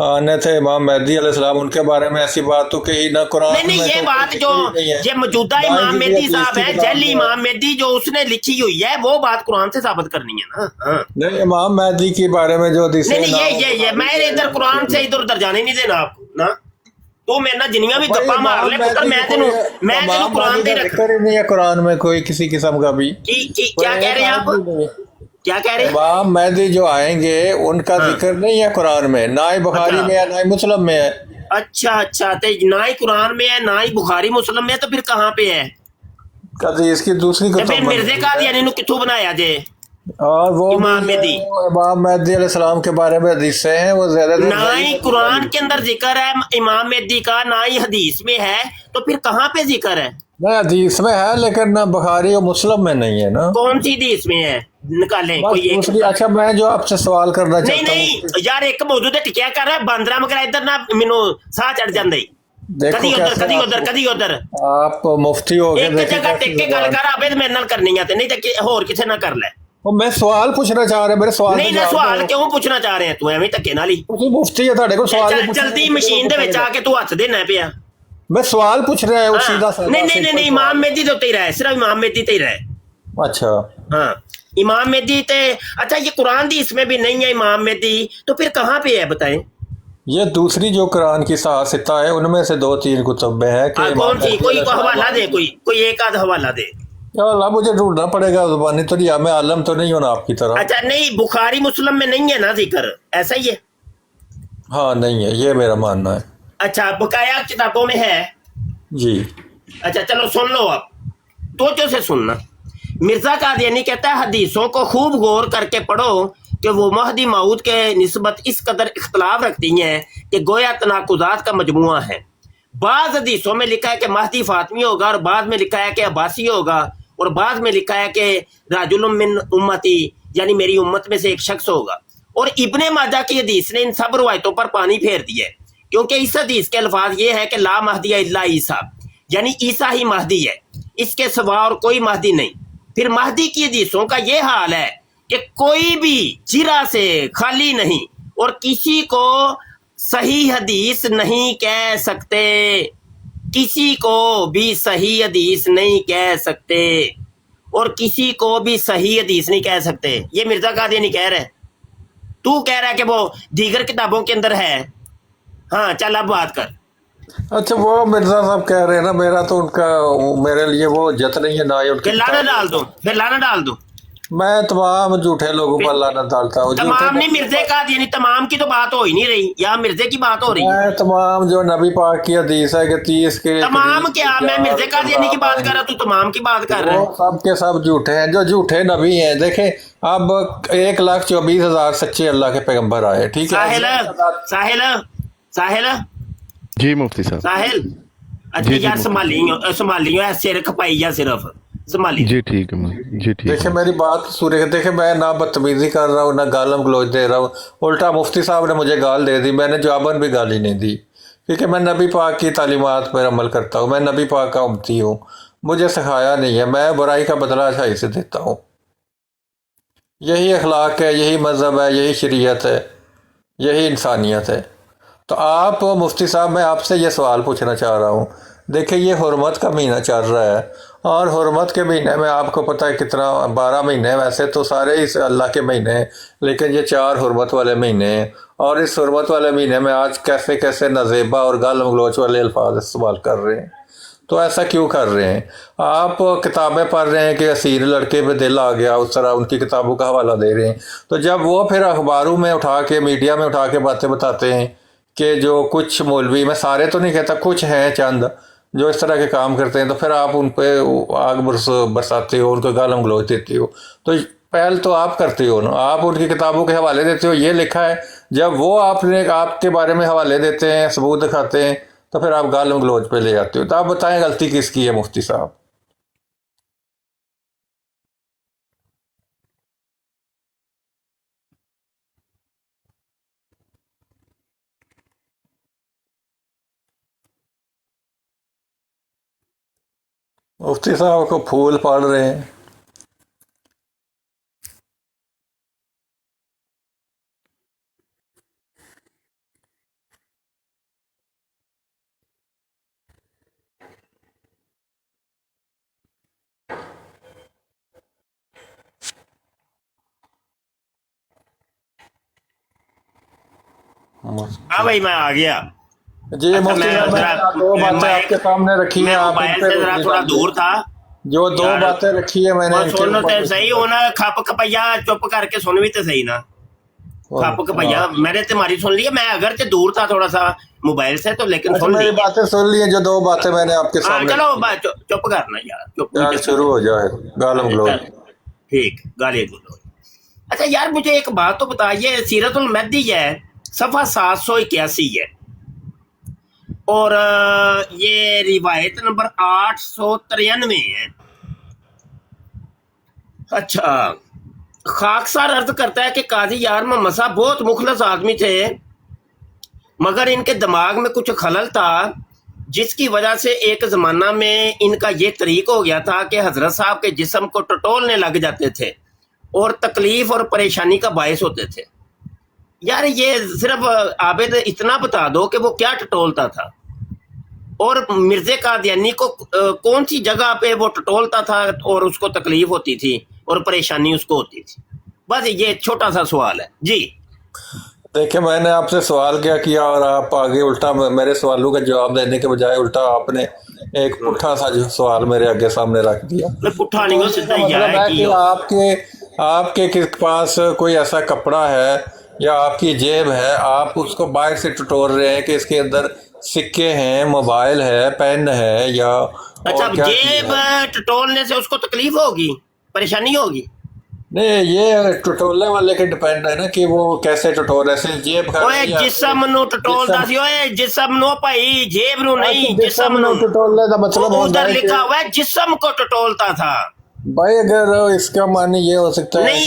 आने थे इमाम मेहदी अलैहिस्सलाम उनके बारे में ऐसी बात तो कही ना कुरान नहीं नहीं में ये तो बात कुछ जो लिखी नहीं है। ये मौजूदा ना इमाम ही मेहदी किसी साहब है हदीस की जैली किताब में। इमाम मेहदी जो उसने लिखी हुई है वो बात कुरान से साबित करनी है ना हाँ। नहीं इमाम मेहदी के बारे में जो हदीसें नहीं नहीं ना- ये मैं इधर कुरान से इधर उधर जाने नहीं देना आपको ना तो मेरे ना जिन्नियां भी भाई, गप्पा मार ले इमाम पुत्र मैं मेहदी तेनू कोई- मैं तेनू इमाम कुरान मेहदी दे का रख जिक्र ही नहीं है कुरान में कोई किसी किस्म का भी क्या कह रहे हैं आप क्या कह रहे हैं इमाम मेहदी जो आएंगे उनका हाँ। जिक्र नहीं है कुरान में ना ही बुखारी अच्छा। में है ना ही मुस्लिम में है अच्छा तो ना ही कुरान में है ना ही बुखारी मुस्लिम में है तो फिर कहाँ पे है कभी इसकी दूसरी तो फिर कुतुब में मिर्जे कादियानी नु किथों बनाया जे और वो इमाम मेहदी। इमाम मेहदी अलैहिस्सलाम के बारे में हदीसें हैं वो ज्यादा ना ही कुरान के अंदर जिक्र है इमाम मेहदी का ना ही हदीस में है तो फिर कहाँ पे जिक्र है ना हदीस में है लेकिन ना बुखारी और मुस्लिम में नहीं है ना कौन सी हदीस में है निकालें बस कोई एक दूसरी अच्छा मैं जो आपसे सवाल करना नहीं चाहता नहीं हूँ यार एक मौजू ते टिकिया कर रहा बांदरा मगर इधर ना मैनू साह चढ़ जांदा ही देखो कदी उधर कैसे कदी आप- उधर कदी उधर आप मुफ्ती हो गए एक देखें जगह कैसी टिक के गल जुबान। कर आबे मेरे नाल करनी है ते नहीं ते होर किसे ना कर ले वो मैं सवाल पूछना चाह रहा मेरे सवाल नहीं के ना जवाब सवाल दो। क्यों पूछना चाह रहे हैं तू एवें धक्के नाल ही ਤੁਸੀਂ ਮੁਫਤੀ ਹੈ ਤੁਹਾਡੇ ਕੋਲ ਸਵਾਲ ਚੱਲ ਨਹੀਂ ਪੁੱਛਣਾ। ਜਲਦੀ ਮਸ਼ੀਨ ਦੇ ਵਿੱਚ ਆ ਕੇ ਤੂੰ ਹੱਥ ਦੇਣਾ ਪਿਆ मैं सवाल पूछ रहा है वो सीधा हाँ, साधा नहीं नहीं नहीं सिंपल नहीं इमाम मेहदी तो तेरा है सिर्फ इमाम मेहदी तेरा है सवाल। अच्छा हाँ इमाम मेहदी ते अच्छा ये कुरान दी इसमें भी नहीं है इमाम मेहदी तो फिर कहाँ पे है बताएं ये दूसरी जो कुरान की सासिता है उनमें से 2-3 कुतुब में है कि कौन सी कोई हवाला दे कोई एक आध हवाला दे या अल्लाह मुझे ढूंढना पड़ेगा जुबानी तो नहीं मैं आलम तो नहीं हूं ना आपकी तरह अच्छा नहीं बुखारी मुस्लिम में नहीं है ना जिक्र ऐसा ही है हाँ नहीं है ये मेरा मानना है अच्छा बकाया किताबों में है जी अच्छा चलो सुन लो आप तो से सुनना मिर्जा कादियानी कहता है हदीसों को खूब गौर करके पढ़ो कि वो महदी मऊद के निस्बत इस कदर इख्तलाफ रखती हैं कि गोया तनाकुजात का मजमुआ है बाज़ हदीसों में लिखा है कि महदी फातमी होगा और बाद में लिखा है कि अब्बासी होगा और बाद में लिखा है कि राजुलुम मिन उम्मती यानी मेरी उम्मत में से एक शख्स होगा और इब्ने माजा की हदीस ने इन सब रवायतों पर पानी फेर दिया है क्योंकि इस हदीस के अल्फाज ये है कि ला महदी इल्ला ईसा यानी ईसा ही महदी है इसके सिवा और कोई महदी नहीं फिर महदी की हदीसों का ये हाल है कि कोई भी जिरा से खाली नहीं और किसी को सही हदीस नहीं कह सकते किसी को भी सही हदीस नहीं कह सकते और किसी को भी सही हदीस नहीं कह सकते ये मिर्जा कादियानी कह रहा है तू कह रहा है कि वो दीगर किताबों के अंदर है हाँ चल अब बात कर अच्छा वो मिर्जा साहब कह रहे हैं ना मेरा तो उनका मेरे लिए वो इज्जत नहीं है ना ही उनकी फिर लाना डाल दो फिर लाना डाल दो मैं तमाम झूठे लोगों पर लाना डालता हूँ तमाम नहीं मिर्जे का यानी तमाम की तो बात हो ही नहीं रही यहाँ मिर्जे की बात हो रही है मैं तमाम जो नबी पाक की हदीस है कि 30 के तमाम क्या मैं मिर्जे का यानी की बात कर रहा तू तमाम की बात कर रहा वो है सब के सब झूठे हैं जो झूठे नबी हैं देखें अब 1,24,000 सच्चे अल्लाह के पैगंबर आए ठीक साहिल है साहिल साहिल जी मुफ्ती साहब साहिल अच्छा जी, जी, यार मुफ्ती। संभालियो है सिर खपाई जा सिर्फ संभाली जी ठीक है जी ठीक देखिए है मेरी बात सूर्य देखे मैं ना बदतमीजी कर रहा हूँ ना गालम गलोच दे रहा हूँ उल्टा मुफ्ती साहब ने मुझे गाल दे दी मैंने जवाबन भी गाली नहीं दी क्योंकि मैं नबी पाक की तालीमात पर अमल करता हूँ मैं नबी पाक का उम्मती हूँ मुझे सिखाया नहीं है मैं बुराई का बदला अच्छाई से देता हूँ यही अखलाक है यही मज़हब है यही शरीयत है यही इंसानियत है तो आप मुफ्ती साहब मैं आपसे ये सवाल पूछना चाह रहा हूँ देखिए ये हुर्मत का महीना चल रहा है, और हुर्मत के महीने में आपको पता है कितना, 12 महीने वैसे तो सारे इस अल्लाह के महीने हैं, लेकिन ये 4 हुर्मत वाले महीने हैं। और इस हुर्मत वाले महीने में आज कैसे कैसे नज़ेबा और गालम गलोच वाले अल्फाज इस्तेमाल कर रहे हैं। तो ऐसा क्यों कर रहे हैं? आप किताबें पढ़ रहे हैं कि असीर लड़के पे दिल आ गया, उस तरह उनकी किताबों का हवाला दे रहे हैं। तो जब वो फिर अखबारों में उठा के, मीडिया में उठा के बातें बताते हैं कि जो कुछ मौलवी, मैं सारे तो नहीं कहता, कुछ हैं चंद जो इस तरह के काम करते हैं, तो फिर आप उन पे आग बरसाते हो, उनको गालम गलौज देते हो। तो पहल तो आप करते हो ना, आप उनकी किताबों के हवाले देते हो, ये लिखा है। जब वो आपके बारे में हवाले देते हैं, सबूत दिखाते हैं, तो फिर आप गालम गलौज पे ले आते हो। तो आप बताएं गलती किसकी है मुफ्ती साहब? मुफ्ती साहब को फूल पड़ रहे हैं। हाँ भाई, मैं आ गया। जी मुफ्ती मैं साहब, जरा मैंने दो बातें आपके सामने रखी मैं हैं, आप मोबाइल इन पे से जरा रोशनी थोड़ा डालिए। दूर था जो दो यार। बातें रखी है मैंने और इनके सुन ऊपर तो सही होना, खप कपैया चुप करके सुन भी तो सही ना। खप कपैया मैंने तुम्हारी सुन ली है, मैं अगर से दूर था थोड़ा सा मोबाइल से, तो लेकिन अच्छा, सुन मेरी ली। बातें सुन ली हैं, जो दो बातें मैंने आपके हाँ सामने चलो चुप करना यार, चुप यार, शुरू हो जाए गालम गलौज। ठीक, गाली गुलो। अच्छा यार, मुझे एक बात तो बताइए, सीरतुल महदी है, सफ़ा 781 है, और ये रिवायत नंबर 893 है। अच्छा, खाकसार अर्ज करता है कि काजी यार मोहम्मद साहब बहुत मुखलस आदमी थे, मगर इनके दिमाग में कुछ खलल था, जिसकी वजह से एक ज़माना में इनका ये तरीक हो गया था कि हज़रत साहब के जिस्म को टटोलने लग जाते थे और तकलीफ और परेशानी का बायस होते थे। यार ये सिर्फ आबिद इतना बता दो कि वो क्या टटोलता था, और मिर्ज़े कादियानी को कौन सी जगह पे वो टटोलता था और उसको तकलीफ होती थी और परेशानी उसको होती थी। बस ये छोटा सा सवाल है जी। देखिए, मैंने आपसे सवाल क्या किया और आप आगे उल्टा मेरे सवालों का जवाब देने के बजाय उल्टा आपने एक पुट्ठा सा जो सवाल मेरे आगे सामने रख दिया। पुट्ठा नहीं हो, सीधा ही मतलब है कि आपके किस पास कोई ऐसा कपड़ा है या आपकी जेब है, आप उसको बाहर से टटोल रहे हैं कि इसके अंदर सिक्के हैं, मोबाइल है, पेन है, या अच्छा, जेब टटोलने से उसको तकलीफ होगी, परेशानी होगी? नहीं, ये टटोलने वाले के डिपेंड है ना कि वो कैसे टटोल रहे हैं। जेब का ओए जिस्म नु टटोलदा सी, ओए जिस्म नो भाई, जेब नु नहीं, जिस्म नु टटोलने का मतलब उधर लिखा हुआ है जिस्म को टटोलता था भाई। अगर इसका माने ये हो सकता है नहीं,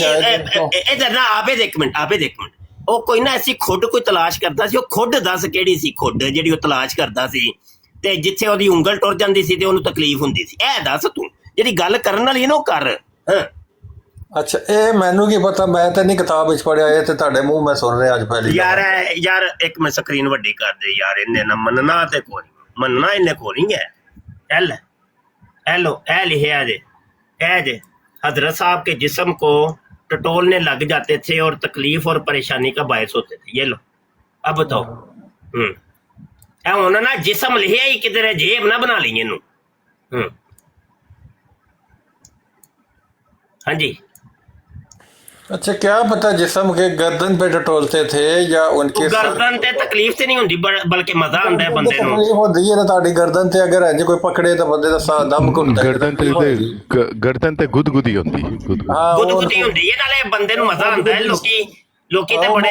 इधर ना आबिद एक मिनट, ਉਹ ਕੋਈ ਨਾ ਐਸੀ ਖੁੱਡ ਕੋਈ ਤਲਾਸ਼ ਕਰਦਾ ਸੀ, ਉਹ ਖੁੱਡ ਦੱਸ ਕਿਹੜੀ ਸੀ ਖੁੱਡ ਜਿਹੜੀ ਉਹ ਤਲਾਸ਼ ਕਰਦਾ ਸੀ, ਤੇ ਜਿੱਥੇ ਉਹਦੀ ਉਂਗਲ ਟੁਰ ਜਾਂਦੀ ਸੀ ਤੇ ਉਹਨੂੰ ਤਕਲੀਫ ਹੁੰਦੀ ਸੀ। ਇਹ ਦੱਸ ਤੂੰ, ਜਿਹੜੀ ਗੱਲ ਕਰਨ ਵਾਲੀ ਨਾ ਉਹ ਕਰ। ਅੱਛਾ, ਇਹ ਮੈਨੂੰ ਕੀ ਪਤਾ, ਮੈਂ ਤਾਂ ਨਹੀਂ ਕਿਤਾਬ ਵਿੱਚ ਪੜਿਆ, ਇਹ ਤੇ ਤੁਹਾਡੇ ਮੂੰਹ ਮੈਂ ਸੁਣ ਰਿਹਾ ਅੱਜ ਪਹਿਲੀ ਯਾਰ ਇੱਕ ਮੈਂ ਸਕਰੀਨ ਵੱਡੀ ਕਰ ਦੇ ਯਾਰ, ਇਹਨੇ ਨਾ ਮੰਨਣਾ ਤੇ ਕੋਈ ਮੰਨਣਾ ਇਹਨੇ ਕੋ ਨਹੀਂ ਹੈ। हेलो लिखा जे हजरत साहब के जिस्म को टटोलने लग जाते थे और तकलीफ और परेशानी का बायस होते थे। ये लो, अब बताओ होना ना, जिस्म लिखा ही किधर है, जेब ना बना ली इनू। हाँ जी, अच्छा, क्या पता जिस्म के गर्दन पे टटोलते थे या उनके गर्दन ते तकलीफ ते नहीं होंदी, बल्कि मजा आंदा है बंदे नूं। तकलीफ होंदी है ना ताड़ी गर्दन ते, अगर इंज कोई पकड़े तो बंदे दा साह दम घुटदा है। गर्दन ते गुदगुदी होंदी है, गुदगुदी होंदी है, नाले बंदे नूं मजा आंदा है। लोकी ते बड़े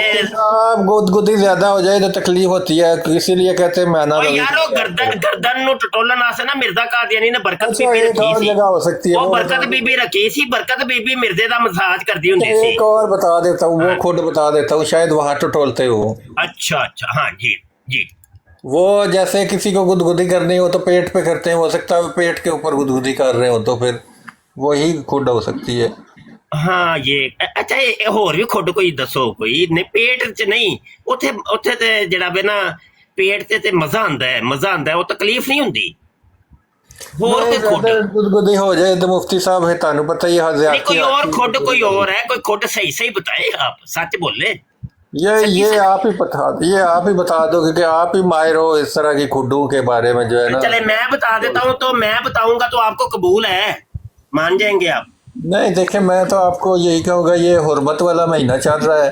गुदगुदी ज्यादा हो जाए तो तकलीफ होती है, इसीलिए कहते हैं मैना यार वो गर्दन नु टटोलन वास्ते ना मिर्जा कादियानी ने बरकत बीबी रखी सी, जगह हो सकती है, वो बरकत बीबी रखी सी, बरकत बीबी मिर्जे दा मसाज करदी हुंदी सी। एक और बता देता हूँ, वो खुद बता देता हूँ, शायद वहाँ टटोलते हो। अच्छा, हाँ जी। वो जैसे किसी को गुदगुदी करनी हो तो पेट पे करते हैं, हो सकता है पेट के ऊपर गुदगुदी कर रहे हो तो फिर वही खुद हो सकती है। हाँ ये अच्छा, ये होर भी खुद कोई दसो कोई ने पेट च नहीं, उथे ते जड़ा वे ना पेट ते मजा आंदा है, वो तकलीफ नहीं हुंदी। ਹੋਰ ਕੋਈ ਖੁੱਡ गुदगुदी हो जाए तो मुफ्ती साहब है, तानू पता ही है नहीं, ज्यादती कोई और आती है। खुड कोई और है, कोई खुड सही सही बताए, आप सच बोले। ये आप ही बता दो, क्योंकि आप ही माहिर हो इस तरह की खुड्डू के बारे में जो है ना। चले मैं बता देता हूँ, तो मैं बताऊंगा तो आपको कबूल है, मान जाएंगे आप। नहीं देखे, मैं तो आपको यही कहूँगा, ये हुर्मत वाला महीना चल रहा है।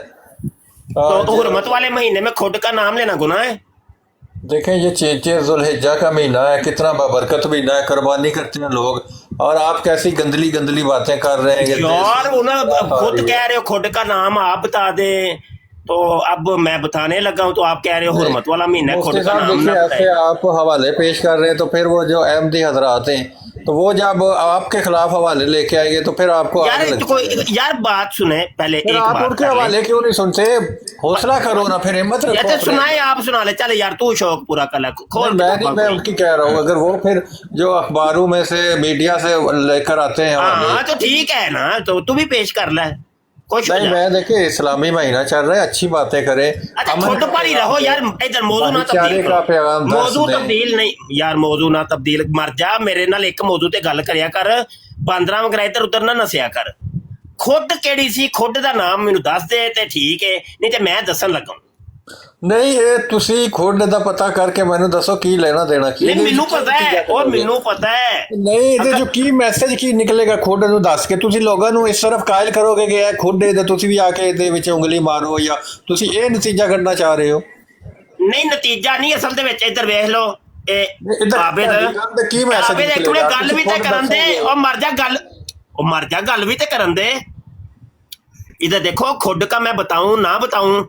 तो हुर्मत वाले महीने में खुद का नाम लेना गुनाह है? देखें, ये चेचे जुल्हिज्जा का महीना है, कितना बाबरकत महीना है, कुर्बानी करते हैं लोग, और आप कैसी गंदली गंदली बातें कर रहे हैं। यार खुद कह रहे हो खुद का नाम आप बता दे, तो अब मैं बताने लगा हूँ तो आप कह रहे हो हुर्मत वाला महीना है, खुद का नाम ना ऐसे आप हवाले पेश कर रहे हैं, तो फिर वो जो अहमदी हजरात हैं, तो वो जब आपके खिलाफ हवाले लेके आएंगे तो फिर आपको यार बात सुने पहले, एक आप बात उनके हवाले क्यों नहीं सुनते? हौसला करो ना, फिर हिम्मत रखो। तो सुनाए, आप सुना ले। चल यार तू शौक पूरा कर ले, खोल। मैं उनकी कह रहा हूँ, अगर वो फिर जो अखबारों में से मीडिया से लेकर आते हैं हाँ तो ठीक है ना, तो तू भी पेश कर ले। नहीं, मैं देखिए इस्लामी महीना चल रहा है, अच्छी बातें करें। अच्छा खुद पर ही रहो यार, इधर मौजू ना तब्दील करो, मौजू तब्दील नहीं यार, मौजू ना तब्दील, मर जा मेरे नाल एक मौजू ते गल करिया कर, बांदरा वगैरह इधर उधर ना नसिया कर। खुद केड़ी सी, खुद दा नाम मैनू दस दे ते ठीक है, नहीं ते मैं दसन लगा। नहीं, ये तुसी खुद दा पता करके मैनू दसो की लेना देना की। नहीं मैनू पता है, और मैनू पता है। नहीं, ਇਹਦੇ ਜੋ ਕੀ ਮੈਸੇਜ ਕੀ ਨਿਕਲੇਗਾ ਖੁੱਡ ਨੂੰ ਦੱਸ ਕੇ? ਤੁਸੀਂ ਲੋਕਾਂ ਨੂੰ ਇਸ ਤਰਫ ਕਾਇਲ ਕਰੋਗੇ ਕਿ ਇਹ ਖੁੱਡ ਹੈ ਤੇ ਤੁਸੀਂ ਵੀ ਆ ਕੇ ਇਹਦੇ ਵਿੱਚ ਉਂਗਲੀ ਮਾਰੋ, ਜਾਂ ਤੁਸੀਂ ਇਹ ਨਤੀਜਾ ਕੱਢਣਾ ਚਾਹ ਰਹੇ ਹੋ? ਨਹੀਂ ਨਤੀਜਾ ਨਹੀਂ, ਅਸਲ ਦੇ ਵਿੱਚ ਇੱਧਰ ਵੇਖ ਲਓ, ਇਹ ਆਬੇ ਦਾ ਕੀ ਮੈਸੇਜ ਆਬੇ ਦੇ ਕੋਲੇ ਗੱਲ ਵੀ ਤੇ ਕਰਨ ਦੇ, ਉਹ ਮਰ ਜਾ ਗੱਲ ਵੀ ਤੇ ਕਰਨ ਦੇ। इधर देखो खुड का मैं बताऊं ना बताऊं,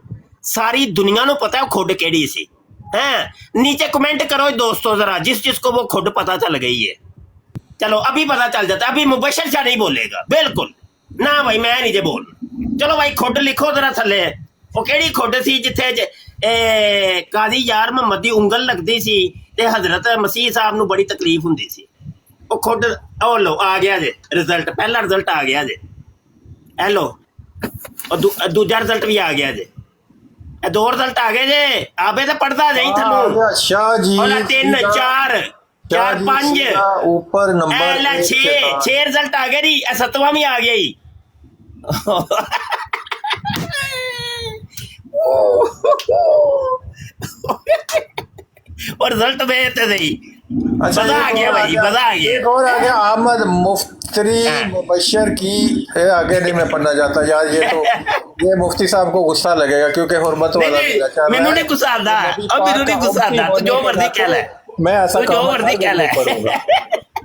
सारी दुनिया को पता है खुड केड़ी सी है। नीचे कमेंट करो दोस्तों जरा, जिसको वो खुड पता चल गई है। चलो अभी पता चल जाता, अभी मुबशर शाह नहीं बोलेगा बिल्कुल ना भाई, मैं नहीं जे बोल। चलो भाई खुड लिखो जरा थले, वो केड़ी खुड सी जिथे काजी यार मुहम्मद दी उंगल लगती सी ते हजरत मसीह साहब नूं बड़ी तकलीफ हुंदी सी। वो खुड ओ लो आ गया जे रिजल्ट, पहला रिजल्ट आ गया जे, ए लो और दूजा रिजल्ट भी आ गया जे, दो रिजल्ट आ गए जे। आबे तो पढ़ता जाई थल्लों। शाह जी 3 4 4 5 ऊपर नंबर 6 रिजल्ट आ गए नी, 7वां भी आ गया ही। और रिजल्ट भेजते थे, मजा आ गया भाई, मजा आ गया। एक और आ गया अहमद मुफ्ती मुबशर की, आगे नहीं मैं पढ़ना चाहता यार, ये मुफ्ती साहब को गुस्सा लगेगा क्योंकि हुर्मत वाला मैनू नहीं गुस्सा आता, अब मैनू नहीं गुस्सा आता, तू जो मर्जी कह ले, मैं ऐसा जो मर्जी कह ले।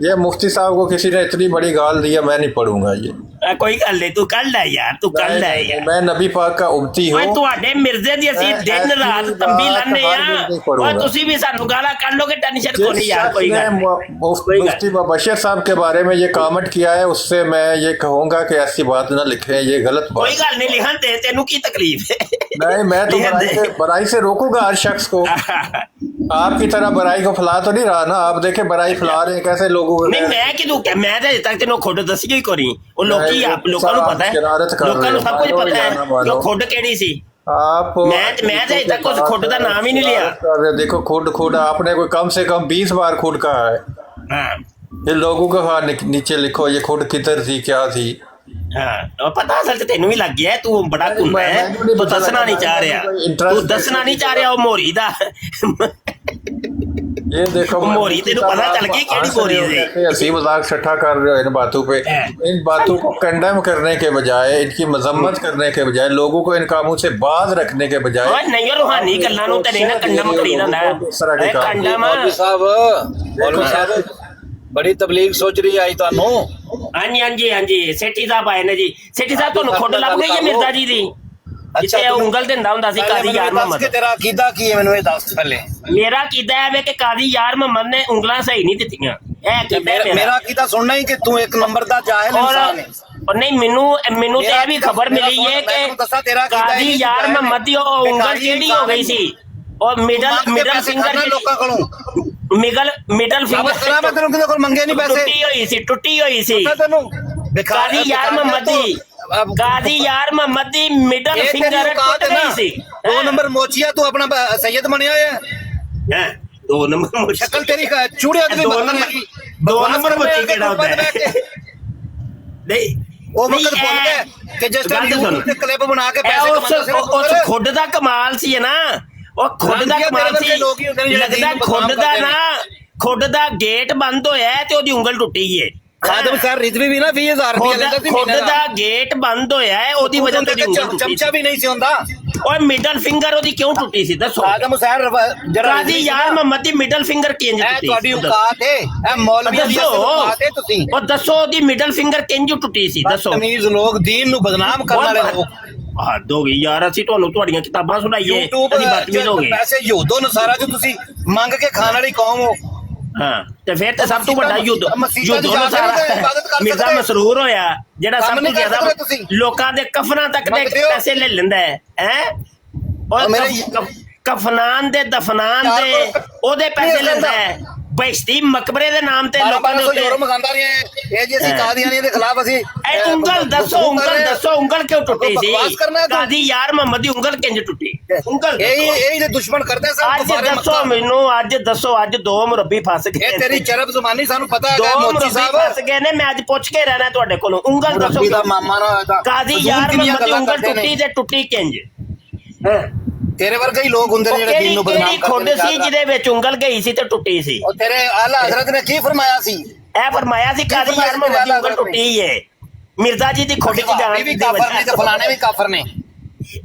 ये मुफ्ती साहब को किसी ने इतनी बड़ी गाल दिया, मैं नहीं पढ़ूंगा ये। कोई गल नहीं, तू कर ले यार, तू कर ले यार। मैं नबी पाक का उम्मती हूं। ओए तुहाडे मिर्जे दी ਅਸੀਂ दिन रात तंबी लाने आ, और ਤੁਸੀਂ भी सानू गाला कर लोगे, टेंशन को नहीं यार। कोई गल मुफ्ती मुबशर साहब के बारे में ये कमेंट किया है, उससे मैं ये कहूंगा कि ऐसी बात ना लिखें, ये गलत बात। कोई गल नहीं, लिखन दे, तेनू की तकलीफ है? नहीं, मैं तो बुराई से रोकूंगा हर शख्स को। आपकी तरह बुराई को फैला तो नहीं रहा ना, आप देखे बुराई फैला रहे हैं कैसे लोगों को। नहीं मैं कि तू मैं तो अजे तक तेनों खुद दसी ही कोई, वो लोकी आप लोगों को पता है, लोगों को सब कुछ पता है कि खुद केड़ी सी। आप मैं तो अजे तक उस खुद का नाम ही नहीं लिया। देखो खुद आपने कोई कम से कम 20 बार खुद कहा है। हाँ ये लोगों का नीचे लिखो, ये खुद किधर थी, क्या थी। हाँ पता असल ते तेनू भी लग गया, तू बड़ा घुमा है, तू दसना नहीं चाह रहा, तू दसना नहीं चाह रहा वो मोरी दा। ये देखो मोरी तेनू पता चल गई केड़ी मोरी है। हंसी मजाक छठा कर रहे हो इन बातों पे। इन बातों को कंडेम करने के बजाय, इनकी मजम्मत करने के बजाय, लोगों को इन कामों से बाज रखने के बजाय, नहीं रूहानी गल्लां नूं ते नहीं ना कंडम करीदा ना कंडम। मौलवी साहब बड़ी तबलीग सोच रही आई तानू। हाँ जी हाँ जी हाँ जी, सेठी साहब आए ने जी। सेठी साहब तुहानू खुद लभ गई है मिर्जा जी दी, जिथे उंगल दिंदा हुंदा सी काजी यार मोहम्मद। तेरा अकीदा की है मैनू ये दस पहले। मेरा अकीदा है कि काजी यार मोहम्मद ने उंगलां सही नहीं दित्तियां, मेरा अकीदा सुनना ही कि तू एक नंबर दा जाहिल इंसान है। और नहीं मैनू ते भी खबर मिली है कि काजी यार मोहम्मद दी उंगल टेढ़ी हो गई सी, और मिडल फिंगर मिडल फिंगर मंगे नहीं पैसे, टुटी हुई सी। काजी यार मोहम्मद दी मिडल फिंगर टूट गई सी। 2 नंबर मोचिया तू अपना सैयद बनया है। 2 नंबर शक्ल तेरी चूड़िया दी 2 नंबर ਕੇ ਕਿਹੜਾ ਹੁੰਦਾ ਗੁਰਬਤ ਹੈ? ਬੈਠ ਕੇ ਨਹੀਂ ਉਹ ਨਹੀਂ, ਵਕਤ ਭੁੱਲ ਇਹ- ਗਏ ਕਿ ਜਿਸ ਟਾਈਮ ਗੱਲ ਤਾਂ YouTube ਤੇ ਕਲਿੱਪ ਬਣਾ ਕੇ ਇਹ ਪੈਸੇ ਉਸ ਕਮਾਉਂਦੇ ਸੀ ਉਸ ਖੁੱਡ ਦਾ ਕਮਾਲ ਸੀ ਨਾ, ਉਹ ਖੁੱਡ ਦਾ ਰੰਗੀਆਂ ਕਮਾਲ ਤੇਰੇ ਵਰਗੇ ਸੀ। ਲੋਕ ਹੀ ਹੁੰਦੇ ਨੇ ਜਿਹੜੇ ਲੱਗਦਾ ਦੀਨ ਨੂੰ ਖੁੱਡ ਬਦਨਾਮ ਦਾ ਕਰਦੇ ਨੇ। ਨਾ, ਖੁੱਡ ਦਾ ਗੇਟ ਬੰਦ ਹੋਇਆ ਹੈ ਤੇ ਉਹਦੀ ਉਂਗਲ ਟੁੱਟੀ ਹੈ। ਖਾਦਮ ਸਰ ਰਿਜ਼ਵੀ ਵੀ ਨਾ 20000 ਰੁਪਏ ਲੈਂਦਾ ਸੀ ਖੁੱਡ ਮਹੀਨੇ ਦਾ ਗੇਟ ਬੰਦ ਹੋਇਆ ਹੈ, ਉਹਦੀ ਵਜ੍ਹਾ ਤੋਂ ਉਹਦੀ ਉਂਗਲ ਟੁੱਟੀ ਚਮਚਾ ਵੀ ਨਹੀਂ ਸੀ ਹੁੰਦਾ। ਓਏ ਮਿਡਲ ਫਿੰਗਰ ਉਹਦੀ ਕਿਉਂ ਟੁੱਟੀ ਸੀ ਦੱਸੋ? ਖਾਦਮ ਸਰ ਜਰਾ ਕਾਦੀ ਯਾਰ ਮੁਹੰਮਦ ਦੀ ਮਿਡਲ ਫਿੰਗਰ ਕਿੰਜ ਇਹ ਟੁੱਟੀ? ਤੁਹਾਡੀ ਔਕਾਤ ਹੈ, ਇਹ ਮੌਲਵੀਆਂ ਦੀ ਔਕਾਤ ਹੈ। ਤੁਸੀਂ ਉਹ ਦੱਸੋ ਉਹਦੀ ਮਿਡਲ ਫਿੰਗਰ ਕਿੰਜ ਟੁੱਟੀ ਸੀ ਦੱਸੋ? ਤਮੀਜ਼ ਲੋਕ ਦੀਨ ਨੂੰ ਬਦਨਾਮ ਕਰਨ ਵਾਲੇ ਲੋਕ ਹੱਦ ਹੋ ਗਈ ਯਾਰ, ਅਸੀਂ ਤੁਹਾਨੂੰ ਤੁਹਾਡੀਆਂ ਕਿਤਾਬਾਂ ਸੁਣਾਈਏ, YouTube ਅਸੀਂ ਬਦਤਮੀਜ਼ ਹੋ ਗਏ। ਪੈਸੇ ਯਹੂਦੋ ਨਸਾਰਾ ਜੋ ਤੁਸੀਂ ਮੰਗ ਕੇ ਖਾਣ ਵਾਲੀ ਕੌਮ ਹੋ। ਹਾਂ ਤੇ ਫਿਰ ਤਾਂ ਸਭ ਤੋਂ ਵੱਡਾ ਯੁੱਧ ਮਸੀਤਾਂ ਯੁੱਧ ਚ ਜਾ ਕੇ ਸਾਰਾ ਇਬਾਦਤ ਕਰ ਮਿਰਜ਼ਾ ਸਕਦੇ। ਮਸਰੂਰ ਹੋਇਆ, ਜਿਹੜਾ ਕੰਮ ਸਭ ਨਹੀਂ ਤੋਂ ਕਰ ਜ਼ਿਆਦਾ ਸਕਦੇ ਤੁਸੀਂ। ਲੋਕਾਂ ਦੇ ਕਫਨਾਂ ਤੱਕ ਦੇ ਮੰਗਦੇ ਹੋ। ਪੈਸੇ ਲੈ ਲੈਂਦਾ ਹੈ ਔਰ ਕਫਨਾਨ ਦੇ ਦਫਨਾਨ ਦੇ ਉਹਦੇ ਪੈਸੇ ਲੈਂਦਾ ਹੈ। ਬਹਿਸ਼ਤੀ ਮਕਬਰੇ ਦੇ ਨਾਮ ਤੇ ਲੋਕਾਂ ਦੇ ਉੱਤੇ ਯੂਰੋ ਮੰਗਾਂਦਾ ਰਿਹਾ ਇਹ ਜੀ ਅਸੀਂ ਕਾਦੀਆਨੀਆਂ ਦੇ ਖਿਲਾਫ ਅਸੀਂ ਇਹ ਉਂਗਲ ਦੱਸੋ, ਉਂਗਲ ਦੱਸੋ, ਉਂਗਲ ਕਿਉਂ ਟੁੱਟੀ ਸੀ? ਬਕਵਾਸ ਕਰਨਾ ਤੂੰ। ਕਾਦੀ ਯਾਰ ਮੁਹੰਮਦ ਦੀ ਉਂਗਲ ਕਿੰਜ ਟੁੱਟੀ? ਉਂਗਲ ਇਹ ਦੇ ਦੁਸ਼ਮਣ ਕਰਦੇ ਸਨ ਅੱਜ ਦੱਸੋ ਮੈਨੂੰ, ਅੱਜ ਦੱਸੋ, ਅੱਜ ਦੋ ਮੁਰੱਬੀ ਫਸ ਗਏ। ਇਹ ਤੇਰੀ ਚਰਬ ਜ਼ੁਬਾਨੀ ਸਾਨੂੰ ਪਤਾ ਦੋ ਹੈਗਾ ਮੋਚੀ ਮੁਰੱਬੀ ਸਾਹਿਬ ਫਸ ਗਏ ਨੇ, ਮੈਂ ਅੱਜ ਪੁੱਛ ਕੇ ਰਹਿਣਾ ਤੁਹਾਡੇ ਕੋਲੋਂ। ਉਂਗਲ ਦੱਸੋ ਮੁਰੱਬੀ ਦਾ ਮਾਮਾ ਨਾ ਹੋਇਆ ਤਾਂ ਕਾਦੀ ਫਜ਼ੂਲ ਯਾਰ ਕਿੰਨੀਆਂ ਮੁਹੰਮਦ ਦੀ ਗੱਲਾਂ ਉਂਗਲ ਕਰਦੇ ਨੇ। ਟੁੱਟੀ ਤੇ ਟੁੱਟੀ ਕਿੰਜ? ਤੇਰੇ ਵਰਗੇ ਹੀ ਲੋਕ ਹੁੰਦੇ ਨੇ ਜਿਹੜੇ ਦੀਨ ਨੂੰ ਬਦਨਾਮ ਕਰਦੇ ਖੁੱਡ ਨੇ। ਸੀ ਜਿਹਦੇ ਵਿੱਚ ਉਂਗਲ ਗਈ ਸੀ ਤੇ ਟੁੱਟੀ ਸੀ? ਉਹ ਤੇਰੇ ਆਲਾ ਹਜ਼ਰਤ ਨੇ ਕੀ ਫਰਮਾਇਆ ਸੀ? ਇਹ ਫਰਮਾਇਆ ਸੀ ਕਾਦੀ ਯਾਰ ਮੁਹੰਮਦ ਦੀ ਉਂਗਲ ਟੁੱਟੀ ਹੈ, ਮਿਰਜ਼ਾ ਜੀ ਦੀ ਖੁੱਡ ਚ ਜਾਣ ਵੀ ਦੀ ਕਾਫਰ ਨੇ ਤੇ ਫਲਾਣੇ ਵੀ ਕਾਫਰ ਨੇ।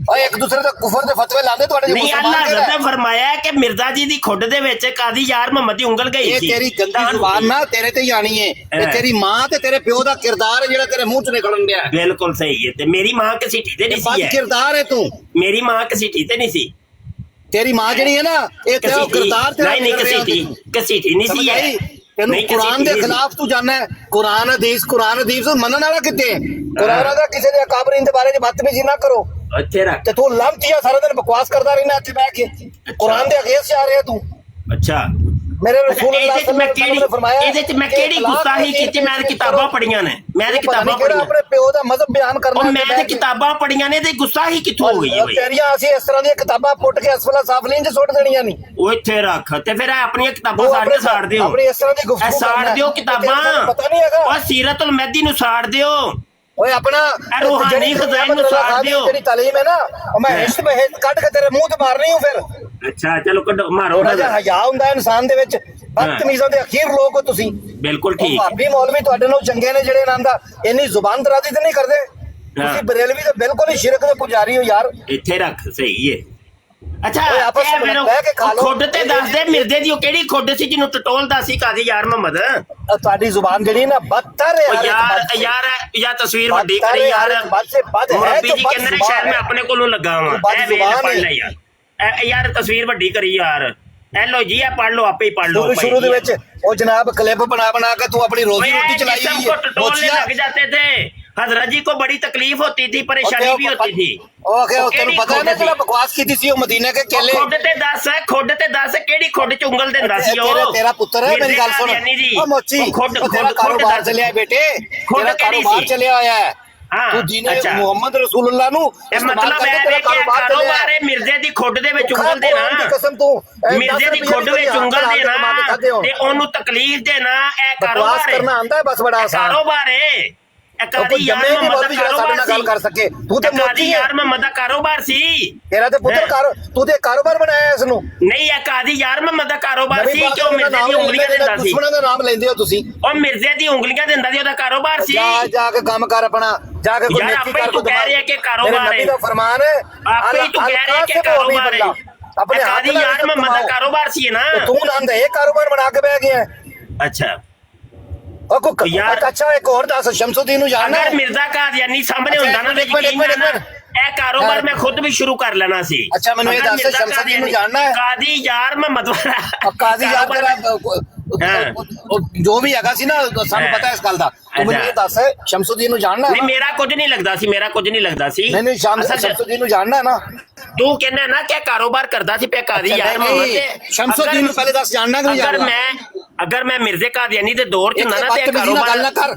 ਓਏ ਇੱਕ ਦੂਸਰੇ ਦੇ ਕੁਫਰ ਦੇ ਫਤਵੇ ਲਾਉਂਦੇ ਤੁਹਾਡੇ ਨਹੀਂ, ਅੱਲਾਹ ਹਜ਼ਰਤ ਨੇ ਫਰਮਾਇਆ ਕਿ ਮਿਰਜ਼ਾ ਜੀ ਦੀ ਖੁੱਡ ਦੇ ਵਿੱਚ ਕਾਦੀ ਯਾਰ ਮੁਹੰਮਦ ਦੀ ਉਂਗਲ ਗਈ ਇਹ ਸੀ। ਤੇਰੀ ਗੰਦੀ ਜ਼ੁਬਾਨ ਨਾ ਤੇਰੇ ਤੇ ਹੀ ਆਣੀ ਹੈ। ਇਹ ਤੇਰੀ ਮਾਂ ਤੇ ਤੇਰੇ ਪਿਓ ਦਾ ਕਿਰਦਾਰ ਹੈ ਜਿਹੜਾ ਤੇਰੇ ਮੂੰਹ ਚ ਨਿਕਲਣ ਡਿਆ। ਬਿਲਕੁਲ ਸਹੀ ਹੈ। ਤੇ ਮੇਰੀ ਮਾਂ ਘਸੀਟੀ ਤੇ ਨਹੀਂ ਬਦ ਸੀ। ਕਿਰਦਾਰ ਹੈ ਤੂੰ। ਮੇਰੀ ਮਾਂ ਘਸੀਟੀ ਤੇ ਨਹੀਂ ਸੀ। ਤੇਰੀ ਮਾਂ ਜਿਹੜੀ ਹੈ ਨਾ ਇਹ ਤੇਰਾ ਕਿਰਦਾਰ ਤੇਰਾ ਨਹੀਂ ਨਿਕਲ ਰਿਹਾ ਸੀ। ਘਸੀਟੀ ਨਹੀਂ ਸੀ ਇਹ। ਤੈਨੂੰ ਕੁਰਾਨ ਦੇ ਖਿਲਾਫ ਤੂੰ ਜਾਣਾ ਹੈ। ਕੁਰਾਨ ਹਦੀਸ ਨੂੰ ਮੰਨਣ ਵਾਲਾ ਕਿਤੇ ਹੈ? ਕੁਰਾਨ ਦਾ ਕਿਸੇ ਦੇ ਅਕਾਬਰੀਨ ਦੇ ਬਾਰੇ ਚ ਬਦਤਮੀਜ਼ੀ ਨਾ ਕਰੋ। ਇੱਥੇ ਰੱਖ। ਤੇ ਤੂੰ ਲੰਮਤੀਆ ਸਾਰਾ ਦਿਨ ਬਕਵਾਸ ਕਰਦਾ ਰਹਿਣਾ ਇੱਥੇ ਬਹਿ ਕੇ। ਕੁਰਾਨ ਦੇ ਅਗੇਂਸਟ ਆ ਰਿਹਾ ਤੂੰ। ਅੱਛਾ ਮੇਰੇ ਰਸੂਲ ਇਹਦੇ ਚ ਮੈਂ ਕਿਹੜੀ ਗੁਸਤਾਖੀ ਕੀਤੀ? ਮੈਂ ਕਿਤਾਬਾਂ ਪੜੀਆਂ ਨੇ, ਮੈਂ ਤੇ ਕਿਤਾਬਾਂ ਪੜੀਆਂ। ਆਪਣੇ ਪਿਓ ਦਾ ਮਜ਼ਹਬ ਬਿਆਨ ਕਰਨਾ। ਉਹ ਮੈਂ ਤੇ ਕਿਤਾਬਾਂ ਪੜੀਆਂ ਨੇ ਤੇ ਗੁਸਤਾਖੀ ਕਿੱਥੋਂ ਹੋ ਗਈ ਬਈ? ਤੇਰੀਆਂ ਅਸੀਂ ਇਸ ਤਰ੍ਹਾਂ ਦੀਆਂ ਕਿਤਾਬਾਂ ਪੁੱਟ ਕੇ ਅਸਫਲਾ ਸਾਫਲੀਨ ਚ ਸੁੱਟ ਦੇਣੀਆਂ ਨਹੀਂ। ਉਹ ਇੱਥੇ ਰੱਖ ਤੇ ਫਿਰ ਆਪਣੀਆਂ ਕਿਤਾਬਾਂ ਸਾੜ ਦਿਓ। ਆਪਣੀ ਇਸ ਤਰ੍ਹਾਂ ਦੀ ਗੁਫ਼ਤਗੂ ਸਾੜ ਦਿਓ ਕਿਤਾਬਾਂ। ਪਤਾ ਨਹੀਂ ਹੈਗਾ। ਉਹ ਸੀਰਤੁਲ ਮਹਿਦੀ ਨੂੰ ਸਾੜ ਦਿਓ। ਓਏ ਆਪਣਾ ਰੂਹਾਨੀ ਖਜ਼ਾਨੇ ਨੂੰ ਸਾੜ ਦਿਓ। ਜਿਹੜੀ ਤਾਲੀਮ ਹੈ ਨਾ ਉਹ ਮੈਂ ਹਿੱਟ ਬਹਿਤ ਕੱਢ ਕੇ ਤੇਰੇ ਮੂੰਹ ਤੇ ਮਾਰਨੀ ਹੂੰ ਫਿਰ। ਅੱਛਾ ਚਲੋ ਕੱਢੋ, ਮਾਰੋ। ਹਯਾ ਹੁੰਦਾ ਇਨਸਾਨ ਦੇ ਵਿੱਚ। ਬਦਤਮੀਜ਼ਾਂ ਦੇ ਅਖੀਰ ਲੋਕ ਹੋ ਤੁਸੀਂ। ਬਿਲਕੁਲ ਠੀਕ। ਭਾਬੀ ਮੌਲਵੀ ਤੁਹਾਡੇ ਨਾਲ ਚੰਗੇ ਨੇ ਜਿਹੜੇ ਇਹਨਾਂ ਦਾ ਇੰਨੀ ਜ਼ੁਬਾਨ ਦਰਾਜ਼ੀ ਤੇ ਨਹੀਂ ਕਰਦੇ। ਤੁਸੀਂ ਬਰੇਲਵੀ ਦੇ ਬਿਲਕੁਲ ਹੀ ਸ਼ਿਰਕ ਦੇ ਪੁਜਾਰੀ ਹੋ ਯਾਰ। ਇੱਥੇ ਰੱਖ, ਸਹੀ ਹੈ। ਅੱਛਾ ਆਪਸ ਵਿੱਚ ਬਹਿ ਕੇ ਖਾ ਲਓ। ਖੁੱਡ ਤੇ ਦੱਸ ਦੇ ਮਿਰਜ਼ੇ ਦੀ ਉਹ ਕਿਹੜੀ ਖੁੱਡ ਸੀ ਜਿਹਨੂੰ ਟਟੋਲਦਾ ਸੀ ਕਾਦੀ ਯਾਰ ਮੁਹੰਮਦ? ਤੁਹਾਡੀ ਜ਼ੁਬਾਨ ਜਿਹੜੀ ਨਾ ਬਦਤਰ ਹੈ ਯਾਰ ਤਸਵੀਰ ਵੱਡੀ ਕਰੀ ਯਾਰ। ਮੁਰੱਬੀ ਜੀ ਕਹਿੰਦੇ ਨੇ ਸ਼ਾਇਦ ਮੈਂ ਆਪਣੇ ਕੋਲੋਂ ਲੱਗਾ ਵਾਂ। ਇਹ ਵੇਖ ਪੜ ਲੈ ਯਾਰ ਤਸਵੀਰ ਵੱਡੀ ਕਰੀ ਯਾਰ। ਇਹ ਲੋ ਜੀ, ਇਹ ਪੜ ਲਓ, ਆਪੇ ਹੀ ਪੜ ਲਓ। ਸ਼ੁਰੂ ਦੇ ਵਿੱਚ ਉਹ ਜਨਾਬ ਕਲਿੱਪ ਬਣਾ ਕੇ ਤੂੰ ਆਪਣੀ ਰੋਜ਼ੀ ਰੋਟੀ ਚलाई हुई है। टटोलने लग जाते थे। हजरत जी को बड़ी तकलीफ होती थी, परेशानी भी होती थी। ਤੈਨੂੰ ਪਤਾ ਹੈ ਨਾ ਜਿਹੜਾ ਬਕਵਾਸ ਕੀਤੀ ਸੀ ਉਹ ਮਦੀਨੇ ਕੇ ਕੇਲੇ। ਖੁੱਡ ਤੇ ਦੱਸ ਕਿਹੜੀ ਖੁੱਡ ਚ ਉਂਗਲ ਦਿੰਦਾ ਸੀ ਉਹ? ਤੇਰਾ ਪੁੱਤਰ ਹੈ, ਮੇਰੀ ਗੱਲ ਸੁਣ। ਉਹ ਮੋਚੀ ਤੇਰਾ ਕਾਰੋਬਾਰ ਚੱਲਿਆ ਬੇਟੇ, ਤੇਰਾ ਕਾਰੋਬਾਰ ਚੱਲਿਆ ਹੋਇਆ ਹੈ। ਤੂੰ ਦੀਨੇ ਮੁਹੰਮਦ ਰਸੂਲullah ਨੂੰ ਮਤਲਬ ਇਹ ਕਾਰੋਬਾਰ ਹੈ ਮਿਰਜ਼ੇ ਦੀ ਖੁੱਡ ਦੇ ਵਿੱਚ ਉਂਗਲ ਦੇਣਾ। ਕਸਮ ਤੂੰ ਮਿਰਜ਼ੇ ਦੀ ਖੁੱਡ ਵਿੱਚ ਉਂਗਲ ਦੇਣਾ ਤੇ ਉਹਨੂੰ ਤਕਲੀਫ ਦੇਣਾ, ਇਹ ਕਾਰੋਬਾਰ ਹੈ। ਕਰਨਾ ਆਂਦਾ ਬਸ ਬੜਾ ਆਸਾਨ ਕਾਰੋਬਾਰ ਹੈ। ਕਾਦੀ ਯਾਰ ਮੁਹੰਮਦ ਦਾ ਕਾਰੋਬਾਰ ਗੱਲ ਕਰ ਸਕੇ। ਤੂੰ ਤੇ ਕਾਦੀ ਯਾਰ ਮੁਹੰਮਦ ਦਾ ਕਾਰੋਬਾਰ ਸੀ। ਤੇਰਾ ਤੇ ਪੁੱਤਰ ਤੂੰ ਤੇ ਕਾਰੋਬਾਰ ਬਣਾਇਆ ਇਸ ਨੂੰ। ਨਹੀਂ, ਇਹ ਕਾਦੀ ਯਾਰ ਮੁਹੰਮਦ ਦਾ ਕਾਰੋਬਾਰ ਸੀ ਕਿ ਉਹ ਮਿਰਜ਼ੇ ਦੀ ਉਂਗਲੀਆਂ ਦਿੰਦਾ ਸੀ? ਦੁਸ਼ਮਣਾਂ ਦਾ ਨਾਮ ਲੈਂਦੇ ਹੋ ਤੁਸੀਂ। ਉਹ ਮਿਰਜ਼ੇ ਦੀ ਉਂਗਲੀਆਂ ਦਿੰਦਾ ਸੀ, ਉਹਦਾ ਕਾਰੋਬਾਰ ਸੀ। ਜਾ ਕੇ ਕੰਮ ਕਰ ਆਪਣਾ, ਜਾ ਕੇ ਕੋਈ ਨੇਕੀ ਕਰ। ਤੂੰ ਕਹਿ ਰਿਹਾ ਕਿ ਕਾਰੋਬਾਰ ਹੈ। ਨਬੀ ਦਾ ਫਰਮਾਨ ਹੈ। ਆਪੇ ਤੂੰ ਕਹਿ ਰਿਹਾ ਕਿ ਕਾਰੋਬਾਰ ਹੈ। ਆਪਣੇ ਕਾਦੀ ਯਾਰ ਮੁਹੰਮਦ ਦਾ ਕਾਰੋਬਾਰ ਸੀ ਨਾ। ਤੂੰ ਨੰਦ ਇਹ ਕਾਰੋਬਾਰ ਬਣਾ ਕੇ ਬਹਿ ਗਿਆ। ਅੱਛਾ ਯਾਰ ਅੱਛਾ ਇੱਕ ਹੋਰ ਦੱਸ, ਸ਼ਮਸੁਦੀਨ ਨੂੰ ਜਾਣਦਾ? ਅਗਰ ਮਿਰਜ਼ਾ ਕਾਦੀਆਨੀ ਸਾਹਮਣੇ ਹੁੰਦਾ ਨਾ ਇਹ ਕਾਰੋਬਾਰ ਮੈਂ ਖੁਦ ਵੀ ਸ਼ੁਰੂ ਕਰ ਲੈਣਾ ਸੀ। ਅੱਛਾ ਮੈਨੂੰ ਇਹ ਦੱਸ, ਸ਼ਮਸੁਦੀਨ ਨੂੰ ਜਾਣਦਾ ਹੈ? ਕਾਦੀ ਯਾਰ ਮੁਹੰਮਦ ਵਾਲਾ ਕਾਦੀ ਯਾਰ ਤੇਰਾ ਜੋ ਵੀ ਹੈਗਾ ਸੀ ਨਾ, ਸਾਨੂੰ ਪਤਾ ਇਸ ਗੱਲ ਦਾ। ਤੂੰ ਮੈਨੂੰ ਇਹ ਦੱਸ, ਸ਼ਮਸੁਦੀਨ ਨੂੰ ਜਾਣਦਾ? ਨਹੀਂ, ਮੇਰਾ ਕੁਝ ਨਹੀਂ ਲੱਗਦਾ ਸੀ। ਨਹੀਂ ਸ਼ਮਸੁਦੀਨ ਨੂੰ ਜਾਣਦਾ ਨਾ ਤੂੰ ਕਹਿੰਦਾ ਨਾ ਕਿ ਕਾਰੋਬਾਰ ਕਰਦਾ ਸੀ ਪਿਆ ਕਾਦੀ ਯਾਰ ਮੁਹੰਮਦ ਤੇ। ਸ਼ਮਸੁਦੀਨ ਨੂੰ ਪਹਿਲੇ ਦੱਸ, ਜਾਣਦਾ ਕਿ ਨਹੀਂ ਜਾਣਦਾ? ਅਗਰ ਮੈਂ ਮਿਰਜ਼ੇ ਕਾਦੀਆਨੀ ਦੇ ਦੌਰ ਚ ਨਾ ਤੇ ਕਾਰੋਬਾਰ ਗੱਲ ਨਾ ਕਰ।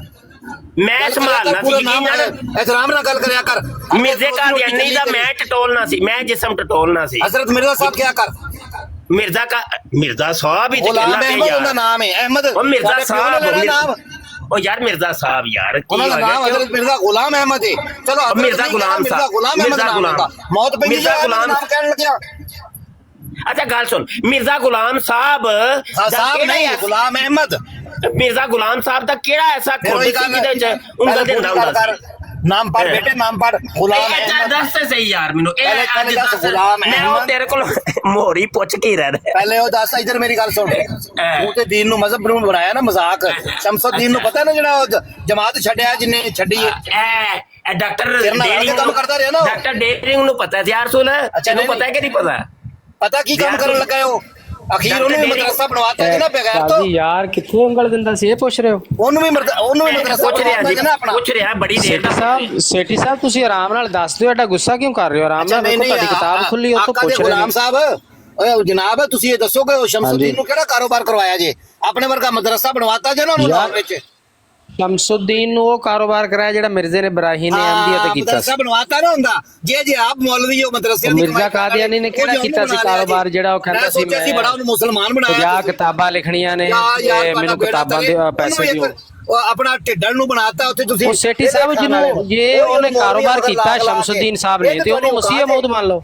ਮੈਂ ਸੰਭਾਲਣਾ ਸੀ। ਇਤਰਾਮ ਨਾਲ ਗੱਲ ਕਰਿਆ ਕਰ। ਮਿਰਜ਼ੇ ਕਾਦੀਆਨੀ ਦਾ ਮੈਂ ਟਟੋਲਣਾ ਸੀ, ਮੈਂ ਜਿਸਮ ਟਟੋਲਣਾ ਸੀ। ਹਜ਼ਰਤ ਮਿਰਜ਼ਾ ਸਾਹਿਬ ਕਿਆ ਕਰ? ਮਿਰਜ਼ਾ ਸਾਹਿਬ ਹੀ ਗੁਲਾਮ ਅਹਿਮਦ ਉਹਦਾ ਨਾਮ ਹੈ। ਅਹਿਮਦ ਉਹ ਮਿਰਜ਼ਾ ਸਾਹਿਬ ਨਾਮ ਉਹ ਯਾਰ ਮਿਰਜ਼ਾ ਸਾਹਿਬ ਯਾਰ ਕੀ ਉਹਨਾਂ ਦਾ ਹੋ ਗਿਆ ਨਾਮ ਹਜ਼ਰਤ ਮਿਰਜ਼ਾ ਗੁਲਾਮ ਅਹਿਮਦ ਹੈ। ਚਲੋ ਹਜ਼ਰਤ ਮਿਰਜ਼ਾ ਨਹੀਂ ਗੁਲਾਮ ਮਿਰਜ਼ਾ ਸਾਹਿਬ, ਗੁਲਾਮ ਅਹਿਮਦ ਮਿਰਜ਼ਾ ਨਾਮ ਗੁਲਾਮ। ਉਹਦਾ। ਮੌਤ ਪਈ ਮਿਰਜ਼ਾ ਜੀ ਗੁਲਾਮ। ਨਾਮ ਕਹਿਣ ਲੱਗਿਆ। ਅੱਛਾ ਗੱਲ ਸੁਣ, ਮਿਰਜ਼ਾ ਗੁਲਾਮ ਸਾਹਿਬ ਹਾਂ ਦਾ ਸਾਹਿਬ ਕਿਹੜਾ ਨਹੀਂ ਐਸਾ- ਗੁਲਾਮ ਅਹਿਮਦ। ਮਿਰਜ਼ਾ ਗੁਲਾਮ ਸਾਹਿਬ ਦਾ ਕਿਹੜਾ ਐਸਾ ਫਿਰ ਖੁਦ ਉਹੀ ਸੀ ਗੱਲ ਜਿਹਦੇ ਵਿੱਚ ਉਂਗਲ ਦਿੰਦਾ ਹੁੰਦਾ ਸੀ? ਨਾਮ ਪੜ ਬੇਟੇ ਨਾਮ ਪੜ ਗੁਲਾਮ ਇਹ ਅਹਿਮਦ। ਦੱਸ ਤੇ ਸਹੀ ਯਾਰ ਮੈਨੂੰ ਇਹ ਪਹਿਲੇ ਅੱਜ ਦੱਸ ਦੱਸ ਗੁਲਾਮ ਮੈਂ ਉਹ ਅਹਿਮਦ। ਤੇਰੇ ਕੋਲ ਮੋਹਰੀ ਪੁੱਛ ਕੇ ਹੀ ਰਹਿਣਾ ਪਹਿਲੇ ਉਹ ਦੱਸ ਇਧਰ ਮੇਰੀ ਗੱਲ ਸੁਣ। ਤੂੰ ਤੇ ਦੀਨ ਨੂੰ ਮਜ਼ਹਬ ਨੂੰ ਬਣਾਇਆ ਨਾ ਮਜ਼ਾਕ। ਸ਼ਮਸੁਦੀਨ ਨੂੰ ਪਤਾ ਨਾ ਜਿਹੜਾ ਉਹ ਜਮਾਤ ਛੱਡਿਆ ਜਿੰਨੇ ਛੱਡੀ ਹੈ। ਇਹ ਡਾਕਟਰ ਤੇਰੇ ਨਾਲ ਰਲ ਕੇ ਕੰਮ ਕਰਦਾ ਰਿਹਾ ਨਾ ਉਹ। ਡਾਕਟਰ ਡੇਰਿੰਗ ਨੂੰ ਪਤਾ ਸੀ ਯਾਰ ਸੁਣ ਤੈਨੂੰ ਪਤਾ ਹੈ ਕਿ ਨਹੀਂ ਪਤਾ? ਪਤਾ ਕੀ ਕੰਮ ਕਰਨ ਲੱਗਾ ਉਹ? ਅਖੀਰ ਉਹਨੇ ਮਦਰਸਾ ਬਣਵਾਤਾ ਕਿ ਨਾ ਬਗੈਰ ਤੋਂ। ਯਾਰ ਕਿੱਥੇ ਉਂਗਲ ਦਿੰਦਾ ਸੀ ਇਹ ਪੁੱਛ ਰਹੇ ਹੋ? ਉਹਨੂੰ ਵੀ ਮਦਰਸਾ ਪੁੱਛ ਰਿਹਾ ਬਣਵਾਤਾ ਜੀ ਕਿ ਨਾ ਆਪਣਾ। ਪੁੱਛ ਰਿਹਾ ਬੜੀ ਦੇਰ ਦਾ ਸੇਠੀ ਸਾਹਿਬ ਤੁਸੀਂ ਆਰਾਮ ਨਾਲ ਦੱਸ ਦਿਓ, ਐਡਾ ਗੁੱਸਾ ਕਿਉਂ ਕਰ ਰਹੇ ਹੋ? ਆਰਾਮ ਨਾਲ ਦੇਖੋ, ਤੁਹਾਡੀ ਕਿਤਾਬ ਖੁੱਲੀ ਉਹ ਤੋਂ ਆਕਾ ਦੇ ਪੁੱਛ ਰਹੇ ਗੁਲਾਮ ਨੇ। ਸਾਹਿਬ ਓਏ ਜਨਾਬ ਤੁਸੀਂ ਇਹ ਦੱਸੋਗੇ ਉਹ ਸ਼ਮਸੁਦੀਨ ਨੂੰ ਕਿਹੜਾ ਕਾਰੋਬਾਰ ਕਰਵਾਇਆ ਜੇ? ਆਪਣੇ ਵਰਗਾ ਮਦਰਸਾ ਬਣਵਾਤਾ ਜੇ ਨਾ ਉਹਨੂੰ ਲਾਹੌਰ ਵਿੱਚ। ਸ਼ਮਸੁਦੀਨ ਨੂੰ ਉਹ ਕਾਰੋਬਾਰ ਕਰਾਇਆ ਜਿਹੜਾ ਮਿਰਜ਼ੇ ਨੇ ਬਰਾਹੀਨ ਨੇ ਅਹਿਮਦੀਅਤ ਕੀਤਾ ਸੀ। ਮਦਰਸਾ ਬਣਵਾਤਾ ਨਾ ਹੁੰਦਾ ਜੇ ਆਪ ਮੌਲਵੀ ਹੋ ਮਦਰਸੇ ਦੀ ਮਿਰਜ਼ਾ ਕਾਦੀਆਨੀ ਨੇ ਕਿਹੜਾ ਕੀਤਾ ਸੀ ਕਾਰੋਬਾਰ ਜਿਹੜਾ ਉਹ ਕਹਿੰਦਾ ਸੀ ਮੈਂ ਬੜਾ ਉਹਨੂੰ ਮੁਸਲਮਾਨ ਬਣਾਇਆ। 50 ਕਿਤਾਬਾਂ ਲਿਖਣੀਆਂ ਨੇ ਤੇ ਮੈਨੂੰ ਕਿਤਾਬਾਂ ਦੇ ਪੈਸੇ ਦਿਓ। ਆਪਣਾ ਢਿੱਡਣ ਨੂੰ ਬਣਾਤਾ ਉੱਥੇ ਤੁਸੀਂ। ਉਹ ਸੇਠੀ ਸਾਹਿਬ ਜਿਹਨੂੰ ਜੇ ਉਹਨੇ ਕਾਰੋਬਾਰ ਕੀਤਾ ਸ਼ਮਸੁਦੀਨ ਸਾਹਿਬ ਨੇ ਤੇ ਉਹਨੂੰ ਮਸੀਹ ਮੌਦ ਮੰਨ ਲਓ।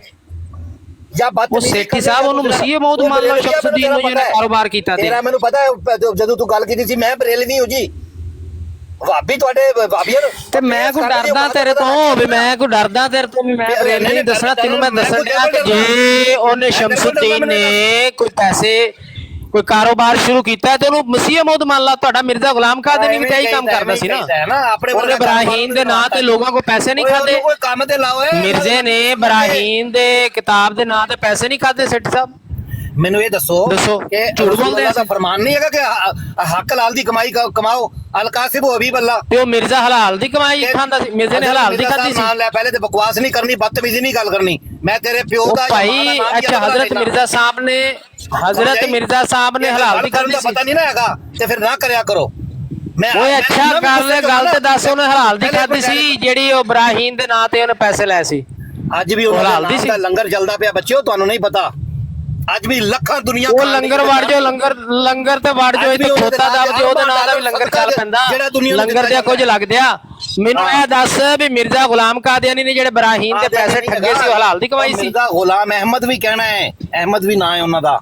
ਉਹ ਸੇਠੀ ਸਾਹਿਬ ਉਹਨੂੰ ਮਸੀਹ ਮੌਦ ਮੰਨ ਲਓ ਸ਼ਮਸੁਦੀਨ ਨੂੰ ਜਿਹਨੇ ਕਾਰੋਬਾਰ ਕੀਤਾ ਤੇਰਾ ਮੈਨੂੰ ਪਤਾ ਹੈ ਜਦੋਂ ਤੂੰ ਗੱਲ ਕੀਤੀ ਸੀ ਮੈਂ ਬਰੇਲਵੀ ਹੋ ਜੀ ਭਾਬੀ ਤੁਹਾਡੇ ਭਾਬੀਆਂ ਨੂੰ ਤੇ ਮੈਂ ਕੋ ਡਰਦਾ ਤੇਰੇ ਤੋਂ ਵੀ ਮੈਂ ਕੋ ਡਰਦਾ ਤੇਰੇ ਤੋਂ ਵੀ ਮੈਂ ਨਹੀਂ ਦੱਸਣਾ ਤੈਨੂੰ ਮੈਂ ਦੱਸਣ ਡਿਆ ਕਿ ਜੇ ਉਹਨੇ ਸ਼ਮਸੁਦੀਨ ਨੇ ਕੋਈ ਪੈਸੇ ਕੋਈ ਕਾਰੋਬਾਰ ਸ਼ੁਰੂ ਕੀਤਾ ਤੇ ਉਹਨੂੰ ਮਸੀਹ ਮੌਦ ਮੰਨ ਲਾ। ਤੁਹਾਡਾ ਮਿਰਜ਼ਾ ਗੁਲਾਮ ਕਾਦੀਆਨੀ ਵੀ ਇਹੀ ਕੰਮ ਕਰਦਾ ਸੀ ਨਾ। ਉਹਨੇ ਬਰਾਹੀਨ ਦੇ ਨਾਂ ਤੇ ਲੋਕਾਂ ਕੋ ਪੈਸੇ ਨਹੀਂ ਖਾਦੇ। ਕੋਈ ਕੰਮ ਤੇ ਲਾਓ ਮਿਰਜ਼ੇ ਨੇ ਬਰਾਹੀਨ ਦੇ ਕਿਤਾਬ ਦੇ ਨਾਂ ਤੇ ਪੈਸੇ ਨਹੀਂ ਖਾਦੇ। ਸੇਠ ਸਾਹਿਬ ਮੈਨੂੰ ਇਹ ਦੱਸੋ ਕਿ ਝੂਠ ਬੋਲਦੇ ਦਾ ਫਰਮਾਨ ਨਹੀਂ ਹੈਗਾ ਕਿ ਹੱਕ ਲਾਲ ਦੀ ਕਮਾਈ ਕਮਾਓ। ਅਲਕਾਸਿਬ ਹਬੀਬ ਅੱਲਾ ਤੇ ਉਹ ਮਿਰਜ਼ਾ ਹਲਾਲ ਦੀ ਕਮਾਈ ਖਾਂਦਾ ਸੀ। ਮਿਰਜ਼ੇ ਨੇ ਹਲਾਲ ਦੀ ਖਾਦੀ ਸੀ। ਲੈ ਪਹਿਲੇ ਤੇ ਬਕਵਾਸ ਨਹੀਂ ਕਰਨੀ ਬਦਤਮੀਜ਼ੀ ਨਹੀਂ ਗੱਲ ਕਰਨੀ। ਮੈਂ ਤੇਰੇ ਪਿਓ ਦਾ ਭਾਈ ਅੱਛਾ ਹਜ਼ਰਤ ਮਿਰਜ਼ਾ ਸਾਹਿਬ ਨੇ ਹਲਾਲ ਦੀ ਖਾਦੀ ਸੀ। ਪਤਾ ਨਹੀਂ ਨਾ ਹੈਗਾ ਤੇ ਫਿਰ ਨਾ ਕਰਿਆ ਕਰੋ। ਓਏ ਅੱਛਾ ਗੱਲ ਤੇ ਦੱਸ ਉਹਨੇ ਹਲਾਲ ਦੀ ਖਾਦੀ ਸੀ ਜਿਹੜੀ ਉਹ ਬਰਾਹੀਨ ਦੇ ਨਾਂ ਤੇ ਉਹਨੇ ਪੈਸੇ ਲਏ ਸੀ। ਅੱਜ ਵੀ ਉਹ ਹਲਾਲ ਦੀ ਸੀ। ਲੰਗਰ ਚੱਲਦਾ ਪਿਆ ਬੱਚਿਓ ਤੁਹਾਨੂੰ ਨਹੀਂ ਪਤਾ। ਅੱਜ ਵੀ ਲੱਖਾਂ ਦੁਨੀਆ ਉਹ ਲੰਗਰ ਵੜ ਜਾਓ ਲੰਗਰ ਤੇ ਵੜ ਜਾਓ ਇੱਥੇ ਖੋਤਾ ਦੱਬ ਜਾਓ ਉਹਦੇ ਨਾਲ ਦਾ ਵੀ ਲੰਗਰ ਚੱਲ ਪੈਂਦਾ। ਲੰਗਰ ਦੇ ਕੁਝ ਲੱਗਦਿਆ। ਮੈਨੂੰ ਇਹ ਦੱਸ ਵੀ ਮਿਰਜ਼ਾ ਗੁਲਾਮ ਕਾਦੀਆਨੀ ਨੇ ਜਿਹੜੇ ਬਰਾਹੀਨ ਦੇ ਪੈਸੇ ਠੱਗੇ ਸੀ ਉਹ ਹਲਾਲ ਦੀ ਕਮਾਈ ਸੀ? ਮਿਰਜ਼ਾ ਗੁਲਾਮ ਅਹਿਮਦ ਵੀ ਕਹਿਣਾ ਹੈ। ਅਹਿਮਦ ਵੀ ਨਾਂ ਹੈ ਉਹਨਾਂ ਦਾ।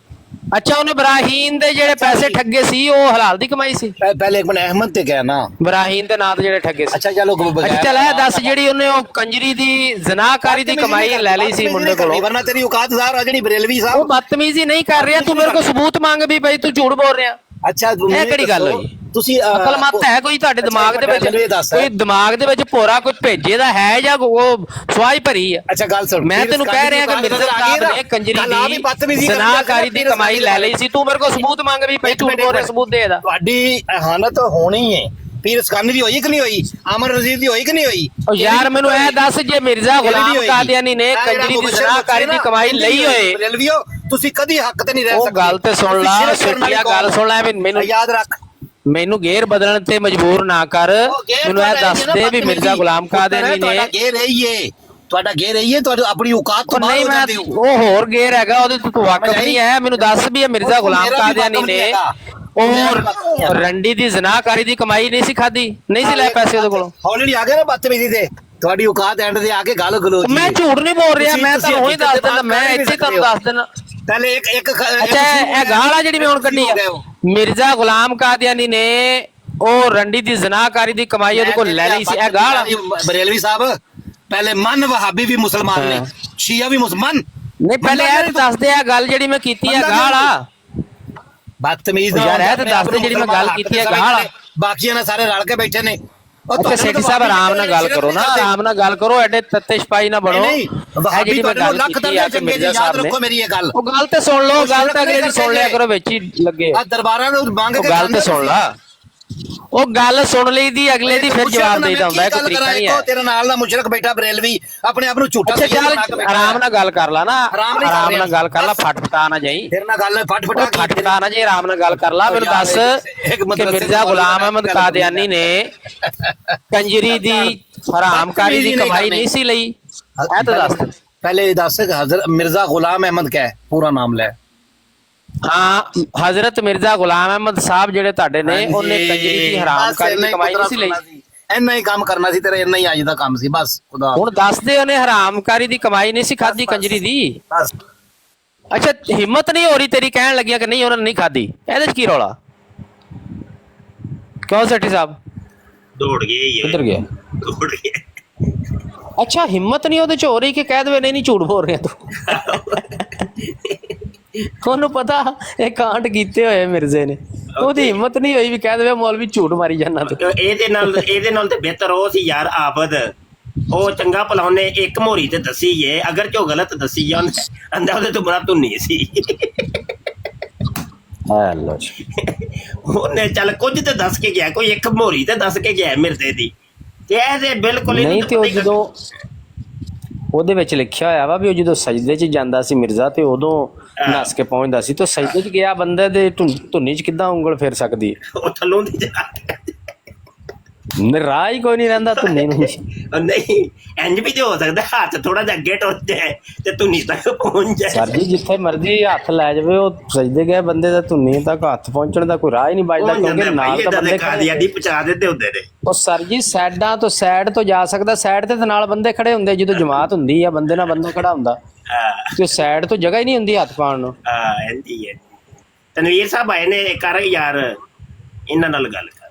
ਅੱਛਾ ਉਹਨੇ ਬਰਾਹੀਨ ਦੇ ਜਿਹੜੇ ਪੈਸੇ ਠੱਗੇ ਸੀ ਉਹ ਹਲਾਲ ਦੀ ਕਮਾਈ ਸੀ? ਪਹਿਲੇ ਇੱਕ ਮਿੰਟ ਅਹਿਮਦ ਤੇ ਕਹਿ ਨਾ ਬਰਾਹੀਨ ਦੇ ਨਾਂ ਤੇ ਜਿਹੜੇ ਠੱਗੇ ਸੀ। ਅੱਛਾ ਚਲੋ ਅੱਛਾ ਚੱਲ ਇਹ ਦੱਸ ਜਿਹੜੀ ਉਹਨੇ ਉਹ ਕੰਜਰੀ ਦੀ ਜ਼ਨਾਕਾਰੀ ਦੀ ਕਮਾਈ ਲੈ ਲਈ ਸੀ ਮੁੰਡੇ ਕੋਲੋਂ। ਵਰਨਾ ਤੇਰੀ ਔਕਾਤ ਜ਼ਾਹਰ ਆ ਜਿਹੜੀ ਬਰੇਲਵੀ ਸਾਹਿਬ। ਉਹ ਬਦਤਮੀਜ਼ੀ ਨਹੀਂ ਕਰ ਰਿਹਾ ਤੂੰ ਮੇਰੇ ਕੋਲ ਸਬੂਤ ਮੰਗ ਵੀ ਬਈ ਤੂੰ ਝੂਠ ਬੋਲ ਰਿਹਾ। ਅੱਛਾ ਇਹ ਕਿਹੜੀ ਗੱਲ ਹੋਈ? ਤੁਸੀਂ ਅਕਲ ਮਤ ਹੈ ਕੋਈ ਤੁਹਾਡੇ ਦਿਮਾਗ ਦੇ ਵਿੱਚ? ਕੋਈ ਦਿਮਾਗ ਦੇ ਵਿੱਚ ਭੋਰਾ ਕੋਈ ਭੇਜੇ ਦਾ ਹੈ ਜਾਂ ਉਹ ਸਵਾਈ ਭਰੀ ਆ? ਅੱਛਾ ਗੱਲ ਸੁਣ ਮੈਂ ਤੈਨੂੰ ਕਹਿ ਰਿਹਾ ਕਿ ਮਿਰਜ਼ਾ ਸਾਹਿਬ ਨੇ ਕੰਜਰੀ ਦੀ ਜ਼ਨਾਕਾਰੀ ਦੀ ਕਮਾਈ ਲੈ ਲਈ ਸੀ। ਤੂੰ ਮੇਰੇ ਕੋਲ ਸਬੂਤ ਮੰਗ ਵੀ ਭਾਈ ਝੂਠ ਬੋਲ ਰਿਹਾ ਸਬੂਤ ਦੇ ਇਹਦਾ। ਤੁਹਾਡੀ ਇਹਾਨਤ ਹੋਣੀ ਹੈ। ਪੀਰ ਸਕਾਨੀ ਦੀ ਹੋਈ ਕਿ ਨਹੀਂ ਹੋਈ? ਅਮਰ ਰਜ਼ੀਦ ਦੀ ਹੋਈ ਕਿ ਨਹੀਂ ਹੋਈ? ਉਹ ਯਾਰ ਮੈਨੂੰ ਇਹ ਦੱਸ ਜੇ ਮਿਰਜ਼ਾ ਗੁਲਾਮ ਕਾਦੀਆਨੀ ਨੇ ਕੰਜਰੀ ਦੀ ਜ਼ਨਾਕਾਰੀ ਦੀ ਕਮਾਈ ਲਈ ਹੋਏ ਬਰੇਲਵੀਓ ਤੁਸੀਂ ਕਦੀ ਹੱਕ ਤੇ ਨਹੀਂ ਰਹਿ ਸਕਦੇ। ਉਹ ਗੱਲ ਤੇ ਸੁਣ ਲਾ ਸੋਚਿਆ ਗੱਲ ਸੁਣ ਲੈ ਮੈਨੂੰ ਯਾਦ ਰੱਖ। ਮੈਨੂੰ ਗੇਰ ਬਦਲਣ ਤੇ ਮਜਬੂਰ ਨਾ ਕਰ। ਮੈਨੂੰ ਇਹ ਦੱਸ ਦੇ ਵੀ ਮਿਰਜ਼ਾ ਗੁਲਾਮ ਕਾਦੀਆਨੀ ਨੇ ਤੁਹਾਡਾ ਗੇਰ ਰਹੀਏ ਤੁਹਾਡੀ ਆਪਣੀ ਔਕਾਤ ਤੋਂ ਬਾਹਰ ਹੋ ਜਾਂਦੇ ਹੋ। ਉਹ ਹੋਰ ਗੇਰ ਹੈਗਾ ਉਹਦੇ ਤੋਂ ਤੂੰ ਵਾਕਿਫ ਨਹੀਂ ਹੈ। ਮੈਨੂੰ ਦੱਸ ਵੀ ਇਹ ਮਿਰਜ਼ਾ ਗੁਲਾਮ ਕਾਦੀਆਨੀ ਨੇ ਉਹ ਰੰਡੀ ਦੀ ਜ਼ਨਾਕਾਰੀ ਦੀ ਕਮਾਈ ਨਹੀਂ ਸੀ ਖਾਦੀ? ਨਹੀਂ ਸੀ ਲੈ ਪੈਸੇ ਉਹਦੇ ਕੋਲੋਂ? ਹੌਲੀ ਆ ਗਿਆ ਨਾ ਬਦਤਮੀਜ਼ੀ ਤੇ ਤੁਹਾਡੀ ਔਕਾਤ ਐਂਡ ਤੇ ਆ ਕੇ ਗੱਲ ਗਲੋਚ। ਮੈਂ ਝੂਠ ਨਹੀਂ ਬੋਲ ਰਿਹਾ। ਮੈਂ ਤੁਹਾਨੂੰ ਹੀ ਦੱਸ ਦਿੰਦਾ। ਮੈਂ ਇੱਥੇ ਤੁਹਾਨੂੰ ਦੱਸ ਦਿੰਦਾ। ਪਹਿਲੇ ਇੱਕ ਅੱਛਾ ਇਹ ਗਾਲ ਆ ਜਿਹੜੀ ਮੈਂ ਹੁਣ ਕੱਢੀ ਆ। ਮਿਰਜ਼ਾ ਗੁਲਾਮ ਕਾਦੀਆਨੀ ਨੇ ਉਹ ਰੰਡੀ ਦੀ ਜ਼ਨਾਕਾਰੀ ਦੀ ਕਮਾਈ ਉਹਦੇ ਕੋਲ ਲੈ ਲਈ ਸੀ। ਇਹ ਗਾਲ ਆ। ਬਰੇਲਵੀ ਸਾਹਿਬ ਪਹਿਲੇ ਮਨ ਵਹਾਬੀ ਵੀ ਮੁਸਲਮਾਨ ਨੇ ਸ਼ੀਆ ਵੀ ਮੁਸਲਮਾਨ ਨਹੀਂ। ਪਹਿਲੇ ਇਹ ਦੱਸ ਦੇ ਆ ਗੱਲ ਜਿਹੜੀ ਮੈਂ ਕੀਤੀ ਆ ਗਾਲ ਆ। ਬਦਤਮੀਜ਼ ਯਾਰ ਇਹ ਤਾਂ ਦੱਸ ਦੇ ਜਿਹੜੀ ਮੈਂ ਗੱਲ ਕੀਤੀ ਆ ਗਾਲ ਆ। ਬਾਕੀਆਂ ਨਾਲ ਸਾਰੇ ਰਲ ਕੇ ਬੈਠੇ ਨੇ। ਅੱਛਾ ਸੇਠੀ ਸਾਹਿਬ ਆਰਾਮ ਨਾਲ ਗੱਲ ਕਰੋ ਨਾ। ਆਰਾਮ ਨਾਲ ਗੱਲ ਕਰੋ। ਐਡੇ ਤੱਤੇ ਸਿਪਾਹੀ ਨਾ ਬਣੋ। ਇਹ ਜਿਹੜੀ ਮੈਂ ਗੱਲ ਕੀਤੀ ਆ ਕਿ ਮਿਰਜ਼ਾ ਸਾਹਿਬ ਨੇ ਮੇਰੀ ਇਹ ਗੱਲ ਉਹ ਗੱਲ ਤੇ ਸੁਣ ਲਓ। ਗੱਲ ਤਾਂ ਅਗਲੇ ਦੀ ਸੁਣ ਲਿਆ ਕਰੋ ਵਿੱਚ ਹੀ ਲੱਗੇ। ਆ ਦਰਬਾਰਾਂ ਨੂੰ ਮੰਗ ਕੇ ਗੱਲ ਤੇ ਸੁਣ ਲਾ। ਉਹ ਗੱਲ ਸੁਣ ਲਈ ਦੀ ਅਗਲੇ ਦੀ ਫਿਰ ਜਵਾਬ ਦੇਦਾ ਹੁੰਦਾ। ਕੋਈ ਤਰੀਕਾ ਨਹੀਂ ਹੈ। ਤੇਰੇ ਨਾਲ ਦਾ ਮੁਸ਼ਰਕ ਬੈਠਾ ਬਰੇਲਵੀ ਆਪਣੇ ਆਪ ਨੂੰ ਝੂਠਾ ਅੱਛਾ ਚੱਲ ਆਰਾਮ ਨਾਲ ਗੱਲ ਕਰ ਲਾ ਨਾ। ਆਰਾਮ ਨਾਲ ਗੱਲ ਕਰ ਲਾ। ਫਟਫਟਾ ਨਾ ਜਾਈ। ਤੇਰੇ ਨਾਲ ਗੱਲ ਫਟਫਟਾ ਨਾ ਜਾਈ। ਆਰਾਮ ਨਾਲ ਗੱਲ ਕਰ ਲਾ। ਮੈਨੂੰ ਦੱਸ ਕਿ ਮਿਰਜ਼ਾ ਗੁਲਾਮ ਅਹਿਮਦ ਕਾਦੀਆਨੀ ਨੇ ਕੰਜਰੀ ਦੀ ਹਰਾਮਕਾਰੀ ਦੀ ਕਮਾਈ ਨਹੀਂ ਸੀ ਲਈ? ਇਹ ਤਾਂ ਦੱਸ। ਪਹਿਲੇ ਦੱਸ ਹਜ਼ਰਤ ਮਿਰਜ਼ਾ ਗੁਲਾਮ ਅਹਿਮਦ ਕਾ ਪੂਰਾ ਨਾਮ ਲੈ। ਹਾਂ ਹਜ਼ਰਤ ਮਿਰਜ਼ਾ ਗੁਲਾਮ ਅਹਿਮਦ ਸਾਹਿਬ ਜਿਹੜੇ ਤੁਹਾਡੇ ਨੇ ਉਹਨੇ ਕੰਜਰੀ ਦੀ ਹਰਾਮਕਾਰੀ ਦੀ ਕਮਾਈ ਨਹੀਂ ਸੀ ਲਈ। ਇੰਨਾ ਹੀ ਕੰਮ ਕਰਨਾ ਸੀ ਤੇਰਾ, ਇੰਨਾ ਹੀ ਅੱਜ ਦਾ ਕੰਮ ਸੀ ਬਸ। ਖੁਦਾ ਹੁਣ ਦੱਸਦੇ ਉਹਨੇ ਹਰਾਮਕਾਰੀ ਦੀ ਕਮਾਈ ਨਹੀਂ ਸੀ ਖਾਦੀ ਕੰਜਰੀ ਦੀ। ਬਸ ਅੱਛਾ ਹਿੰਮਤ ਨਹੀਂ ਹੋ ਰਹੀ ਤੇਰੀ ਕਹਿਣ ਲੱਗਿਆ ਕਿ ਨਹੀਂ ਉਹਨਾਂ ਨੇ ਨਹੀਂ ਖਾਦੀ, ਇਹਦੇ ਚ ਕੀ ਰੌਲਾ ਕਿਉਂ ਸੈਠੀ ਸਾਹਿਬ? ਦੌੜ ਗਏ ਹੀ ਕਿੱਧਰ ਗਿਆ? ਦੌੜ ਗਏ। ਅੱਛਾ ਹਿੰਮਤ ਨਹੀਂ ਉਹਦੇ ਚ ਹੋ ਰਹੀ ਕਿ ਕਹਿ ਦੇਵੇ ਨਹੀਂ ਝੂਠ ਬੋਲ ਰਿਹਾ ਤੂੰ। ਉਹਨੂੰ ਪਤਾ ਇਹ ਕਾਂਡ ਕੀਤੇ ਹੋਏ ਮਿਰਜ਼ੇ ਨੇ, ਉਹਦੀ ਹਿੰਮਤ ਨਹੀਂ ਹੋਈ ਵੀ ਕਹਿ ਦੇਵੇ ਮੌਲਵੀ ਝੂਠ ਮਾਰੀ ਜਾਂਦਾ ਤੂੰ। ਇਹਦੇ ਨਾਲ ਤੇ ਬਿਹਤਰ ਉਹ ਸੀ ਯਾਰ ਆਬਦ, ਉਹ ਚੰਗਾ ਭਲਾ ਉਹਨੇ ਇੱਕ ਮੋਹਰੀ ਤੇ ਦੱਸੀ ਏ, ਅਗਰ ਜੋ ਗਲਤ ਦੱਸੀ ਜਾਂ ਅੰਦਾ ਉਹਦੇ ਤੋਂ ਬੜਾ ਧੁੰਨੀ ਸੀ। ਹੈਲੋ ਜੀ ਉਹਨੇ ਚੱਲ ਕੁਝ ਤੇ ਦੱਸ ਕੇ ਗਿਆ, ਕੋਈ ਇੱਕ ਮੋਹਰੀ ਤੇ ਦੱਸ ਕੇ ਗਿਆ ਮਿਰਜ਼ੇ ਦੀ, ਤੇ ਇਹਦੇ ਬਿਲਕੁਲ ਨਹੀਂ। ਤੇ ਉਹ ਜਦੋਂ ਉਹਦੇ ਵਿੱਚ ਲਿਖਿਆ ਹੋਇਆ ਵਾ ਵੀ ਉਹ ਜਦੋਂ ਸਜਦੇ 'ਚ ਜਾਂਦਾ ਸੀ ਮਿਰਜ਼ਾ ਤੇ ਉਦੋਂ ਨੱਸ ਕੇ ਪਹੁੰਚਦਾ ਸੀ, ਤੇ ਸਜਦੇ 'ਚ ਗਿਆ ਬੰਦੇ ਦੇ ਧੁੰਨੀ 'ਚ ਕਿੱਦਾਂ ਉਂਗਲ ਫੇਰ ਸਕਦੀ ਹੈ? ਉਹ ਥੱਲੋਂ ਦੀ ਜਾ ਰਾਹ ਹੀ ਕੋਈ ਨਹੀਂ ਰਹਿੰਦਾ ਧੁੰਨੀ ਨੂੰ। ਨਹੀਂ ਇੰਜ ਵੀ ਤੇ ਹੋ ਸਕਦਾ ਹੱਥ ਥੋੜਾ ਜਿਹਾ ਅੱਗੇ ਟੁੱਟ ਜਾਏ ਤੇ ਧੁੰਨੀ ਤੱਕ ਪਹੁੰਚ ਜਾਏ। ਸਰ ਜੀ ਜਿੱਥੇ ਮਰਜ਼ੀ ਹੱਥ ਲੈ ਜਾਵੇ, ਉਹ ਸਜਦੇ ਗਏ ਬੰਦੇ ਦਾ ਧੁੰਨੀ ਤੱਕ ਹੱਥ ਪਹੁੰਚਣ ਦਾ ਕੋਈ ਰਾਹ ਹੀ ਨਹੀਂ ਬਚਦਾ, ਕਿਉਂਕਿ ਨਾਲ ਤਾਂ ਬੰਦੇ ਕਾਦੀਆਨੀ ਪਹੁੰਚਾ ਦਿੰਦੇ ਹੁੰਦੇ ਨੇ। ਉਹ ਸਰ ਜੀ ਸਾਈਡਾਂ ਤੋਂ ਸਾਈਡ ਤੋਂ ਜਾ ਸਕਦਾ, ਸਾਈਡ ਤੇ ਨਾਲ ਬੰਦੇ ਖੜੇ ਹੁੰਦੇ, ਜਦੋਂ ਜਮਾਤ ਹੁੰਦੀ ਆ ਬੰਦੇ ਨਾਲ ਬੰਦਾ ਖੜਾ ਹੁੰਦਾ ਤੇ ਸਾਈਡ ਤੋਂ ਜਗ੍ਹਾ ਹੀ ਨਹੀਂ ਹੁੰਦੀ ਹੱਥ ਪਾਉਣ ਨੂੰ। ਇੰਦੀ ਹੈ। ਤਨਵੀਰ ਸਾਹਿਬ ਆਏ ਨੇ, ਕਰ ਯਾਰ ਇਹਨਾਂ ਨਾਲ ਗੱਲ ਕਰ।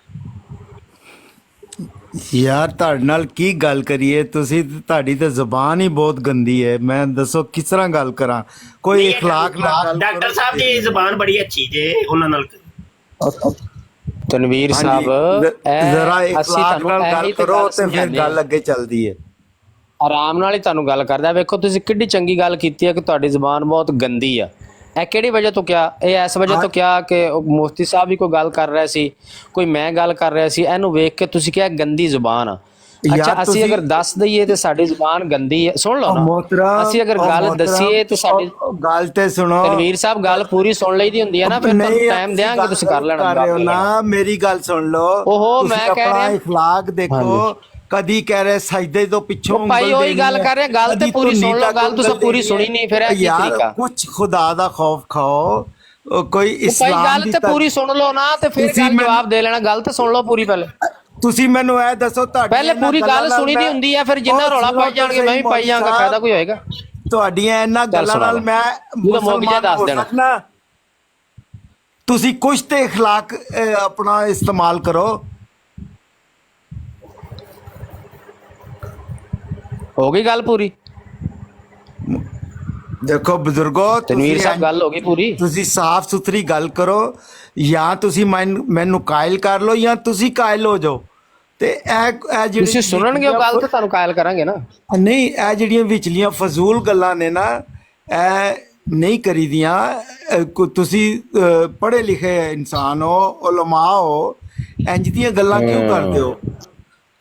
ਯਾਰ ਤੁਹਾਡੇ ਨਾਲ ਕੀ ਗੱਲ ਕਰੀਏ, ਤੁਸੀਂ ਤੁਹਾਡੀ ਤਾਂ ਜ਼ੁਬਾਨ ਹੀ ਬਹੁਤ ਗੰਦੀ ਹੈ। ਮੈਂ ਦੱਸੋ ਕਿਸ ਤਰ੍ਹਾਂ ਗੱਲ ਕਰਾਂ, ਕੋਈ اخلاق ਨਾਲ ਗੱਲ। ਡਾਕਟਰ ਸਾਹਿਬ ਦੀ ਜ਼ੁਬਾਨ ਬੜੀ ਅੱਛੀ ਜੇ, ਉਹਨਾਂ ਨਾਲ ਤਨਵੀਰ ਸਾਹਿਬ ਜ਼ਰਾ اخلاق ਨਾਲ ਗੱਲ ਕਰੋ ਤੇ ਫਿਰ ਗੱਲ ਅੱਗੇ ਚੱਲਦੀ ਹੈ। ਆਰਾਮ ਨਾਲ ਹੀ ਤੁਹਾਨੂੰ ਗੱਲ ਕਰਦਾ। ਵੇਖੋ ਤੁਸੀਂ ਕਿੱਡੀ ਚੰਗੀ ਗੱਲ ਕੀਤੀ ਹੈ ਕਿ ਤੁਹਾਡੀ ਜ਼ੁਬਾਨ ਬਹੁਤ ਗੰਦੀ ਆ। ਇਹ ਕਿਹੜੀ ਵਜ੍ਹਾ ਤੋਂ ਕਿਹਾ? ਇਹ ਇਸ ਵਜ੍ਹਾ ਤੋਂ ਕਿਹਾ ਕਿ ਮੁਫਤੀ ਸਾਹਿਬ ਵੀ ਕੋਈ ਗੱਲ ਕਰ ਰਿਹਾ ਸੀ, ਕੋਈ ਮੈਂ ਗੱਲ ਕਰ ਰਿਹਾ ਸੀ, ਇਹਨੂੰ ਵੇਖ ਕੇ ਤੁਸੀਂ ਕਿਹਾ ਗੰਦੀ ਜ਼ੁਬਾਨ ਆ। ਅੱਛਾ ਅਸੀਂ ਅਗਰ ਦੱਸ ਦਈਏ ਤੇ ਸਾਡੀ ਜ਼ੁਬਾਨ ਗੰਦੀ ਹੈ, ਸੁਣ ਲਓ ਨਾ, ਅਸੀਂ ਅਗਰ ਗੱਲ ਦੱਸੀਏ ਤੇ ਸਾਡੀ ਗੱਲ ਤੇ ਸੁਣੋ। ਤਨਵੀਰ ਸਾਹਿਬ ਗੱਲ ਪੂਰੀ ਸੁਣ ਲਈ ਦੀ ਹੁੰਦੀ ਹੈ ਨਾ, ਫਿਰ ਤੁਹਾਨੂੰ ਟਾਈਮ ਦਿਆਂਗੇ, ਤੁਸੀਂ ਕਰ ਲੈਣਾ ਨਾ। ਮੇਰੀ ਗੱਲ ਸੁਣ ਲਓ। ਓਹੋ ਮੈਂ ਕਹਿ ਰਿਹਾ اخلاق ਦੇਖੋ, ਕਦੀ ਕਹਿ ਰਹੇ ਸਜਦੇ ਤੋਂ ਪਿੱਛੋਂ ਭਾਈ ਉਹੀ ਗੱਲ ਕਰ ਰਹੇ, ਗੱਲ ਤੇ ਪੂਰੀ ਸੁਣ ਲਓ। ਗੱਲ ਤੁਸੀਂ ਪੂਰੀ ਸੁਣੀ ਨਹੀਂ, ਫਿਰ ਇਹ ਕੀ ਤਰੀਕਾ? ਕੁਝ ਖੁਦਾ ਦਾ ਖੌਫ ਖਾਓ, ਕੋਈ ਇਸਲਾਮ ਗੱਲ ਤੇ ਪੂਰੀ ਸੁਣ ਲਓ ਨਾ, ਤੇ ਫਿਰ ਗੱਲ ਜਵਾਬ ਦੇ ਲੈਣਾ। ਗੱਲ ਤੇ ਸੁਣ ਲਓ ਪੂਰੀ ਪਹਿਲੇ। ਤੁਸੀਂ ਮੈਨੂੰ ਇਹ ਦੱਸੋ, ਤੁਹਾਡੀ ਪਹਿਲੇ ਪੂਰੀ ਗੱਲ ਸੁਣੀ ਦੀ ਹੁੰਦੀ ਹੈ, ਫਿਰ ਜਿੰਨਾ ਰੌਲਾ ਪਾਈ ਜਾਣਗੇ ਮੈਂ ਵੀ ਪਾਈ ਜਾਵਾਂਗਾ, ਫਾਇਦਾ ਕੋਈ ਹੋਏਗਾ? ਤੁਹਾਡੀਆਂ ਇਹਨਾਂ ਗੱਲਾਂ ਨਾਲ ਮੈਂ ਮੁਸਲਮਾਨ ਦੱਸ ਦੇਣਾ। ਤੁਸੀਂ ਕੁਝ ਤੇ اخلاق ਆਪਣਾ ਇਸਤੇਮਾਲ ਕਰੋ। ਹੋ ਗਈ ਗੱਲ ਪੂਰੀ? ਦੇਖੋ ਬਜ਼ੁਰਗੋ, ਤਨਵੀਰ ਸਾਹਿਬ ਗੱਲ ਹੋ ਗਈ ਪੂਰੀ। ਤੁਸੀਂ ਸਾਫ਼ ਸੁਥਰੀ ਗੱਲ ਕਰੋ, ਜਾਂ ਤੁਸੀਂ ਮੈਨੂੰ ਕਾਇਲ ਕਰ ਲਓ ਜਾਂ ਤੁਸੀਂ ਕਾਇਲ ਹੋ ਜਾਓ। ਤੇ ਇਹ ਜਿਹੜੀ ਤੁਸੀਂ ਸੁਣਨਗੇ ਉਹ ਗੱਲ ਤਾਂ ਤੁਹਾਨੂੰ ਕਾਇਲ ਕਰਾਂਗੇ ਨਾ। ਨਹੀਂ, ਇਹ ਜਿਹੜੀਆਂ ਵਿਚਲੀਆਂ ਫਜ਼ੂਲ ਗੱਲਾਂ ਨੇ ਨਾ, ਇਹ ਨਹੀਂ ਕਰੀਦੀਆਂ। ਤੁਸੀਂ ਪੜ੍ਹੇ ਲਿਖੇ ਇਨਸਾਨ ਹੋ, ਉਲਮਾ ਹੋ, ਇੰਜ ਦੀਆਂ ਗੱਲਾਂ ਕਿਉਂ ਕਰਦੇ ਹੋ?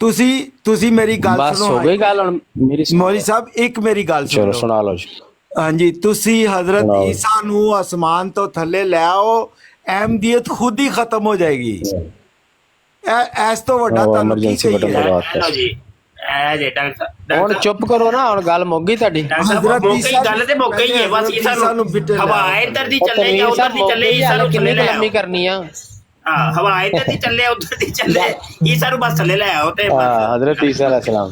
ਤੁਸੀਂ ਮੇਰੀ ਗੱਲ ਸੁਣੋ। ਬਸ ਹੋ ਗਈ ਗੱਲ ਹੁਣ ਮੇਰੀ। ਮੌਲਵੀ ਸਾਹਿਬ ਇੱਕ ਮੇਰੀ ਗੱਲ ਸੁਣੋ। ਚਲੋ ਸੁਣਾ ਲਓ ਜੀ। ਹਾਂਜੀ, ਤੁਸੀਂ ਹਜ਼ਰਤ ਈਸਾ ਨੂੰ ਆਸਮਾਨ ਤੋਂ ਥੱਲੇ ਲੈ ਆਓ, ਅਹਿਮਦੀਅਤ ਖੁਦ ਹੀ ਖਤਮ ਹੋ ਜਾਏਗੀ। ਇਸ ਤੋਂ ਵੱਡਾ ਤੁਹਾਨੂੰ ਕੀ ਕਹੀਏ? ਹੁਣ ਚੁੱਪ ਕਰੋ ਨਾ, ਹੁਣ ਗੱਲ ਮੁੱਕ ਗਈ ਤੁਹਾਡੀ। ਗੱਲ ਤੇ ਮੁੱਕ ਗਈ ਹੈ, ਬਸ ਇਹ ਸਾਨੂੰ ਹਵਾ ਇੱਧਰ ਦੀ ਚੱਲੇ ਜਾਂ ਉੱਧਰ ਦੀ ਚੱਲੇ, ਇਹ ਸਾਨੂੰ ਕਿੰਨੀ ਲੰਮੀ ਕਰਨੀ ਆ? ਹਾਂ ਹਵਾ ਇੱਧਰ ਦੀ ਚੱਲੇ ਉੱਧਰ ਦੀ ਚੱਲੇ, ਇਹ ਸਾਨੂੰ ਬਸ ਥੱਲੇ ਲੈ ਆਓ ਤੇ ਹਜ਼ਰਤ ਈਸਾ ਅਲੈਹਿਸਲਾਮ।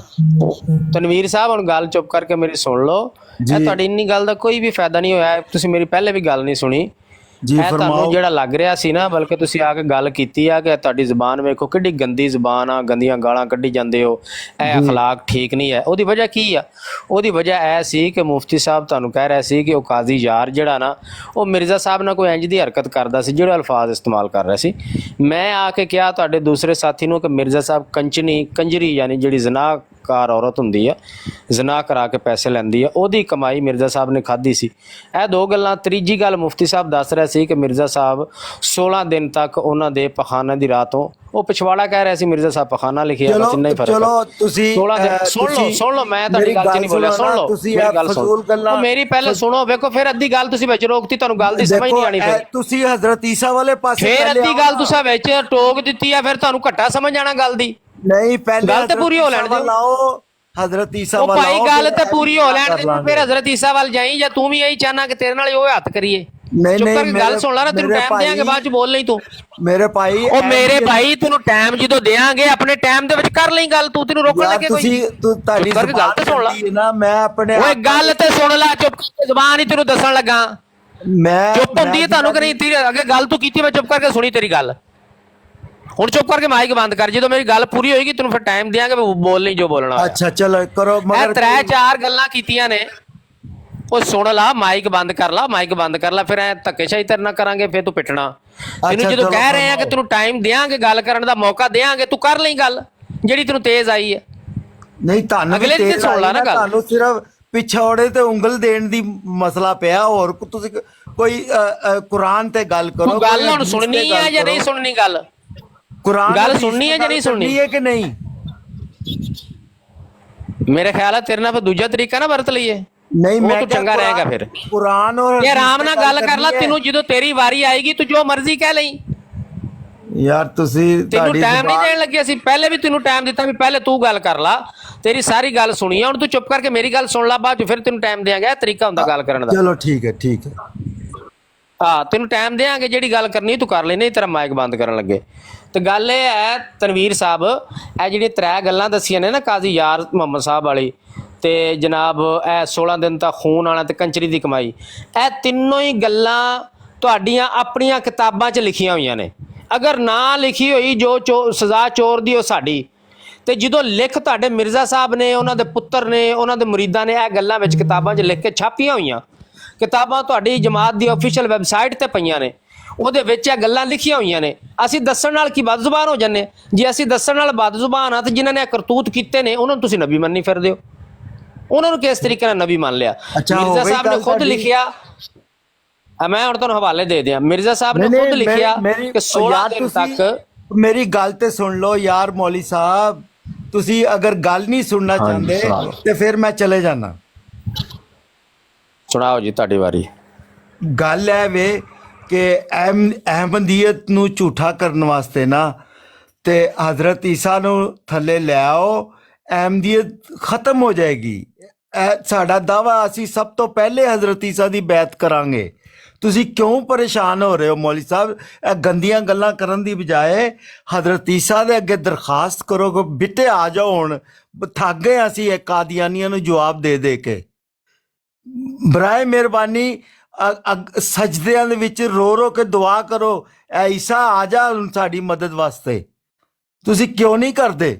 ਤਨਵੀਰ ਸਾਹਿਬ ਹੁਣ ਗੱਲ ਚੁੱਪ ਕਰਕੇ ਮੇਰੀ ਸੁਣ ਲਓ। ਇਹ ਤੁਹਾਡੀ ਇੰਨੀ ਗੱਲ ਦਾ ਕੋਈ ਵੀ ਫਾਇਦਾ ਨਹੀਂ ਹੋਇਆ, ਤੁਸੀਂ ਮੇਰੀ ਪਹਿਲੇ ਵੀ ਗੱਲ ਨਹੀਂ ਸੁਣੀ। ਇਹ ਤੁਹਾਨੂੰ ਜਿਹੜਾ ਲੱਗ ਰਿਹਾ ਸੀ ਨਾ, ਬਲਕਿ ਤੁਸੀਂ ਆ ਕੇ ਗੱਲ ਕੀਤੀ ਆ ਕਿ ਤੁਹਾਡੀ ਜ਼ੁਬਾਨ ਵੇਖੋ ਕਿੱਡੀ ਗੰਦੀ ਜ਼ੁਬਾਨ ਆ, ਗੰਦੀਆਂ ਗਾਲਾਂ ਕੱਢੀ ਜਾਂਦੇ ਹੋ, ਇਹ ਅਖਲਾਕ ਠੀਕ ਨਹੀਂ ਹੈ। ਉਹਦੀ ਵਜ੍ਹਾ ਕੀ ਆ? ਉਹਦੀ ਵਜ੍ਹਾ ਇਹ ਸੀ ਕਿ ਮੁਫਤੀ ਸਾਹਿਬ ਤੁਹਾਨੂੰ ਕਹਿ ਰਿਹਾ ਸੀ ਕਿ ਉਹ ਕਾਜ਼ੀ ਯਾਰ ਜਿਹੜਾ ਨਾ, ਉਹ ਮਿਰਜ਼ਾ ਸਾਹਿਬ ਨਾਲ ਕੋਈ ਇੰਜ ਦੀ ਹਰਕਤ ਕਰਦਾ ਸੀ, ਜਿਹੜੇ ਅਲਫਾਜ਼ ਇਸਤੇਮਾਲ ਕਰ ਰਿਹਾ ਸੀ। ਮੈਂ ਆ ਕੇ ਕਿਹਾ ਤੁਹਾਡੇ ਦੂਸਰੇ ਸਾਥੀ ਨੂੰ ਕਿ ਮਿਰਜ਼ਾ ਸਾਹਿਬ ਕੰਜਰੀ ਯਾਨੀ ਜਿਹੜੀ ਜ਼ਨਾਕਾਰ ਔਰਤ ਹੁੰਦੀ ਆ, ਜ਼ਨਾ ਕਰਾ ਕੇ ਪੈਸੇ ਲੈਂਦੀ ਆ, ਉਹਦੀ ਕਮਾਈ ਮਿਰਜ਼ਾ ਸਾਹਿਬ ਨੇ ਖਾਧੀ ਸੀ। ਇਹ ਦੋ ਗੱਲਾਂ। ਤੀਜੀ ਗੱਲ ਮੁਫਤੀ ਸਾਹਿਬ ਦੱਸ ਰਿਹਾ ਸੀ ਕਿ ਮਿਰਜ਼ਾ ਸਾਹਿਬ 16 ਦਿਨ ਤੱਕ ਉਹਨਾਂ ਦੇ ਪਖਾਨੇ ਦੀ ਰਾਤੋਂ, ਉਹ ਪਿਛਵਾੜਾ ਕਹਿ ਰਿਹਾ ਸੀ, ਮਿਰਜ਼ਾ ਸਾਹਿਬ ਪਖਾਨਾ ਲਿਖਿਆ, ਬਸ ਇੰਨਾ ਹੀ ਫਰਕ ਹੈ। ਚਲੋ ਤੁਸੀਂ ਸੁਣ ਲਓ, ਮੈਂ ਤੁਹਾਡੀ ਗੱਲ 'ਚ ਨਹੀਂ ਬੋਲਿਆ, ਸੁਣ ਲਓ ਮੇਰੀ ਗੱਲ ਸੁਣੋ। ਮੇਰੀ ਪਹਿਲੇ ਸੁਣੋ, ਵੇਖੋ ਫਿਰ ਅੱਧੀ ਗੱਲ ਤੁਸੀਂ ਵਿੱਚ ਰੋਕਤੀ, ਤੁਹਾਨੂੰ ਗੱਲ ਦੀ ਸਮਝ ਨਹੀਂ ਆਣੀ। ਫਿਰ ਤੁਸੀਂ ਹਜ਼ਰਤ ਈਸਾ ਵਾਲੇ ਪਾਸੇ, ਫਿਰ ਅੱਧੀ ਗੱਲ ਤੁਸੀਂ ਵਿੱਚ ਟੋਕ ਦਿੱਤੀ ਆ, ਫਿਰ ਤੁਹਾਨੂੰ ਘੱਟਾ ਸਮਝ ਆਣਾ ਗੱਲ ਦੀ। ਨਹੀਂ, ਪਹਿਲੇ ਗੱਲ ਤੇ ਪੂਰੀ ਹੋ ਲੈਣ ਦਿਓ। ਹਜ਼ਰਤ ਈਸਾ ਵਾਲਾ ਭਾਈ ਗੱਲ ਤੇ ਪੂਰੀ ਹੋ ਲੈਣ ਦੇ, ਫਿਰ ਹਜ਼ਰਤ ਈਸਾ ਵੱਲ ਜਾਈ, ਜਾਂ ਤੂੰ ਵੀ ਇਹੀ ਚਾਹਨਾ ਕਿ ਤੇਰੇ ਨਾਲ ਉਹ ਹੱਥ ਕਰੀਏ? ਨਹੀਂ ਚੁੱਪ ਨਹੀਂ ਕਰਕੇ ਗੱਲ ਸੁਣ ਲੈ ਨਾ, ਤੈਨੂੰ ਟਾਈਮ ਦੇਾਂਗੇ, ਬਾਅਦ ਚ ਬੋਲ ਲਈ ਤੂੰ। ਮੇਰੇ ਭਾਈ, ਉਹ ਮੇਰੇ ਭਾਈ ਤੈਨੂੰ ਟਾਈਮ ਜਦੋਂ ਦੇਾਂਗੇ ਆਪਣੇ ਟਾਈਮ ਦੇ ਵਿੱਚ ਕਰ ਲਈ ਗੱਲ, ਤੂੰ ਤੈਨੂੰ ਰੋਕਣ ਲੱਗੇ ਕੋਈ? ਤੂੰ ਤੁਹਾਡੀ ਗੱਲ ਤੇ ਸੁਣ ਲੈ ਨਾ, ਮੈਂ ਆਪਣੇ ਓਏ ਗੱਲ ਤੇ ਸੁਣ ਲੈ, ਚੁੱਪ ਕਰਕੇ ਜ਼ਬਾਨ ਹੀ ਤੈਨੂੰ ਦੱਸਣ ਲੱਗਾ। ਮੈਂ ਚੁੱਪ ਹੁੰਦੀ ਹੈ ਤੁਹਾਨੂੰ ਕਿ ਨਹੀਂ? ਤੇਰੀ ਅੱਗੇ ਗੱਲ ਤੂੰ ਕੀਤੀ, ਮੈਂ ਚੁੱਪ ਕਰਕੇ ਸੁਣੀ ਤੇਰੀ ਗੱਲ। ਹੁਣ ਚੁੱਪ ਕਰਕੇ ਮਾਈਕ ਬੰਦ ਕਰ, ਜਦੋਂ ਮੇਰੀ ਗੱਲ ਪੂਰੀ ਹੋਏਗੀ ਤੈਨੂੰ ਫਿਰ ਟਾਈਮ ਦਿਆਂਗੇ, ਬੋਲ ਨਹੀਂ ਜੋ ਬੋਲਣਾ। ਅੱਛਾ ਚਲੋ ਕਰੋ, ਮਗਰ 3-4 ਗੱਲਾਂ ਕੀਤੀਆਂ ਨੇ, ਉਹ ਸੁਣ ਲਾ, ਮਾਈਕ ਬੰਦ ਕਰ ਲਾ, ਮਾਈਕ ਬੰਦ ਕਰ ਲਾ, ਫਿਰ ਐ ਧੱਕੇਸ਼ਾਹੀ ਤੇਰੇ ਨਾਲ ਕਰਾਂਗੇ, ਫਿਰ ਤੂੰ ਪਿੱਟਣਾ। ਤੈਨੂੰ ਜਦੋਂ ਕਹਿ ਰਹੇ ਆ ਕਿ ਤੈਨੂੰ ਟਾਈਮ ਦਿਆਂਗੇ, ਗੱਲ ਕਰਨ ਦਾ ਮੌਕਾ ਦਿਆਂਗੇ, ਤੂੰ ਕਰ ਲਈ ਗੱਲ ਜਿਹੜੀ ਤੈਨੂੰ ਤੇਜ਼ ਆਈ ਹੈ। ਨਹੀਂ ਤੁਹਾਨੂੰ ਅਗਲੇ ਦਿਨ ਸੁਣ ਲਾ ਨਾ ਗੱਲ, ਤੁਹਾਨੂੰ ਸਿਰਫ ਪਿਛੋੜੇ ਤੇ ਉਂਗਲ ਦੇਣ ਦੀ ਮਸਲਾ ਪਿਆ, ਹੋਰ ਤੁਸੀਂ ਕੋਈ ਕੁਰਾਨ ਤੇ ਗੱਲ ਕਰੋ। ਤੂੰ ਗੱਲ ਹੁਣ ਸੁਣਨੀ ਹੈ ਜਾਂ ਨਹੀਂ ਸੁਣਨੀ? ਗੱਲ ਕੁਰਾਨ ਗੱਲ ਸੁਣਨੀ ਹੈ ਜਾਂ ਨਹੀਂ ਸੁਣਨੀ ਹੈ ਕਿ ਨਹੀਂ? ਮੇਰੇ ਖਿਆਲ ਹੈ ਤੇਰੇ ਨਾਲ ਫਿਰ ਦੂਜਾ ਤਰੀਕਾ ਨਾ ਵਰਤ ਲਈਏ, ਨਹੀਂ ਮੈਂ ਤੂੰ ਚੰਗਾ ਰਹੇਗਾ। ਫਿਰ ਕੁਰਾਨ ਔਰ ਇਹ ਆਰਾਮ ਨਾਲ ਗੱਲ ਕਰ ਲੈ, ਤੈਨੂੰ ਜਦੋਂ ਤੇਰੀ ਵਾਰੀ ਆਏਗੀ ਤੂੰ ਜੋ ਮਰਜ਼ੀ ਕਹਿ ਲਈ। ਯਾਰ ਤੁਸੀਂ ਤੈਨੂੰ ਟਾਈਮ ਨਹੀਂ ਦੇਣ ਲੱਗੇ, ਅਸੀਂ ਪਹਿਲੇ ਵੀ ਤੈਨੂੰ ਟਾਈਮ ਦਿੱਤਾ ਵੀ ਪਹਿਲੇ ਤੂੰ ਗੱਲ ਕਰ ਲਾ, ਤੇਰੀ ਸਾਰੀ ਗੱਲ ਸੁਣੀ ਆ, ਹੁਣ ਤੂੰ ਚੁੱਪ ਕਰਕੇ ਮੇਰੀ ਗੱਲ ਸੁਣ ਲਾ, ਬਾਅਦ ਚ ਫਿਰ ਤੈਨੂੰ ਟਾਈਮ ਦਿਆਂਗੇ। ਇਹ ਤਰੀਕਾ ਹੁੰਦਾ ਗੱਲ ਕਰਨ ਦਾ। ਚਲੋ ਠੀਕ ਹੈ, ਠੀਕ ਹੈ। ਹਾਂ ਤੈਨੂੰ ਟਾਈਮ ਦਿਆਂਗੇ, ਜਿਹੜੀ ਗੱਲ ਕਰਨੀ ਤੂੰ ਕਰ ਲੈ, ਨਹੀਂ ਤੇਰਾ ਮਾਈਕ ਬੰਦ ਕਰਨ ਲੱਗੇ। ਤੇ ਗੱਲ ਇਹ ਹੈ ਤਨਵੀਰ ਸਾਹਿਬ, ਇਹ ਜਿਹੜੀਆਂ 3 ਗੱਲਾਂ ਦੱਸੀਆਂ ਨੇ ਨਾ ਕਾਜ਼ੀ ਯਾਰ ਮੁਹੰਮਦ ਸਾਹਿਬ ਵਾਲੀ, ਤੇ ਜਨਾਬ ਇਹ 16 ਦਿਨ ਤੱਕ ਖੂਨ ਆਣਾ ਤੇ ਕੰਚਰੀ ਦੀ ਕਮਾਈ, ਇਹ ਤਿੰਨੋਂ ਹੀ ਗੱਲਾਂ ਤੁਹਾਡੀਆਂ ਆਪਣੀਆਂ ਕਿਤਾਬਾਂ 'ਚ ਲਿਖੀਆਂ ਹੋਈਆਂ ਨੇ। ਅਗਰ ਨਾ ਲਿਖੀ ਹੋਈ ਜੋ ਸਜ਼ਾ ਚੋਰ ਦੀ ਉਹ ਸਾਡੀ, ਤੇ ਜਦੋਂ ਲਿਖ ਤੁਹਾਡੇ ਮਿਰਜ਼ਾ ਸਾਹਿਬ ਨੇ, ਉਹਨਾਂ ਦੇ ਪੁੱਤਰ ਨੇ, ਉਹਨਾਂ ਦੇ ਮੁਰੀਦਾਂ ਨੇ ਇਹ ਗੱਲਾਂ ਵਿੱਚ ਕਿਤਾਬਾਂ 'ਚ ਲਿਖ ਕੇ ਛਾਪੀਆਂ ਹੋਈਆਂ, ਕਿਤਾਬਾਂ ਤੁਹਾਡੀ ਜਮਾਤ ਦੀ ਆਫੀਸ਼ੀਅਲ ਵੈਬਸਾਈਟ ਤੇ ਪਈਆਂ ਨੇ, ਉਹਦੇ ਵਿੱਚ ਇਹ ਗੱਲਾਂ ਲਿਖੀਆਂ ਹੋਈਆਂ ਨੇ। ਅਸੀਂ ਦੱਸਣ ਨਾਲ ਕੀ ਬਦਜ਼ੁਬਾਨ ਹੋ ਜਾਂਦੇ? ਜੇ ਅਸੀਂ ਦੱਸਣ ਨਾਲ ਬਦਜ਼ੁਬਾਨ ਆ, ਤੇ ਜਿਨ੍ਹਾਂ ਨੇ ਕਰਤੂਤ ਕੀਤੇ ਨੇ ਉਹਨਾਂ ਨੂੰ ਤੁਸੀਂ ਨਬੀ ਮੰਨੀ ਫਿਰਦੇ ਹੋ। ਉਹਨਾਂ ਨੂੰ ਕਿਸ ਤਰੀਕੇ ਨਾਲ ਨਬੀ ਮੰਨ ਲਿਆ? ਮਿਰਜ਼ਾ ਸਾਹਿਬ ਨੇ ਖੁਦ ਲਿਖਿਆ, ਮੈਂ ਹੁਣ ਤੁਹਾਨੂੰ ਹਵਾਲੇ ਦੇ ਦਿਆਂ, ਮਿਰਜ਼ਾ ਸਾਹਿਬ ਨੇ ਖੁਦ ਲਿਖਿਆ ਕਿ 16 ਦਿਨ ਤੱਕ। ਮੇਰੀ ਗੱਲ ਤੇ ਸੁਣ ਲਓ ਯਾਰ ਮੌਲੀ ਸਾਹਿਬ, ਤੁਸੀਂ ਅਗਰ ਗੱਲ ਨਹੀਂ ਸੁਣਨਾ ਚਾਹੁੰਦੇ ਤੇ ਫਿਰ ਮੈਂ ਚਲੇ ਜਾਣਾ। ਸੁਣਾਓ ਜੀ, ਤੁਹਾਡੀ ਵਾਰੀ। ਗੱਲ ਹੈ ਵੇ ਕਿ ਅਹਿਮਦੀਅਤ ਨੂੰ ਝੂਠਾ ਕਰਨ ਵਾਸਤੇ ਨਾ ਤੇ ਹਜ਼ਰਤ ਈਸਾ ਨੂੰ ਥੱਲੇ ਲੈ ਆਓ, ਅਹਿਮਦੀਅਤ ਖਤਮ ਹੋ ਜਾਏਗੀ। ਸਾਡਾ ਦਾਵਾ, ਅਸੀਂ ਸਭ ਤੋਂ ਪਹਿਲੇ ਹਜ਼ਰਤ ਈਸਾ ਦੀ ਬੈਤ ਕਰਾਂਗੇ। ਤੁਸੀਂ ਕਿਉਂ ਪਰੇਸ਼ਾਨ ਹੋ ਰਹੇ ਹੋ ਮੌਲੀ ਸਾਹਿਬ? ਇਹ ਗੰਦੀਆਂ ਗੱਲਾਂ ਕਰਨ ਦੀ ਬਜਾਏ ਹਜ਼ਰਤ ਈਸਾ ਦੇ ਅੱਗੇ ਦਰਖਾਸਤ ਕਰੋ ਕਿ ਬਿੱਟੇ ਆ ਜਾਓ, ਹੁਣ ਥੱਕ ਗਏ ਅਸੀਂ ਇਹ ਕਾਦੀਆਨੀਆਂ ਨੂੰ ਜਵਾਬ ਦੇ ਦੇ ਕੇ। ਬਰਾਏ ਮਿਹਰਬਾਨੀ ਸਜਦਿਆਂ ਦੇ ਵਿੱਚ ਰੋ ਰੋ ਕੇ ਦੁਆ ਕਰੋ, ਐ ਈਸਾ ਆ ਜਾ ਸਾਡੀ ਮਦਦ ਵਾਸਤੇ। ਤੁਸੀਂ ਕਿਉਂ ਨਹੀਂ ਕਰਦੇ?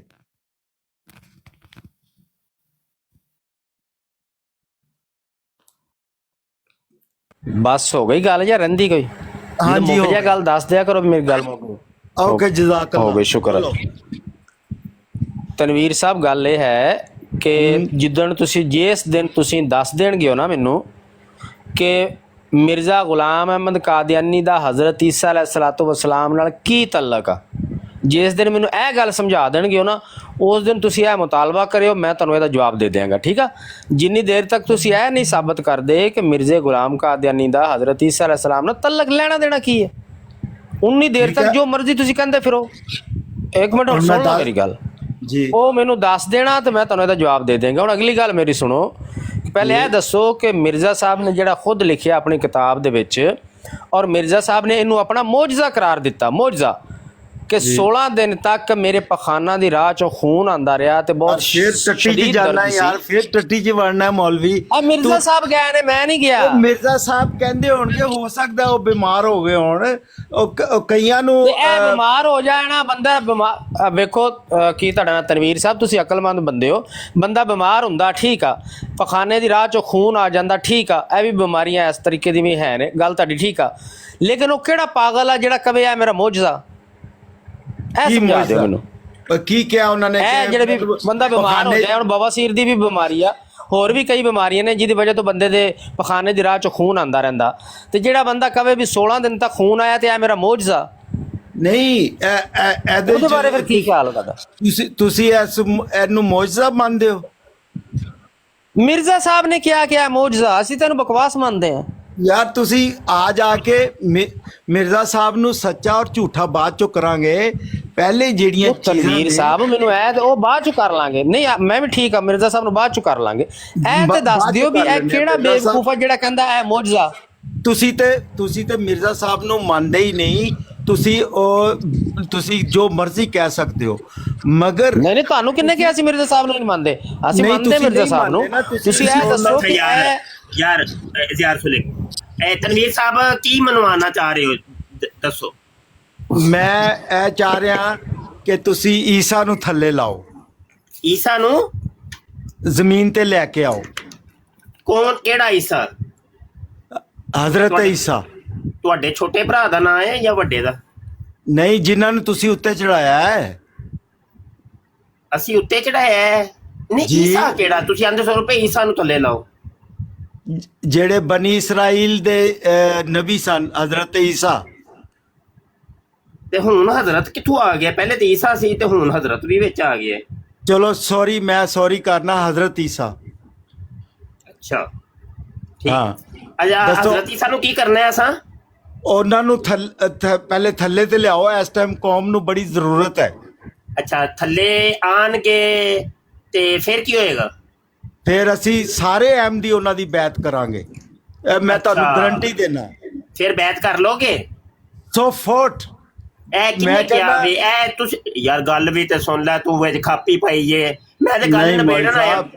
ਬਸ ਹੋ ਗਈ ਗੱਲ ਜਾਂ ਰਹਿੰਦੀ ਕੋਈ? ਹਾਂਜੀ ਮੁੱਕ ਜਾ ਗੱਲ, ਦੱਸ ਦਿਆ ਕਰੋ ਮੇਰੀ ਗੱਲ ਮੁੱਕ। ਓਕੇ ਜਜ਼ਾਕ ਹੋ ਗਈ, ਸ਼ੁਕਰ ਹੈ। ਤਨਵੀਰ ਸਾਹਿਬ ਗੱਲ ਇਹ ਹੈ ਕਿ ਜਿੱਦਣ ਤੁਸੀਂ, ਜਿਸ ਦਿਨ ਤੁਸੀਂ ਦੱਸ ਦੇਣਗੇ ਹੋ ਨਾ ਮੈਨੂੰ ਕਿ ਮਿਰਜ਼ਾ ਗੁਲਾਮ ਅਹਿਮਦ ਕਾਦੀਆਨੀ ਦਾ ਹਜ਼ਰਤ ਈਸਾ ਅਲੈਹਿਸਸਲਾਤੁ ਵਸਲਾਮ ਨਾਲ ਕੀ ਤਅੱਲਕ ਆ, ਜਿਸ ਦਿਨ ਮੈਨੂੰ ਇਹ ਗੱਲ ਸਮਝਾ ਦੇਣਗੇ ਹੋ ਨਾ, ਉਸ ਦਿਨ ਤੁਸੀਂ ਇਹ ਮੁਤਾਲਬਾ ਕਰਿਓ, ਮੈਂ ਤੁਹਾਨੂੰ ਇਹਦਾ ਜਵਾਬ ਦੇ ਦਿਆਂਗਾ, ਠੀਕ ਆ? ਜਿੰਨੀ ਦੇਰ ਤੱਕ ਤੁਸੀਂ ਇਹ ਨਹੀਂ ਸਾਬਤ ਕਰਦੇ ਕਿ ਮਿਰਜ਼ੇ ਗੁਲਾਮ ਕਾਦੀਆਨੀ ਦਾ ਹਜ਼ਰਤ ਈਸਾ ਅਲੈਹਿਸਸਲਾਮ ਨਾਲ ਤਅੱਲਕ ਲੈਣਾ ਦੇਣਾ ਕੀ ਹੈ, ਉਨੀ ਦੇਰ ਤੱਕ ਜੋ ਮਰਜ਼ੀ ਤੁਸੀਂ ਕਹਿੰਦੇ ਫਿਰੋ। ਇੱਕ ਮਿੰਟ ਹੁਣ ਸੁਣ ਲਓ ਮੇਰੀ ਗੱਲ ਜੀ, ਉਹ ਮੈਨੂੰ ਦੱਸ ਦੇਣਾ ਤੇ ਮੈਂ ਤੁਹਾਨੂੰ ਇਹਦਾ ਜਵਾਬ ਦੇ ਦੇਵਾਂਗਾ। ਹੁਣ ਅਗਲੀ ਗੱਲ ਮੇਰੀ ਸੁਣੋ, ਪਹਿਲੇ ਇਹ ਦੱਸੋ ਕਿ ਮਿਰਜ਼ਾ ਸਾਹਿਬ ਨੇ ਜਿਹੜਾ ਖੁਦ ਲਿਖਿਆ ਆਪਣੀ ਕਿਤਾਬ ਦੇ ਵਿੱਚ, ਔਰ ਮਿਰਜ਼ਾ ਸਾਹਿਬ ਨੇ ਇਹਨੂੰ ਆਪਣਾ ਮੌਜਜ਼ਾ ਕਰਾਰ ਦਿੱਤਾ, ਮੌਜਜ਼ਾ, ਕਿ 16 ਦਿਨ ਤੱਕ ਮੇਰੇ ਪਖਾਨਾ ਦੀ ਰਾਹ ਚੋਂ ਖੂਨ ਆਂਦਾ ਰਿਹਾ ਤੇ ਬਹੁਤ ਸ਼ਦੀਦ ਦਰਦ ਸੀ। ਯਾਰ ਫਿਰ ਟੱਟੀ 'ਚ ਵੜਨਾ ਮੌਲਵੀ। ਆ ਮਿਰਜ਼ਾ ਸਾਹਿਬ ਗਏ ਨੇ, ਮੈਂ ਨਹੀਂ ਗਿਆ। ਮਿਰਜ਼ਾ ਸਾਹਿਬ ਕਹਿੰਦੇ ਹੋਣਗੇ, ਹੋ ਸਕਦਾ ਉਹ ਬਿਮਾਰ ਹੋ ਗਏ ਹੋਣ, ਉਹ ਕਈਆਂ ਨੂੰ ਇਹ ਬਿਮਾਰ ਹੋ ਜਾਣਾ ਬੰਦਾ ਬਿਮਾਰ। ਵੇਖੋ ਕੀ ਤੁਹਾਡਾ ਨਾਲ ਤਨਵੀਰ ਸਾਹਿਬ, ਤੁਸੀਂ ਅਕਲਮੰਦ ਬੰਦੇ ਹੋ, ਬੰਦਾ ਬਿਮਾਰ ਹੁੰਦਾ ਠੀਕ ਆ, ਪਖਾਨੇ ਦੀ ਰਾਹ ਚੋਂ ਖੂਨ ਆ ਜਾਂਦਾ ਠੀਕ ਆ, ਇਹ ਵੀ ਬਿਮਾਰੀਆਂ ਇਸ ਤਰੀਕੇ ਦੀ ਵੀ ਹੈ ਨੇ, ਗੱਲ ਤੁਹਾਡੀ ਠੀਕ ਆ, ਲੇਕਿਨ ਉਹ ਕਿਹੜਾ ਪਾਗਲ ਆ ਜਿਹੜਾ ਕਵੇ ਆ ਮੇਰਾ ਮੌਜਜ਼ਾ? ਇਹ ਸਮਝਾ ਦਿਓ ਮੈਨੂੰ, ਕੀ ਕਿਹਾ ਉਹਨਾਂ ਨੇ? ਇਹ ਜਿਹੜੇ ਵੀ ਬੰਦਾ ਬਿਮਾਰ ਹੋ ਜਾਏ, ਹੁਣ ਬਵਾਸੀਰ ਦੀ ਵੀ ਬਿਮਾਰੀ ਆ, ਹੋਰ ਵੀ ਕਈ ਬਿਮਾਰੀਆਂ ਨੇ ਜਿਹਦੀ ਵਜ੍ਹਾ ਤੋਂ ਬੰਦੇ ਦੇ ਪਖਾਨੇ ਦੀ ਰਾਹ ਚੋਂ ਖੂਨ ਆਂਦਾ ਰਹਿੰਦਾ, ਤੇ ਜਿਹੜਾ ਬੰਦਾ ਕਵੇ ਵੀ 16 ਦਿਨ ਤੱਕ ਖੂਨ ਆਇਆ ਤੇ ਇਹ ਮੇਰਾ ਮੌਜਜ਼ਾ ਨਹੀਂ, ਉਹਦੇ ਬਾਰੇ ਫਿਰ ਕੀ ਖਿਆਲ ਤੁਹਾਡਾ? ਤੁਸੀਂ ਇਹਨੂੰ ਮੌਜਜ਼ਾ ਮੰਨਦੇ ਹੋ? ਮਿਰਜ਼ਾ ਸਾਹਿਬ ਨੇ ਕਿਹਾ ਮੌਜਜ਼ਾ, ਅਸੀਂ ਤੈਨੂੰ ਬਕਵਾਸ ਮੰਨਦੇ ਹਾਂ ਯਾਰ। ਤੁਸੀਂ ਆ ਜਾ ਕੇ ਮਿਰਜ਼ਾ ਸਾਹਿਬ ਨੂੰ ਸੱਚਾ ਔਰ ਝੂਠਾ ਬਾਅਦ ਚੋਂ ਕਰਾਂਗੇ, ਪਹਿਲੇ ਜਿਹੜੀਆਂ ਤਨਵੀਰ ਸਾਹਿਬ ਮੈਨੂੰ ਇਹ ਤੇ ਉਹ ਬਾਅਦ ਚ ਕਰ ਲਾਂਗੇ। ਨਹੀਂ ਮੈਂ ਵੀ ਠੀਕ ਆ, ਮਿਰਜ਼ਾ ਸਾਹਿਬ ਨੂੰ ਬਾਅਦ ਚ ਕਰ ਲਾਂਗੇ। ਇਹ ਤੇ ਦੱਸ ਦਿਓ ਵੀ ਇਹ ਕਿਹੜਾ ਬੇਵਕੂਫ ਆ ਜਿਹੜਾ ਕਹਿੰਦਾ ਇਹ ਮੌਜਜ਼ਾ? ਤੁਸੀਂ ਤੇ ਮਿਰਜ਼ਾ ਸਾਹਿਬ ਨੂੰ ਮੰਨਦੇ ਹੀ ਨਹੀਂ। ਤੁਸੀਂ ਜੋ ਮਰਜ਼ੀ ਕਹਿ ਸਕਦੇ ਹੋ, ਮਗਰ ਨਹੀਂ ਤੁਹਾਨੂੰ ਕਿੰਨੇ ਕਿਹਾ ਸੀ ਮਿਰਜ਼ਾ ਸਾਹਿਬ ਨੂੰ ਨਹੀਂ ਮੰਨਦੇ? ਅਸੀਂ ਨਹੀਂ, ਮੰਨਦੇ ਤੁਸੀਂ ਮਿਰਜ਼ਾ ਨਹੀਂ ਸਾਹਿਬ ਨੂੰ। ਮੰਨਦੇ ਨਾ, ਤੁਸੀਂ ਇਹ ਦੱਸੋ ਕਿ ਯਾਰ ਸੁਲੇ ਤਨਵੀਰ ਸਾਹਿਬ ਕੀ ਮਨਵਾਉਣਾ ਚਾਹ ਰਹੇ ਹੋ, ਦੱਸੋ। ਮੈਂ ਇਹ ਚਾਹ ਰਿਹਾ ਕਿ ਤੁਸੀਂ ਈਸਾ ਨੂੰ ਥੱਲੇ ਲਾਓ, ਈਸਾ ਨੂੰ ਜ਼ਮੀਨ ਤੇ ਲੈ ਕੇ ਆਓ। ਕੌਣ, ਕਿਹੜਾ ਈਸਾ? ਹਜ਼ਰਤ ਈਸਾ। ਤੁਹਾਡੇ ਛੋਟੇ ਭਰਾ ਦਾ ਨਾਂ ਹੈ ਜਾਂ ਵੱਡੇ ਦਾ? ਨਹੀਂ, ਜਿਨ੍ਹਾਂ ਨੂੰ ਤੁਸੀਂ ਉੱਤੇ ਚੜਾਇਆ ਹੈ। ਅਸੀਂ ਉੱਤੇ ਚੜਾਇਆ ਹੈ? ਨਹੀਂ, ਜੀ। ਈਸਾ ਕਿਹੜਾ? ਤੁਸੀਂ ਆਂਦੇ ਸੋ ਰੁਪਏ ਈਸਾ ਨੂੰ ਥੱਲੇ ਲਾਓ। ਜਿਹੜੇ ਬਨੀ ਇਸਰਾਈਲ ਦੇ ਨਬੀ ਸਨ, ਹਜ਼ਰਤ ਈਸਾ। ਤੇ ਹੁਣ ਹਜ਼ਰਤ ਕਿੱਥੋਂ ਆ ਗਿਆ? ਪਹਿਲੇ ਤੇ ਈਸਾ ਸੀ ਤੇ ਹੁਣ ਹਜ਼ਰਤ ਵੀ ਵਿੱਚ ਆ ਗਿਆ। ਚਲੋ ਸੌਰੀ, ਮੈਂ ਸੌਰੀ ਕਰਨਾ, ਹਜ਼ਰਤ ਈਸਾ। ਅੱਛਾ ਠੀਕ। ਹਾਂ, ਅਜਾ ਦੱਸੋ। ਹਜ਼ਰਤ ਈਸਾ ਨੂੰ ਕੀ ਕਰਨਾ ਹੈ ਅਸਾਂ? ਉਹਨਾਂ ਨੂੰ ਪਹਿਲੇ ਥੱਲੇ ਤੇ ਲਿਆਓ। ਇਸ ਟਾਈਮ ਕੌਮ ਨੂੰ ਬੜੀ ਜ਼ਰੂਰਤ ਹੈ। ਅੱਛਾ, ਥੱਲੇ ਆਣਗੇ ਤੇ ਫਿਰ ਕੀ ਹੋਏਗਾ? ਫਿਰ ਅਸੀਂ ਸਾਰੇ ਅਹਿਮਦੀ ਉਹਨਾਂ ਦੀ ਬੈਤ ਕਰਾਂਗੇ। ਮੈਂ ਤੁਹਾਨੂੰ ਅੱਛਾ। ਗਰੰਟੀ ਦੇਣਾ। ਫਿਰ ਬੈਤ ਕਰ ਲੋਗੇ? 100 ਫੁੱਟ। ਇਹ ਕਿਵੇਂ ਕਿਹਾ ਵੀ? ਇਹ ਤੁਸੀਂ ਯਾਰ ਗੱਲ ਵੀ ਤੇ ਸੁਣ ਲੈ, ਤੂੰ ਵਿੱਚ ਖਾਪੀ ਪਾਈ ਏ। ਮੈਂ ਤੇ ਗੱਲ ਨਹੀਂ ਨਿਬੇੜਨ ਮੌਲੀ ਆਇਆ। ਸਾਹਿਬ।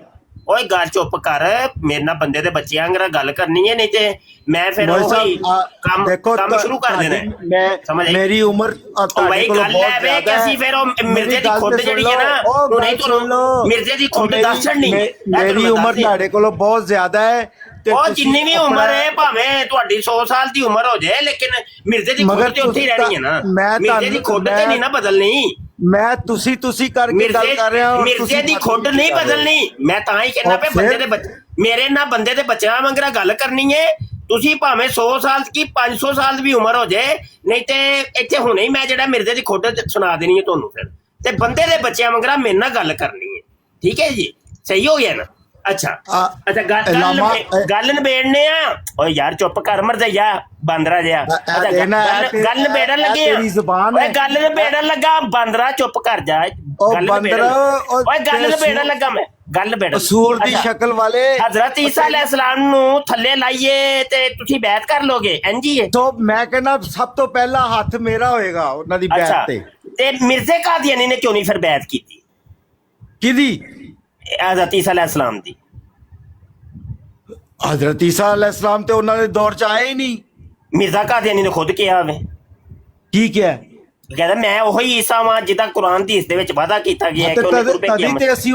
ਓਏ ਗੱਲ ਚੁੱਪ ਕਰ, ਮੇਰੇ ਨਾਲ ਬੰਦੇ ਦੇ ਬੱਚਿਆਂ ਵਾਂਗਰਾ ਗੱਲ ਕਰਨੀ ਹੈ, ਨਹੀਂ ਤੇ ਮੈਂ ਫਿਰ ਮੌਲੀ ਉਹੀ ਸਾਹਿਬ, ਦੇਖੋ ਕੰਮ ਸ਼ੁਰੂ ਕਰ ਦੇਣਾ ਹੈ। ਸਮਝ ਆਈ? ਮੇਰੀ ਉਮਰ ਤੁਹਾਡੇ ਬਾਈ ਕੋਲੋਂ ਗੱਲ ਬਹੁਤ ਹੈ ਵੇ ਕਿ ਜ਼ਿਆਦਾ ਅਸੀਂ ਫਿਰ ਉਹ ਮਿਰਜ਼ੇ ਦੀ ਗੱਲ ਖੁੱਡ ਤੇ ਸੁਣ ਜਿਹੜੀ ਹੈ ਨਾ, ਲਓ, ਉਹ ਨਹੀਂ ਗੱਲ ਸੁਣ ਲਓ। ਤੁਹਾਨੂੰ ਮਿਰਜ਼ੇ ਦੀ ਖੁੱਡ ਦੱਸ ਛੱਡਣੀ। ਮੇਰੀ ਉਮਰ ਤੁਹਾਡੇ ਕੋਲੋਂ ਬਹੁਤ ਜ਼ਿਆਦਾ ਹੈ ਤੇ ਉਹ ਤੁਸੀਂ ਜਿੰਨੀ ਵੀ ਆਪਣਾ- ਉਮਰ ਹੈ, ਭਾਵੇਂ ਤੁਹਾਡੀ 100 ਸਾਲ ਦੀ ਉਮਰ ਹੋ ਜਾਏ, ਲੇਕਿਨ ਮਿਰਜ਼ੇ ਦੀ ਮਗਰ ਖੁੱਡ ਤੇ ਉੱਥੇ ਹੀ ਰਹਿਣੀ ਹੈ ਨਾ। ਮੈਂ ਮਿਰਜ਼ੇ ਦੀ ਖੁੱਡ ਤੇ ਨਹੀਂ ਨਾ ਬਦਲਣੀ। ਮੈਂ ਤੁਸੀਂ ਕਰਕੇ ਗੱਲ ਕਰ ਰਿਹਾ ਹਾਂ। ਮਿਰਜ਼ੇ ਦੀ ਖੁੱਡ ਨਹੀਂ ਬਦਲਣੀ। ਮੈਂ ਤਾਂ ਹੀ ਕਹਿੰਦਾ ਪਿਆ, ਬੰਦੇ ਦੇ ਮੇਰੇ ਨਾਲ ਬੰਦੇ ਦੇ ਬੱਚਿਆਂ ਵਾਂਗਰਾ ਗੱਲ ਕਰਨੀ ਹੈ। ਤੁਸੀਂ ਭਾਵੇਂ 100 ਸਾਲ ਕੀ 500 ਸਾਲ ਦੀ ਵੀ ਉਮਰ ਹੋ ਜਾਏ, ਨਹੀਂ ਤੇ ਇੱਥੇ ਹੁਣੇ ਹੀ ਮੈਂ ਜਿਹੜਾ ਮਿਰਜ਼ੇ ਦੀ ਖੁੱਡ ਸੁਣਾ ਦੇਣੀ ਹੈ ਤੁਹਾਨੂੰ। ਫਿਰ ਤੇ ਬੰਦੇ ਦੇ ਬੱਚਿਆਂ ਵਾਂਗਰਾ ਮੇਰੇ ਨਾਲ ਗੱਲ ਕਰਨੀ ਹੈ। ਠੀਕ ਹੈ ਜੀ, ਸਹੀ ਹੋ ਗਿਆ ਨਾ? ਅੱਛਾ ਗੱਲ ਨਿਬੇੜਨੇ ਆ। ਓਏ ਯਾਰ ਚੁੱਪ ਕਰ, ਮਰ ਜਾ ਬਾਂਦਰਾ ਜਿਹਾ। ਗੱਲ ਨਿਬੇੜਨ ਲੱਗੇ ਆ। ਓਏ ਗੱਲ ਨਿਬੇੜਨ ਲੱਗਾ, ਬਾਂਦਰਾ ਚੁੱਪ ਕਰ ਜਾ। ਓਏ ਗੱਲ ਨਿਬੇੜਨ ਲੱਗਾ ਮੈਂ। ਗੱਲ ਨਿਬੇੜਨ ਸੂਰ ਦੀ ਸ਼ਕਲ ਵਾਲੇ ਹਜ਼ਰਤ ਈਸਾ ਅਲੈਹਿਸਲਾਮ ਨੂੰ ਥੱਲੇ ਲਾਈਏ ਤੇ ਤੁਸੀਂ ਬੈਤ ਕਰ ਲੋਗੇ? ਇੰਜੀ ਹੈ। ਤੋਂ ਮੈਂ ਕਹਿੰਦਾ ਸਭ ਤੋਂ ਪਹਿਲਾ ਹੱਥ ਮੇਰਾ ਹੋਏਗਾ ਉਹਨਾਂ ਦੀ ਬੈਤ ਤੇ ਮਿਰਜ਼ੇ ਕਾਦੀਆਨੀ ਨੇ ਕਿਉਂ ਨਹੀਂ ਫਿਰ ਬੈਤ ਕੀਤੀ? ਕਿਹਦੀ? ਹਜ਼ਰਤ ਈਸਾ ਅਲੈਹਿਸਲਾਮ ਦੀ। ਹਜ਼ਰਤ ਈਸਾ ਅਲੈਹਿਸਲਾਮ ਤੇ ਉਹਨਾਂ ਦੇ ਦੌਰ ਚ ਆਏ ਹੀ ਨਹੀਂ। ਮਿਰਜ਼ਾ ਕਾਦੀਆਨੀ ਨੇ ਖੁਦ ਕਿਹਾ ਵੇ। ਕੀ ਕਿਹਾ? ਕਹਿੰਦਾ ਮੈਂ ਉਹੀ ਈਸਾ ਵਾਂ ਜਿਹਦਾ ਕੁਰਾਨ ਦੀ ਇਸ ਦੇ ਵਿੱਚ ਵਾਅਦਾ ਕੀਤਾ ਗਿਆ ਹੈ ਕਿ ਉਹਨੇ ਤੇ ਅਸੀਂ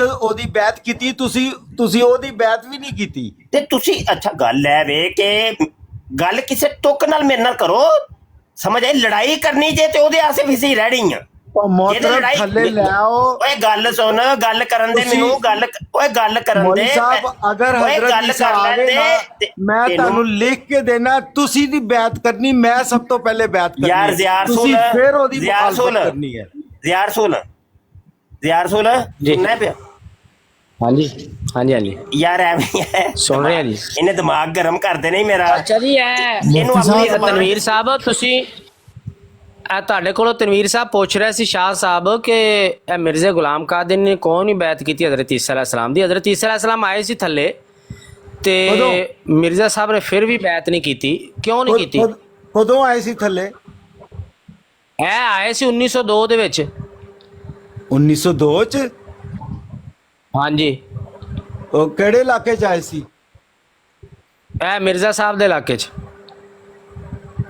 ਉਹਦੀ ਬੈਤ ਕੀਤੀ। ਤੁਸੀਂ ਉਹਦੀ ਬੈਤ ਵੀ ਨਹੀਂ ਕੀਤੀ। ਤੇ ਤੁਸੀਂ ਅੱਛਾ ਗੱਲ ਹੈ ਵੇ ਕਿ ਗੱਲ ਕਿਸੇ ਤੁੱਕ ਨਾਲ ਮੇਰੇ ਨਾਲ ਕਰੋ। ਸਮਝ ਆਈ? ਲੜਾਈ ਕਰਨੀ ਜੇ ਤੇ ਉਹਦੇ ਆਸੇ ਵੀ ਸਹੀ ਰਹਿਣੀ ਆ। ਮੋਹਤਰਮ ਥੱਲੇ ਲੈ ਆਓ। ਓਏ ਗੱਲ ਸੁਣ, ਗੱਲ ਕਰਨ ਦੇ ਮੈਨੂੰ। ਓਏ ਗੱਲ ਕਰਨ ਦੇ। ਮੌਲੀ ਸਾਹਿਬ, ਅਗਰ ਹਜ਼ਰਤ ਈਸਾ ਆਵੇ ਨਾ, ਮੈਂ ਤੁਹਾਨੂੰ ਲਿਖ ਕੇ ਦੇਣਾ, ਤੁਸੀਂ ਦੀ ਬੈਤ ਕਰਨੀ, ਮੈਂ ਸਭ ਤੋਂ ਪਹਿਲੇ ਬੈਤ ਕਰਨੀ। ਯਾਰ ਜ਼ਿਆਰ ਸੁਣ, ਫਿਰ ਉਹਦੀ ਮੁਖਾਲਫਤ ਕਰਨੀ ਹੈ। ਜ਼ਿਆਰ ਸੁਣ ਸੁਣਨਾ ਪਿਆ? ਹਾਂਜੀ ਹਾਂਜੀ ਹਾਂਜੀ ਯਾਰ ਐਵੇਂ ਹੈ, ਸੁਣ ਰਹੇ ਆ ਜੀ। ਇਹਨੇ ਦਿਮਾਗ ਗਰਮ ਕਰਦੇ ਨਹੀਂ ਮੇਰਾ। ਅੱਛਾ ਜੀ, ਇਹਨੂੰ ਆਪਣੀ ਤਨਵੀਰ ਸਾਹਿਬ, ਤੁਸੀਂ ਤੁਹਾਡੇ ਕੋਲੋਂ ਤਨਵੀਰ ਸਾਹਿਬ ਪੁੱਛ ਰਿਹਾ ਸੀ ਸ਼ਾਹ ਸਾਹਿਬ ਕਿ ਇਹ ਮਿਰਜ਼ੇ ਗੁਲਾਮ ਕਾਦਰ ਨੇ ਕਿਉਂ ਨਹੀਂ ਬੈਤ ਕੀਤੀ ਹਜ਼ਰਤ ਈਸਾ ਅਲੈਹਿਸਲਾਮ ਦੀ? ਹਜ਼ਰਤ ਈਸਾ ਅਲੈਹਿਸਲਾਮ ਆਏ ਸੀ ਥੱਲੇ ਤੇ ਮਿਰਜ਼ਾ ਸਾਹਿਬ ਨੇ ਫਿਰ ਵੀ ਬੈਤ ਨਹੀਂ ਕੀਤੀ। ਕਿਉਂ ਨਹੀਂ ਕੀਤੀ? ਕਦੋਂ ਆਏ ਸੀ ਥੱਲੇ? ਇਹ ਆਏ ਸੀ 1902 ਦੇ ਵਿੱਚ। 1902 ਚ? ਹਾਂਜੀ। ਉਹ ਕਿਹੜੇ ਇਲਾਕੇ ਚ ਆਏ ਸੀ? ਇਹ ਮਿਰਜ਼ਾ ਸਾਹਿਬ ਦੇ ਇਲਾਕੇ ਚ।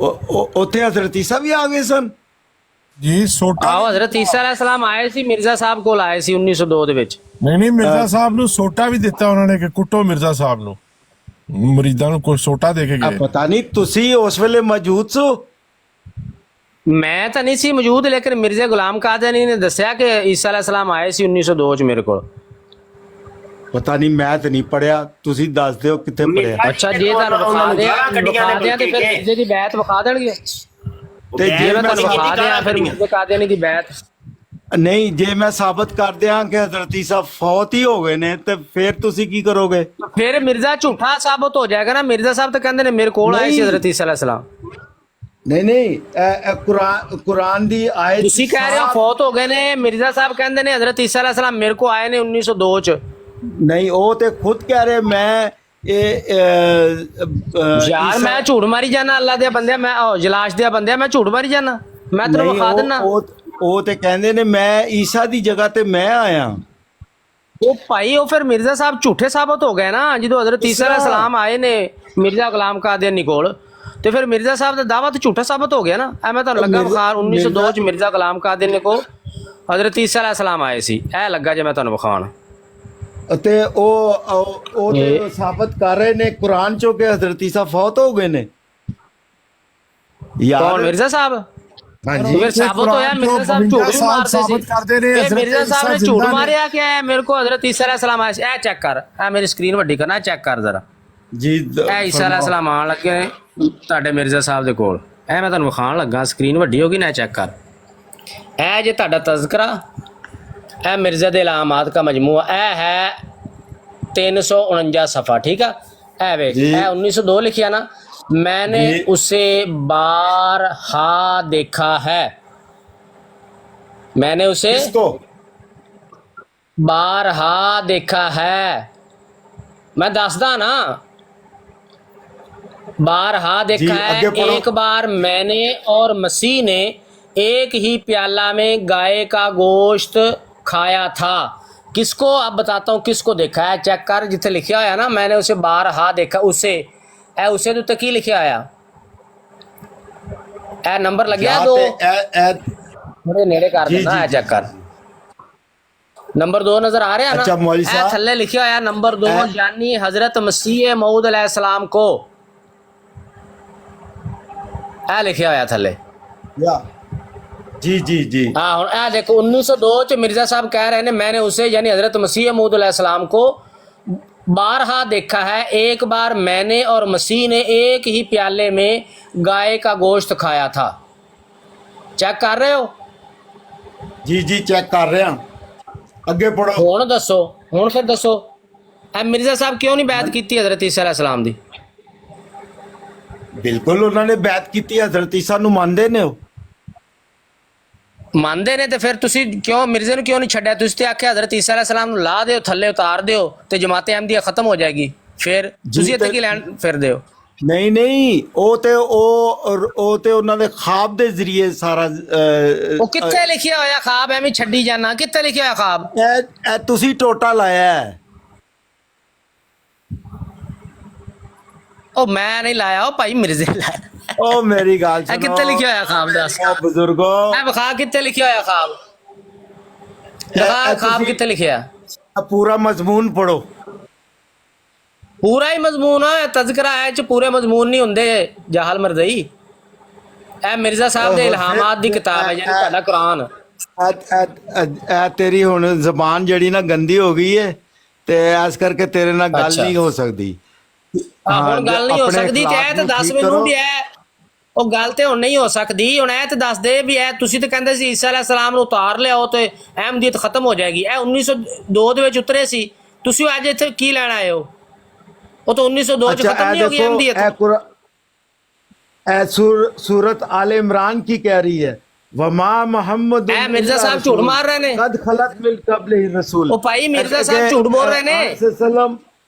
ਉੱਥੇ ਹਜ਼ਰਤ ਈਸਾ ਵੀ ਆ ਗਏ ਸਨ ਜੀ। ਸੋਟਾ ਆਓ, ਹਜ਼ਰਤ ਈਸਾ ਅਲੈਹਿਸਲਾਮ ਆਏ ਸੀ, ਮਿਰਜ਼ਾ ਸਾਹਿਬ ਕੋਲ ਆਏ ਸੀ 1902 ਦੇ ਵਿੱਚ। ਨਹੀਂ ਮਿਰਜ਼ਾ ਸਾਹਿਬ ਨੂੰ ਸੋਟਾ ਵੀ ਦਿੱਤਾ ਉਹਨਾਂ ਨੇ ਕਿ ਕੁੱਟੋ ਮਿਰਜ਼ਾ ਸਾਹਿਬ ਨੂੰ। ਮਰੀਦਾਂ ਨੂੰ ਕੋਈ ਸੋਟਾ ਦੇ ਕੇ ਗਏ। ਪਤਾ ਨਹੀਂ, ਤੁਸੀਂ ਉਸ ਵੇਲੇ ਮੌਜੂਦ ਸੋ? ਮੈਂ ਤਾਂ ਨਹੀਂ ਸੀ ਮੌਜੂਦ, ਲੇਕਿਨ ਮਿਰਜ਼ਾ ਗੁਲਾਮ ਕਾਦਿਆਨੀ ਨੇ ਦੱਸਿਆ ਕਿ ਈਸਾ ਅਲੈਹਿਸਲਾਮ ਆਏ ਸੀ 1902 ਚ ਮੇਰੇ ਕੋਲ। ਪਤਾ ਨਹੀਂ, ਮੈਂ ਤਾਂ ਨਹੀਂ ਪੜਿਆ, ਤੁਸੀਂ ਦੱਸ ਦਿਓ ਕਿੱਥੇ ਪੜਿਆ। ਅੱਛਾ, ਜੇ ਤੁਹਾਨੂੰ ਵਿਖਾ ਦਿਆਂ ਤੇ ਫਿਰ ਮਿਰਜ਼ੇ ਦੀ ਬੈਤ ਵਿਖਾ ਦੇਣਗੇ। ਤੇ ਜੇ ਮੈਂ ਤੁਹਾਨੂੰ ਵਿਖਾ ਦਿਆਂ ਫਿਰ ਮਿਰਜ਼ਾ ਕਾਦਿਆਨੀ ਦੀ ਬੈਤ। ਨਹੀਂ, ਜੇ ਮੈਂ ਸਾਬਤ ਕਰ ਦਿਆਂ ਕਿ ਹਜ਼ਰਤ ਈਸਾ ਫੌਤ ਹੀ ਹੋ ਗਏ ਨੇ ਤੇ ਫਿਰ ਤੁਸੀਂ ਕੀ ਕਰੋਗੇ? ਫਿਰ ਮਿਰਜ਼ਾ ਝੂਠਾ ਸਾਬਤ ਹੋ ਜਾਏਗਾ ਨਾ। ਮਿਰਜ਼ਾ ਸਾਹਿਬ ਤਾਂ ਕਹਿੰਦੇ ਨੇ ਮੇਰੇ ਕੋਲ ਆਏ ਸੀ ਹਜ਼ਰਤ ਈਸਾ ਅਲੈਹਿਸਲਾਮ। ਨਹੀਂ, ਕੁਰਾਨ ਦੀ ਆਇਤ। ਤੁਸੀਂ ਕਹਿ ਰਹੇ ਹੋ ਫੌਤ ਹੋ ਗਏ ਨੇ, ਮਿਰਜ਼ਾ ਸਾਹਿਬ ਕਹਿੰਦੇ ਨੇ ਹਜ਼ਰਤ ਈਸਾ ਅਲੈਹਿਸਲਾਮ ਮੇਰੇ ਕੋਲ ਆਏ ਨੇ 1902 ਚ। ਨਹੀਂ, ਉਹ ਤੇ ਖੁਦ ਕਹਿ ਰਹੇ ਮੈਂ ਇਹ ਯਾਰ ਮੈਂ ਝੂਠ ਮਾਰੀ ਜਾਣਾ ਅੱਲਾ ਦੇ ਬੰਦਿਆ, ਮੈਂ ਜਲਾਸ਼ ਦੇ ਬੰਦਿਆ, ਮੈਂ ਝੂਠ ਮਾਰੀ ਜਾਣਾ? ਮੈਂ ਤੈਨੂੰ ਵਿਖਾ ਦਿੰਨਾ। ਉਹ ਤੇ ਕਹਿੰਦੇ ਨੇ ਮੈਂ ਈਸਾ ਦੀ ਜਗ੍ਹਾ ਤੇ ਮੈਂ ਆਇਆ। ਉਹ ਭਾਈ ਉਹ ਫਿਰ ਮਿਰਜ਼ਾ ਸਾਹਿਬ ਝੂਠੇ ਸਾਬਤ ਹੋ ਗਏ ਨਾ, ਜਦੋਂ ਹਜ਼ਰਤ ਈਸਾ ਅਲੈਹਿਸਲਾਮ ਆਏ ਨੇ ਮਿਰਜ਼ਾ ਗੁਲਾਮ ਕਾਦੀਆਨੀ ਕੋਲ, ਤੇ ਫਿਰ ਮਿਰਜ਼ਾ ਸਾਹਿਬ ਦਾ ਦਾਵਾ ਤਾਂ ਝੂਠਾ ਸਾਬਤ ਹੋ ਗਿਆ ਨਾ। ਐ ਮੈਂ ਤੁਹਾਨੂੰ ਲੱਗਾ ਵਿਖਾਣ 1902 ਚ ਮਿਰਜ਼ਾ ਗੁਲਾਮ ਕਾਦੀਆਨੀ ਕੋਲ ਹਜ਼ਰਤ ਈਸਾ ਅਲੈਹਿਸਲਾਮ ਆਏ ਸੀ, ਇਹ ਲੱਗਾ ਜੇ ਮੈਂ ਤੁਹਾਨੂੰ ਵਿਖਾਣ। ਤੇ ਉਹ ਤੇ ਸਾਬਤ ਕਰ ਰਹੇ ਨੇ ਕੁਰਾਨ ਚੋਂ ਕਿ ਹਜ਼ਰਤ ਈਸਾ ਫੌਤ ਹੋ ਗਏ ਨੇ। ਕੌਣ? ਮਿਰਜ਼ਾ ਸਾਹਿਬ? ਹਾਂਜੀ, ਫਿਰ ਸਾਬਤ ਹੋਇਆ ਮਿਰਜ਼ਾ ਸਾਹਿਬ ਝੂਠ ਵੀ ਮਾਰਦੇ ਸੀ। ਇਹ ਮਿਰਜ਼ਾ ਸਾਹਿਬ ਨੇ ਝੂਠ ਮਾਰਿਆ ਕਿ ਮੇਰੇ ਕੋ ਹਜ਼ਰਤ ਈਸਾ ਅਲੈਹਿਸਲਾਮ ਆਇਆ ਸੀ। ਇਹ ਚੈੱਕ ਕਰ, ਇਹ ਮੇਰੀ ਸਕਰੀਨ ਵੱਡੀ ਕਰਨਾ, ਚੈੱਕ ਕਰ ਜ਼ਰਾ ਜੀ। ਇਹ ਈਸਾ ਅਲੈਹਿਸਲਾਮ ਆਉਣ ਲੱਗੇ ਨੇ ਤੁਹਾਡੇ ਮਿਰਜ਼ਾ ਸਾਹਿਬ ਦੇ ਕੋਲ, ਇਹ ਮੈਂ ਤੁਹਾਨੂੰ ਵਿਖਾਉਣ ਲੱਗਾ, ਸਕਰੀਨ ਵੱਡੀ ਹੋ ਗਈ ਨਾ, ਚੈੱਕ ਕਰ। ਇਹ ਜੇ ਤੁਹਾਡਾ ਤਜ਼ਕਰਾ, ਇਹ ਮਿਰਜ਼ਾ ਦੇ ਇਲਾਮਾਤ का मजमूआ, ਇਹ ਹੈ 349 सफ़ा, ठीक है। ਇਹ ਵੇਖ, ਇਹ 1902 लिखिया ना, मैंने उसे बारहा देखा है, मैंने उसे बारहा देखा है, मैं दसदा ना, बारहा देखा है। एक बार मैंने और मसीह ने एक ही प्याला में गाय का गोश्त खाया था। किसको अब बताता हूँ किसको देखा है, चेक कर जिथे लिखा होया ना, मैंने उसे बारहा देखा, उसे उसे तो की लिखा आया, ए नंबर लग गया दो, थोड़े नेड़े कर देना, है चेक कर, नंबर 2 नजर आ रहा है ना। अच्छा, थल्ले लिखा होया नंबर 2, यानी हजरत मसीह मऊद अलैहिस्सलाम को, ए लिखा होया थल्ले। जी जी जी हाँ, हुण ए देखो 1902 च मिर्जा साहब कह रहे हैं मैंने उसे यानी हजरत मसीह मऊद अलैहिस्सलाम को बारहा देखा है। एक बार मैंने और मसीह ने एक ही प्याले में गाय का गोश्त खाया था। चेक कर रहे हो? जी जी चेक कर रहे हैं, अगे पढ़ो। हुण दसो, हुण फिर दसो ए मिर्जा साहब क्यों नहीं बैत की हजरत ईसा अलैहिस्सलाम दी? बिल्कुल उन्होंने बैत की, हजरत ईसा नूं मानदे ने, ਮੰਨਦੇ ਨੇ, ਤੇ ਫਿਰ ਤੁਸੀਂ ਕਿਉਂ ਮਿਰਜ਼ੇ ਨੂੰ ਕਿਉਂ ਨਹੀਂ ਛੱਡਿਆ? ਤੁਸੀਂ ਤੇ ਆਖਿਆ ਹਜ਼ਰਤ ਈਸਾ ਅਲੈਹਿਸਲਾਮ ਨੂੰ ਲਾ ਦਿਓ, ਥੱਲੇ ਉਤਾਰ ਦਿਓ ਤੇ ਜਮਾਤ ਅਹਿਮਦੀਆ ਖਤਮ ਹੋ ਜਾਏਗੀ, ਫਿਰ ਤੁਸੀਂ ਇੱਥੇ ਕੀ ਲੈਣ ਫਿਰਦੇ ਹੋ? ਨਹੀਂ ਨਹੀਂ, ਉਹ ਤੇ ਉਹਨਾਂ ਦੇ ਖਾਬ ਦੇ ਜ਼ਰੀਏ ਸਾਰਾ। ਉਹ ਕਿੱਥੇ ਲਿਖਿਆ ਹੋਇਆ ਖਾਬ? ਐਵੇਂ ਛੱਡੀ ਜਾਣਾ, ਕਿੱਥੇ ਲਿਖਿਆ ਹੋਇਆ ਖਾਬ? ਇਹ ਤੁਸੀਂ ਟੋਟਾ ਲਾਇਆ ਹੈ। ਉਹ ਮੈਂ ਨਹੀਂ ਲਾਇਆ, ਉਹ ਭਾਈ ਮਿਰਜ਼ੇ ਲਾਇਆ। ਉਹ ਮੇਰੀ ਗੱਲ ਸੁਣੋ, ਕਿੱਥੇ ਲਿਖਿਆ ਹੋਇਆ ਖਾਬ? ਦੱਸ ਬਜ਼ੁਰਗੋ, ਇਹ ਵਿਖਾ ਕਿੱਥੇ ਲਿਖਿਆ ਹੋਇਆ ਖਾਬ, ਲਗਾ ਖਾਬ ਕਿੱਥੇ ਲਿਖਿਆ? ਪੂਰਾ ਮਜ਼ਮੂਨ ਪੜੋ। ਪੂਰਾ ਹੀ ਮਜ਼ਮੂਨ ਹੈ, ਤਜ਼ਕਰਾ ਹੈ ਚ ਪੂਰੇ ਮਜ਼ਮੂਨ ਨਹੀਂ ਹੁੰਦੇ ਜਾਹਲ ਮਰਜ਼ਈ। ਇਹ ਮਿਰਜ਼ਾ ਸਾਹਿਬ ਦੇ ਇਲਹਾਮਾਤ ਦੀ ਕਿਤਾਬ ਹੈ, ਯਾਨੀ ਤੁਹਾਡਾ ਕੁਰਾਨ। ਤੇਰੀ ਹੁਣ ਜ਼ਬਾਨ ਜਿਹੜੀ ਨਾ ਗੰਦੀ ਹੋ ਗਈ ਹੈ, ਤੇ ਇਸ ਕਰਕੇ ਤੇਰੇ ਨਾਲ ਗੱਲ ਨਹੀਂ ਹੋ ਸਕਦੀ। ਹੁਣ ਗੱਲ ਨਹੀਂ ਹੋ ਸਕਦੀ ਤੇ ਇਹ ਤਾਂ ਦੱਸ ਮੈਨੂੰ ਵੀ ਉਹ ਗੱਲ ਤੇ ਹੁਣ ਨਹੀਂ ਹੋ ਸਕਦੀ। ਹੁਣ ਇਹ ਤੇ ਦੱਸ ਦੇ ਵੀ ਇਹ ਤੁਸੀਂ ਤਾਂ ਕਹਿੰਦੇ ਸੀ ਈਸਾ ਅਲੈਹਿਸਸਲਾਮ ਨੂੰ ਉਤਾਰ ਲਿਆਓ ਤੇ ਅਹਿਮਦੀਅਤ ਖਤਮ ਹੋ ਜਾਏਗੀ। ਇਹ 1902 ਦੇ ਵਿੱਚ ਉਤਰੇ ਸੀ, ਤੁਸੀਂ ਅੱਜ ਇੱਥੇ ਕੀ ਲੈਣ ਆਏ ਹੋ? ਉਹ ਤਾਂ 1902 ਚ ਖਤਮ ਨਹੀਂ ਹੋ ਗਈ ਅਹਿਮਦੀਅਤ। सूरत आले इमरान की कह रही है, वमा मोहम्मद। मिर्जा साहब झूठ मार रहे ने, कद खलत मिन क़ब्लिही रसूल। ओ भाई मिर्जा साहब झूठ बोल रहे ने,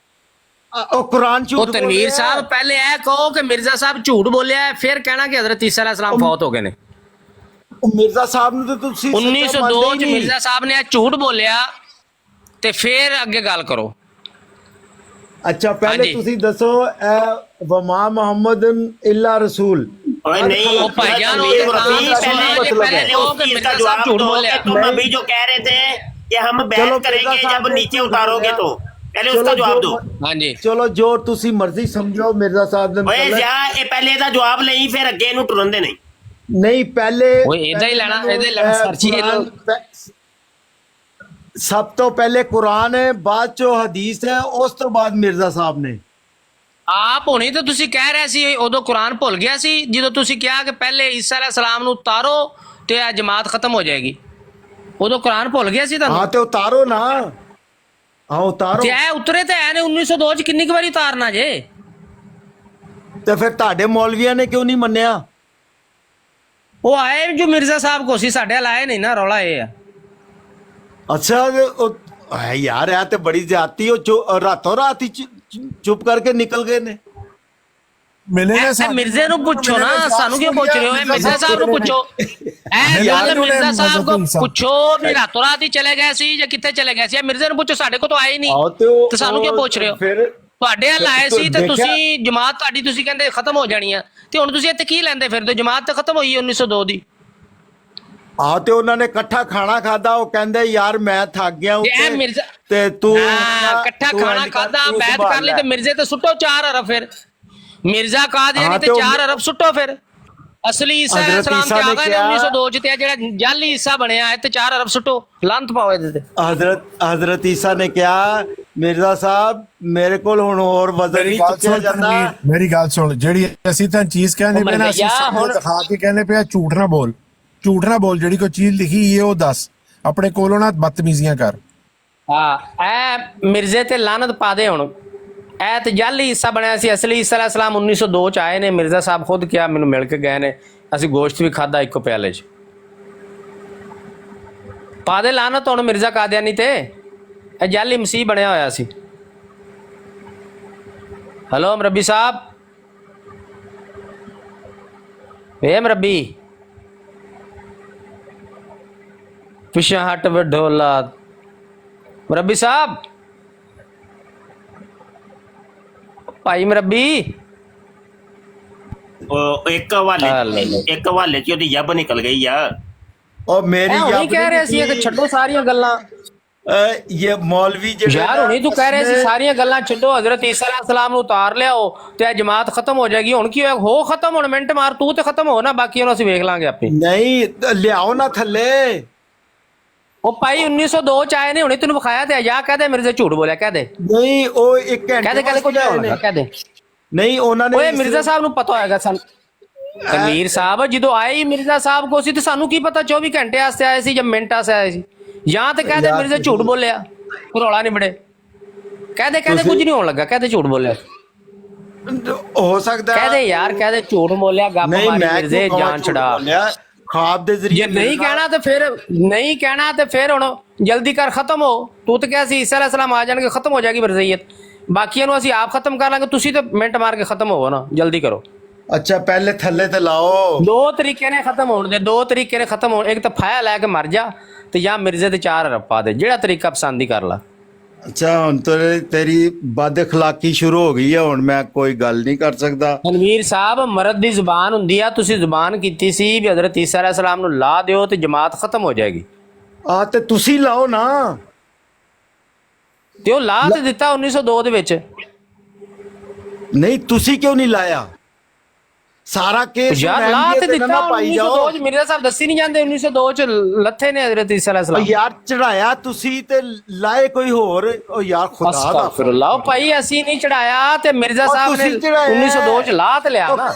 कुरान झूठ। तनवीर साहब पहले यह कहो कि मिर्जा साहब झूठ बोलिया है, फिर कहना कि हजरत ईसा अलैहिस्सलाम फौत हो गए ने। मिर्जा साहब ने तो 1902 च मिर्जा साहब ने झूठ बोलिया ते फिर अगे गल करो। अच्छा पहले तुसी दसो वमा मोहम्मद इल्ला रसूल। नहीं भाईजान झूठ बोले तुम अभी जो कह रहे थे कि हम बहस करेंगे जब नीचे उतारोगे तो पहले उसका जवाब दो। हाँ जी चलो जो तुसी मर्जी समझो मिर्जा साहब ने ये पहले दा जवाब नहीं फिर अगे नु टुरन दे नहीं पहले इधर ही लेना सर्ची सब तो पहले कुरान है बाद चो हदीस है उस तो बाद मिर्जा साहब ने आप होनी तो तुसी कह रहे सी उदो कुरान भुल गया सी जो तुसी कहा कि पहले ईसा अलैहिस्सलाम नु उतारो ते आ जमात खत्म हो जाएगी। उदो कुरान भुल गया सी तानू। हां ते उतारो ना, हां उतारो ते उतरे ते है ने 1902 च कितनी बारी उतारना जे ते फिर ताडे मौलवियां ने क्यों नहीं मन्निया? वो आए जो मिर्जा साहब को सी साडे लाए नहीं ना, रौला ये है। अच्छा यार यार ते बड़ी ज्यादती हो, रातों रात ही ਚੁੱਪ ਕਰਕੇ ਨਿਕਲ ਗਏ ਨੇ। ਮਿਲੇ ਨੇ ਇਹ ਮਿਰਜ਼ੇ ਨੂੰ ਪੁੱਛੋ ਨਾ, ਸਾਨੂੰ ਕਿਉਂ ਪੁੱਛ ਰਹੇ ਹੋ? ਇਹ ਮਿਰਜ਼ਾ ਸਾਹਿਬ ਨੂੰ ਪੁੱਛੋ। ਇਹ ਗੱਲ ਮਿਰਜ਼ਾ ਸਾਹਿਬ ਨੂੰ ਪੁੱਛੋ ਵੀ ਰਾਤੋਂ ਰਾਤ ਹੀ ਚਲੇ ਗਏ ਸੀ ਜਾਂ ਕਿੱਥੇ ਚਲੇ ਗਏ ਸੀ? ਇਹ ਮਿਰਜ਼ੇ ਨੂੰ ਪੁੱਛੋ, ਸਾਡੇ ਕੋਲ ਤਾਂ ਆਏ ਹੀ ਨਹੀਂ ਤੇ ਸਾਨੂੰ ਕਿਉਂ ਪੁੱਛ ਰਹੇ ਹੋ? ਤੁਹਾਡੇ ਹੱਲ ਆਏ ਸੀ ਤੇ ਤੁਸੀਂ ਜਮਾਤ ਤੁਹਾਡੀ ਤੁਸੀਂ ਕਹਿੰਦੇ ਖਤਮ ਹੋ ਜਾਣੀ ਆ, ਤੇ ਹੁਣ ਤੁਸੀਂ ਇੱਥੇ ਕੀ ਲੈਂਦੇ ਫਿਰਦੇ? ਜਮਾਤ ਤਾਂ ਖਤਮ ਹੋਈ 1902 ਦੀ। ਤੇ ਉਹਨਾਂ ਨੇ ਇਕੱਠਾ ਖਾਣਾ ਖਾਦਾ, ਉਹ ਕਹਿੰਦੇ ਯਾਰ ਮੈਂ ਥੱਕ ਗਿਆ ਇਹ ਮਿਰਜ਼ਾ ਤੇ ਤੂੰ ਇਕੱਠਾ ਖਾਣਾ ਖਾਦਾ, ਬੈਠ ਕਰ ਲਈ, ਤੇ ਮਿਰਜ਼ੇ ਤੇ ਸੁੱਟੋ 4 ਅਰਬ। ਫਿਰ ਮਿਰਜ਼ਾ ਕਾਦੀਆਨੀ ਤੇ 4 ਅਰਬ ਸੁੱਟੋ। ਫਿਰ ਅਸਲੀ ਈਸਾ ਅਲੈਹਿਸਲਾਮ ਤੇ ਆ ਗਏ 1902 ਚ, ਤੇ ਜਿਹੜਾ ਜਾਲੀ ਈਸਾ ਬਣਿਆ ਹੈ ਤੇ 4 ਅਰਬ ਸੁੱਟੋ, ਲਾਂਤ ਪਾਓ ਇਹਦੇ ਤੇ। हजरत ईसा ने क्या, मिर्जा साहब मेरे को हुण और वजन नहीं चुकिया जाता। ਮੇਰੀ ਗੱਲ ਸੁਣ, ਜਿਹੜੀ ਅਸੀਂ ਤਾਂ ਚੀਜ਼ ਕਹਿੰਦੇ ਪਏ ਨਾ, ਅਸੀਂ ਸਾਨੂੰ ਦਿਖਾ ਕੇ ਕਹਿੰਦੇ ਪਏ ਝੂਠ ਨਾ ਬੋਲ, ਝੂਠ ਨਾ ਬੋਲ। ਜਿਹੜੀ ਕੋਈ ਚੀਜ਼ ਲਿਖੀ ਹੈ ਉਹ ਦੱਸ, ਆਪਣੇ ਕੋਲੋਂ ਨਾ ਬਦਤਮੀਜ਼ੀਆਂ ਕਰ। ਇਹ ਮਿਰਜ਼ੇ ਤੇ ਲਾਨਤ ਪਾ ਦੇ ਹੁਣ। ਇਹ ਤੇ ਜਾਲੀ ਈਸਾ ਬਣਿਆ ਸੀ, ਅਸਲੀ ਈਸਾ ਅਲੈਹਿਸਲਾਮ 1902 ਚ ਆਏ ਨੇ। ਮਿਰਜ਼ਾ ਸਾਹਿਬ ਖੁਦ ਕਿਹਾ, ਮੈਨੂੰ ਮਿਲ ਕੇ ਗਏ ਨੇ, ਅਸੀਂ ਗੋਸ਼ਤ ਵੀ ਖਾਦਾ ਇੱਕੋ ਪਿਆਲੇ ਚ। ਪਾ ਦੇ ਲਾਨਤ ਹੁਣ ਮਿਰਜ਼ਾ ਕਾਦੀਆਨੀ ਤੇ। ਇਹ ਜਾਲੀ ਮਸੀਹ ਬਣਿਆ ਹੋਇਆ ਸੀ। ਹੈਲੋ ਮਰਬੀ ਸਾਹਿਬ, ਏ ਮਰਬੀ ਪਿੱਛੇ ਹਟ ਢੋਲਾ। ਮਰਬੀ ਸਾਹਿਬ, ਭਾਈ ਮਰਬੀ, ਉਹ ਇੱਕ ਹਵਾਲੇ ਚ ਉਹਦੀ ਜੱਬ ਨਿਕਲ ਗਈ ਆ। ਉਹ ਮੇਰੀ ਯਾਰ ਕਹਿ ਰਿਹਾ ਸੀ ਕਿ ਛੱਡੋ ਸਾਰੀਆਂ ਗੱਲਾਂ। ਇਹ ਮੌਲਵੀ ਯਾਰ ਹੁਣੀ ਤੂੰ ਕਹਿ ਰਿਹਾ ਸੀ ਸਾਰੀਆਂ ਗੱਲਾਂ ਛੱਡੋ, ਹਜ਼ਰਤ ਈਸਾ ਅਲੈਹਿਸਲਾਮ ਨੂੰ ਉਤਾਰ ਲਿਆਓ ਤੇ ਇਹ ਜਮਾਤ ਖਤਮ ਹੋ ਜਾਏਗੀ। ਹੁਣ ਕੀ ਹੋਇਆ? ਹੋ ਖਤਮ, ਹੁਣ ਮਿੰਟ ਮਾਰ, ਤੂੰ ਤੇ ਖਤਮ ਹੋ ਨਾ, ਬਾਕੀ ਨੂੰ ਅਸੀਂ ਵੇਖ ਲਾਂਗੇ ਆਪੇ। ਨਹੀਂ ਲਿਆਓ ਨਾ ਥੱਲੇ। ਉਹ ਭਾਈ 1902 ਚ ਆਏ ਨੇ, ਹੁਣੇ ਤੈਨੂੰ ਵਿਖਾਇਆ ਤੇ ਜਾ ਕਹਿ ਦੇ ਮਿਰਜ਼ਾ ਝੂਠ ਬੋਲਿਆ, ਕਹਿ ਦੇ। ਨਹੀਂ ਉਹ 1 ਘੰਟੇ ਕਹਿ ਦੇ ਕੁਝ ਹੋਣ ਲੱਗਾ, ਕਹਿ ਦੇ। ਨਹੀਂ ਉਹਨਾਂ ਨੇ, ਓਏ ਮਿਰਜ਼ਾ ਸਾਹਿਬ ਨੂੰ ਪਤਾ ਹੋਏਗਾ ਸਾਨੂੰ। ਤਨਵੀਰ ਸਾਹਿਬ ਜਦੋਂ ਆਏ ਹੀ ਮਿਰਜ਼ਾ ਸਾਹਿਬ ਕੋ ਸੀ ਤੇ ਸਾਨੂੰ ਕੀ ਪਤਾ 24 ਘੰਟੇ ਵਾਸਤੇ ਆਏ ਸੀ ਜਾਂ ਮਿੰਟ ਵਾਸਤੇ ਆਏ ਸੀ? ਜਾਂ ਤੇ ਕਹਿ ਦੇ ਮਿਰਜ਼ਾ ਝੂਠ ਬੋਲਿਆ, ਰੌਲਾ ਨਹੀਂ ਬੜੇ। ਕਹਿ ਦੇ ਕੁਝ ਨਹੀਂ ਹੋਣ ਲੱਗਾ, ਕਹਿ ਦੇ ਝੂਠ ਬੋਲਿਆ। ਹੋ ਸਕਦਾ ਕਹਿ ਦੇ ਯਾਰ, ਕਹਿ ਦੇ ਝੂਠ ਬੋਲਿਆ, ਗੱਪ ਮਾਰੀ ਮਿਰਜ਼ੇ, ਜਾਨ ਛੜਾ। ਖਾਬ ਦੇ ਜ਼ਰੀਏ ਨਹੀਂ ਕਹਿਣਾ ਤੇ ਫਿਰ ਹੁਣ ਜਲਦੀ ਕਰ, ਖਤਮ ਹੋ। ਤੂੰ ਤਾਂ ਕਿਹਾ ਸੀ ਈਸਾ ਅਲੈਹਿਸਲਾਮ ਆ ਜਾਣਗੇ, ਖਤਮ ਹੋ ਜਾਏਗੀ ਮਰਜ਼ਈਅਤ। ਬਾਕੀਆਂ ਨੂੰ ਅਸੀਂ ਆਪ ਖਤਮ ਕਰ ਲਾਂਗੇ, ਤੁਸੀਂ ਤਾਂ ਮਿੰਟ ਮਾਰ ਕੇ ਖਤਮ ਹੋਵੋ ਨਾ, ਜਲਦੀ ਕਰੋ। ਅੱਛਾ ਪਹਿਲੇ ਥੱਲੇ ਤੇ ਲਾਓ। 2 ਤਰੀਕੇ ਨੇ ਖਤਮ ਹੋਣ ਦੇ, 2 ਤਰੀਕੇ ਨੇ ਖਤਮ ਹੋਣ। ਇੱਕ ਤਾਂ ਫਾਇਆ ਲੈ ਕੇ ਮਰ ਜਾ, ਤੇ ਜਾਂ ਮਿਰਜ਼ੇ ਤੇ 4 ਅਰਬ ਪਾ ਦੇ, ਜਿਹੜਾ ਤਰੀਕਾ ਪਸੰਦ ਹੀ ਕਰ ਲਾ। ਅੱਛਾ ਹੁਣ ਤੇਰੀ ਬਦ ਅਖਲਾਕੀ ਸ਼ੁਰੂ ਹੋ ਗਈ ਹੈ, ਹੁਣ ਮੈਂ ਕੋਈ ਗੱਲ ਨਹੀਂ ਕਰ ਸਕਦਾ। ਤਨਵੀਰ ਸਾਹਿਬ, ਮਰਦ ਦੀ ਜ਼ੁਬਾਨ ਹੁੰਦੀ ਆ, ਤੁਸੀਂ ਜ਼ੁਬਾਨ ਕੀਤੀ ਸੀ ਵੀ ਹਜ਼ਰਤ ਈਸਾ ਅਲੈਹਿਸਲਾਮ ਨੂੰ ਲਾ ਦਿਓ ਤੇ ਜਮਾਤ ਖਤਮ ਹੋ ਜਾਏਗੀ। ਤੇ ਤੁਸੀਂ ਲਾਓ ਨਾ। ਤੇ ਉਹ ਲਾ ਤੇ ਦਿੱਤਾ 1902 ਦੇ ਵਿੱਚ। ਨਹੀਂ ਤੁਸੀਂ ਕਿਉਂ ਨਹੀਂ ਲਾਇਆ? ਸਾਰਾ ਕੇਸ ਯਾਰ ਲਾ ਤੇ ਦਿੱਤਾ 1902 ਚ। ਮਿਰਜ਼ਾ ਸਾਹਿਬ ਦੱਸੀ ਨਹੀਂ ਜਾਂਦੇ 1902 ਚ ਲੱਥੇ ਨੇ ਹਜ਼ਰਤ ਈਸਾ ਅਲੈਹਿਸਲਾਮ। ਯਾਰ ਚੜਾਇਆ ਤੁਸੀਂ ਤੇ ਲਾਏ ਕੋਈ ਹੋਰ। ਉਹ ਯਾਰ ਖੁਦਾ ਦਾ ਫਿਰ ਲਾਓ ਭਾਈ, ਅਸੀਂ ਨਹੀਂ ਚੜਾਇਆ ਤੇ ਮਿਰਜ਼ਾ ਸਾਹਿਬ ਨੇ 1902 ਚ ਲਾ ਤੇ ਲਿਆ ਨਾ।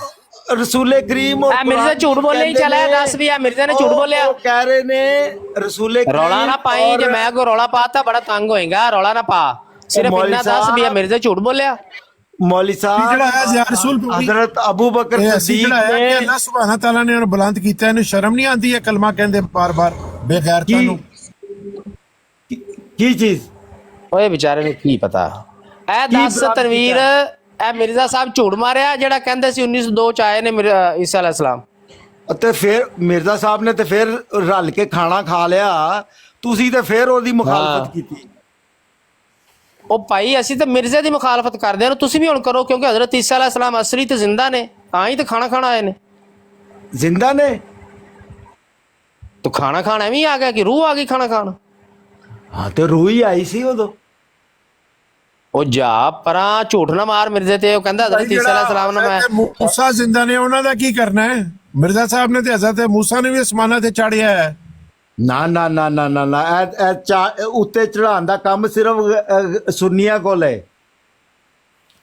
ਰਸੂਲੇ ਕਰੀਮ ਔਰ ਮਿਰਜ਼ਾ ਝੂਠ ਬੋਲਿਆ ਹੀ ਚਲਾ, ਦੱਸ ਵੀ ਆ ਮਿਰਜ਼ਾ ਨੇ ਝੂਠ ਬੋਲਿਆ। ਉਹ ਕਹਿ ਰਹੇ ਨੇ ਰਸੂਲੇ ਕਰੀਮ। ਰੌਲਾ ਨਾ ਪਾਈ, ਜੇ ਮੈਂ ਕੋਈ ਰੌਲਾ ਪਾਤਾ ਬੜਾ ਤੰਗ ਹੋਏਗਾ। ਰੌਲਾ ਨਾ ਪਾ, ਸਿਰਫ ਇੰਨਾ ਦੱਸ ਵੀ ਆ ਮਿਰਜ਼ਾ ਝੂਠ ਬੋਲਿਆ। मौली साहब हजरत अबू बकर सिद्दीक ने अल्लाह सुभाना तआला ने उन्हें बुलंद कीता, इन्हें शर्म नहीं आती है कलमा कहंदे बार-बार बेगैरतां नूं की चीज? ओए बेचारे ने की पता। ए दस तनवीर, ए मिर्जा साहब झूठ मारिया जेड़ा कहंदे सी 1902 च आए ने ईसा अलैहिस्सलाम। ਤੇ ਫਿਰ ਮਿਰਜ਼ਾ ਸਾਹਿਬ ਨੇ ਤੇ ਫਿਰ ਰਲ ਕੇ ਖਾਣਾ ਖਾ ਲਿਆ, ਤੁਸੀਂ ਤੇ ਫਿਰ ਉਹਦੀ ਮੁਖਾਲਫਤ ਕੀਤੀ। ਉਹ ਭਾਈ ਅਸੀਂ ਤਾਂ ਮਿਰਜ਼ੇ ਦੀ ਮੁਖਾਲਫਤ ਕਰਦੇ ਹਾਂ, ਤੁਸੀਂ ਵੀ ਹੁਣ ਕਰੋ, ਕਿਉਂਕਿ ਹਜ਼ਰਤ ਈਸਾ ਅਲੈਹਿਸਸਲਾਮ ਅਸਲੀ ਤੇ ਜ਼ਿੰਦਾ ਨੇ, ਤਾਂ ਹੀ ਤਾਂ ਖਾਣਾ ਖਾਣਾ ਆਏ ਨੇ। ਜ਼ਿੰਦਾ ਨੇ तो खाना खाना भी आ गया कि रूह आ गई खाना खाना? हाँ तो रूह ही आई सी उदो। ओ जा परा झूठ ना मार मिर्जे ते, ओ कहंदा हज़रत ईसा अलैहिस्सलाम ने मैं मूसा जिंदा ने उन्हां दा की करना है? मिर्जा साहब ने ते हज़रत मूसा ने भी आसमानां ते चाढ़िया है। ना ना ना ना ना ना उत्ते चढ़ाण दा काम सिर्फ सुन्नियां कोल है।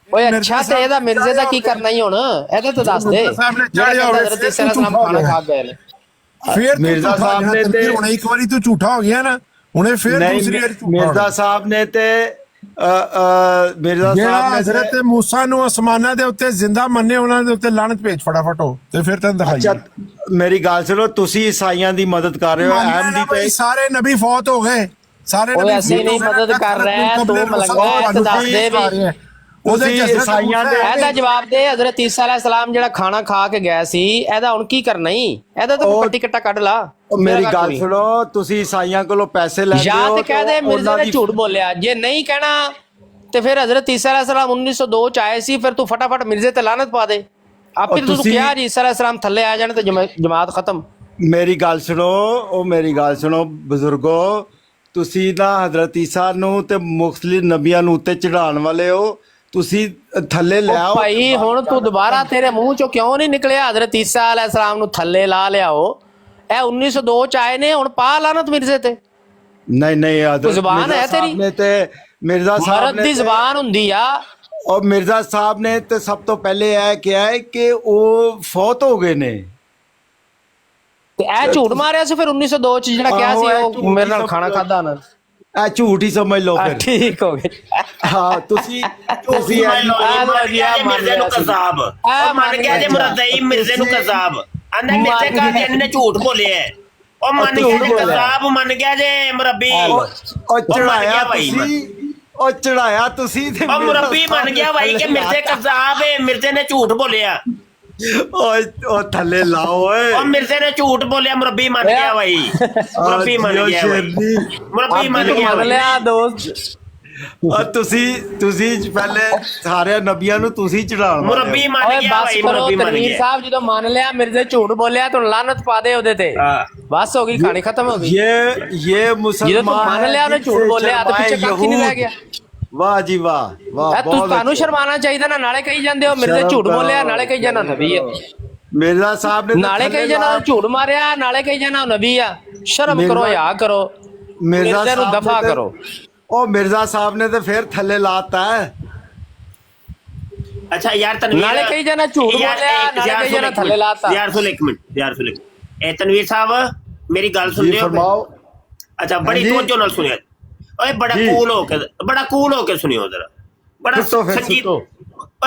ओए अच्छा ते एदा मिर्जे दा की करना ही हुण, एदा तो दस दे। हज़रत ईसा अलैहिस्सलाम खाना खा गए ने, फिर मिर्जा साहब ने ते हुण एक बारी तू झूठा हो गया ना, हुणे फिर दूसरी बारी झूठा। मिर्जा साहब ने ते मिर्जा साहब ने हज़रत मूसा नु आसमानां दे उत्ते जिंदा मन्ने, उन्हां दे उत्ते लानत भेज फटाफट हो ते फिर तैनूं दिखाई। अच्छा मेरी गल सुनो, तुसी ईसाइयां दी मदद कर रहे हो। अहम दी ते सारे नबी फौत हो गए, सारे नबी नहीं मदद कर रहे हैं। तू मलंगा है तो दस दे भी ਉਹਦੇ ਚ ਹਜ਼ਰਤ ਈਸਾਈਆਂ ਮੂਸਾ ਦੇ ਹੈ ਇਹਦਾ ਜਵਾਬ ਦੇ। ਹਜ਼ਰਤ ਈਸਾ ਅਲੈਹਿਸਲਾਮ ਜਿਹੜਾ ਖਾਣਾ ਖਾ ਕੇ ਗਿਆ ਸੀ, ਇਹਦਾ ਹੁਣ ਕੀ ਕਰਨਾ ਹੀ? ਇਹਦਾ ਤਾਂ ਪੱਟੀ ਕੱਟਾ ਕੱਢ ਲਾ। ਮੇਰੀ ਗੱਲ ਸੁਣੋ, ਤੁਸੀਂ ਈਸਾਈਆਂ ਕੋਲੋਂ ਪੈਸੇ ਲੈਂਦੇ ਜਾਂ ਹੋ ਤੇ ਕਹਿ ਦੇ ਮਿਰਜ਼ੇ ਨੇ ਝੂਠ ਬੋਲਿਆ, ਜੇ ਨਹੀਂ ਕਹਿਣਾ ਤੇ ਫਿਰ ਹਜ਼ਰਤ ਈਸਾ ਅਲੈਹਿਸਲਾਮ 1902 ਚ ਆਏ ਸੀ, ਫਿਰ ਤੂੰ ਫਟਾਫਟ ਮਿਰਜ਼ੇ ਤੇ ਲਾਨਤ ਪਾ ਦੇ। ਆਪੇ ਤੂੰ ਕਿਹਾ ਜੀ ਈਸਾ ਅਲੈਹਿਸਲਾਮ ਥੱਲੇ ਆ ਜਾਣ ਤੇ ਜਮਾਤ ਖਤਮ। ਮੇਰੀ ਗੱਲ ਸੁਣੋ, ਮੇਰੀ ਗੱਲ ਸੁਣੋ ਬਜ਼ੁਰਗੋ, ਤੁਸੀਂ ਨਾ ਹਜ਼ਰਤ ਈਸਾ ਨੂੰ ਤੇ ਮੁਖਤਲਿਫ ਨਬੀਆਂ ਨੂੰ ਉੱਤੇ ਚੜਾਉਣ ਵਾਲੇ ਹੋ, ਤੁਸੀਂ ਥੱਲੇ ਲੈ ਆਓ। ਭਾਈ ਹੁਣ ਤੂੰ ਦੁਬਾਰਾ, ਤੇਰੇ ਮੂੰਹ ਚੋਂ ਕਿਉਂ ਨਹੀਂ ਨਿਕਲਿਆ ਹਜ਼ਰਤ ਈਸਾ ਅਲੈਹਿਸਲਾਮ ਨੂੰ ਥੱਲੇ ਲਾ ਲਿਆਓ? ਇਹ 1902 ਚ ਆਏ ਨੇ, ਹੁਣ ਪਾ ਲਾਨਤ ਮਿਰਜ਼ੇ ਤੇ। ਨਹੀਂ ਜ਼ੁਬਾਨ ਹੈ ਤੇਰੀ ਨੇ ਤੇ ਮਿਰਜ਼ਾ ਸਾਹਿਬ ਦੀ ਨੇ ਜ਼ੁਬਾਨ ਹੁੰਦੀ ਆ। ਔਰ ਮਿਰਜ਼ਾ ਸਾਹਿਬ ਨੇ ਤੇ ਸਭ ਤੋਂ ਪਹਿਲੇ ਇਹ ਕਿਹਾ ਹੈ ਕਿ ਉਹ ਫੌਤ ਹੋ ਗਏ ਨੇ, ਤੇ ਇਹ ਝੂਠ ਮਾਰਿਆ ਸੀ ਫਿਰ 1902 ਚ ਜਿਹੜਾ ਕਿਹਾ ਸੀ ਉਹ ਮੇਰੇ ਨਾਲ ਖਾਣਾ ਖਾਦਾ ਨਾ। ਇਹ ਝੂਠ ਹੀ ਸਮਝ ਲਓ ਫਿਰ। ਠੀਕ ਹੋ ਗਏ। ਹਾਂ ਤੁਸੀਂ ਮਿਰਜ਼ੇ ਨੂੰ ਕਜ਼ਾਬ ਮੰਨ ਗਿਆ ਜੇ ਮੁਰਦਈ ਮਿਰਜ਼ੇ ਨੂੰ ਕਜ਼ਾਬ ਆਂਦਾ ਮਿਰਜ਼ੇ ਕਾਦੀਆਨੀ ਨੇ ਝੂਠ ਬੋਲਿਆ। ਉਹ ਮੰਨ ਗਿਆ ਜੇ ਕਜ਼ਾਬ ਮੰਨ ਗਿਆ ਜੇ ਮੁਰੱਬੀ। ਉਹ ਚੜਾਇਆ ਤੁਸੀਂ, ਉਹ ਚੜਾਇਆ ਤੁਸੀਂ ਤੇ ਉਹ ਮੁਰੱਬੀ ਮੰਨ ਗਿਆ ਭਾਈ ਕਿ ਮਿਰਜ਼ੇ ਕਜ਼ਾਬ ਹੈ, ਮਿਰਜ਼ੇ ਨੇ ਝੂਠ ਬੋਲਿਆ। ਉਹ ਥੱਲੇ ਲਾਓ ਓਏ। ਉਹ ਮਿਰਜ਼ੇ ਨੇ ਝੂਠ ਬੋਲਿਆ, ਮੁਰੱਬੀ ਮੰਨ ਗਿਆ ਭਾਈ, ਮੁਰੱਬੀ ਮੰਨ ਗਿਆ ਭਾਈ, ਮੁਰੱਬੀ ਮੰਨ ਗਿਆ ਦੋਸਤ। ਤੁਸੀਂ ਪਹਿਲੇ ਸਾਰੇ ਨਬੀਆਂ ਨੂੰ ਤੁਸੀਂ ਚੜਾਉਣ ਵਾਲੇ ਮੁਰੱਬੀ ਮੰਨ ਗਿਆ ਭਾਈ, ਮੁਰੱਬੀ ਮੰਨ ਗਿਆ। ਸਾਹਿਬ ਜਦੋਂ ਮੰਨ ਲਿਆ ਮਿਰਜ਼ੇ ਝੂਠ ਬੋਲਿਆ ਤਾਂ ਲਾਨਤ ਪਾ ਦੇ ਉਹਦੇ ਤੇ, ਬਸ ਹੋ ਗਈ, ਕਹਾਣੀ ਖਤਮ ਹੋ ਗਈ। ਇਹ ਮੁਸਲਮਾਨ ਜਦੋਂ ਤੂੰ ਮੰਨ ਲਿਆ ਉਹਨੇ ਝੂਠ ਬੋਲਿਆ ਤੇ ਪਿੱਛੇ ਕੱਖ ਨਹੀਂ ਰਹਿ ਗਿਆ। ਵਾਹ ਜੀ ਵਾਹ ਵਾਹ। ਤੁਹਾਨੂੰ ਸ਼ਰਮਾਣਾ ਚਾਹੀਦਾ ਨਾ, ਨਾਲੇ ਕਹੀ ਜਾਂਦੇ ਹੋ ਮਿਰਜ਼ੇ ਝੂਠ ਬੋਲਿਆ, ਨਾਲੇ ਕਹੀ ਜਾਣਾ ਨਬੀ ਹੈ। ਮਿਰਜ਼ਾ ਸਾਹਿਬ ਨੇ ਨਾਲੇ ਕਹੀ ਜਾਣਾ ਝੂਠ ਮਾਰਿਆ, ਨਾਲੇ ਕਹੀ ਜਾਣਾ ਨਬੀ ਆ। ਸ਼ਰਮ ਕਰੋ, ਯਾ ਕਰੋ, ਮਿਰਜ਼ੇ ਨੂੰ ਦਫਾ ਕਰੋ। ਉਹ ਮਿਰਜ਼ਾ ਸਾਹਿਬ ਨੇ ਤੇ ਫਿਰ ਥੱਲੇ ਲਾਤਾ ਹੈ। ਅੱਛਾ ਯਾਰ ਤਨਵੀਰ, ਨਾਲੇ ਕਹੀ ਜਾਣਾ ਝੂਠ ਬੋਲਿਆ, ਨਾਲੇ ਕਹੀ ਜਾਣਾ ਥੱਲੇ ਲਾਤਾ। ਯਾਰ ਸੁਣ ਇੱਕ ਮਿੰਟ, ਇਹ ਤਨਵੀਰ ਸਾਹਿਬ ਮੇਰੀ ਗੱਲ ਸੁਣਦੇ ਹੋ? ਅੱਛਾ ਬੜੀ ਤਵੱਜੋ ਨਾਲ ਸੁਣਿਆ ਓਏ, ਬੜਾ ਕੂਲ ਹੋ ਕੇ ਸੁਣਿਓ ਜਰਾ, ਬੜਾ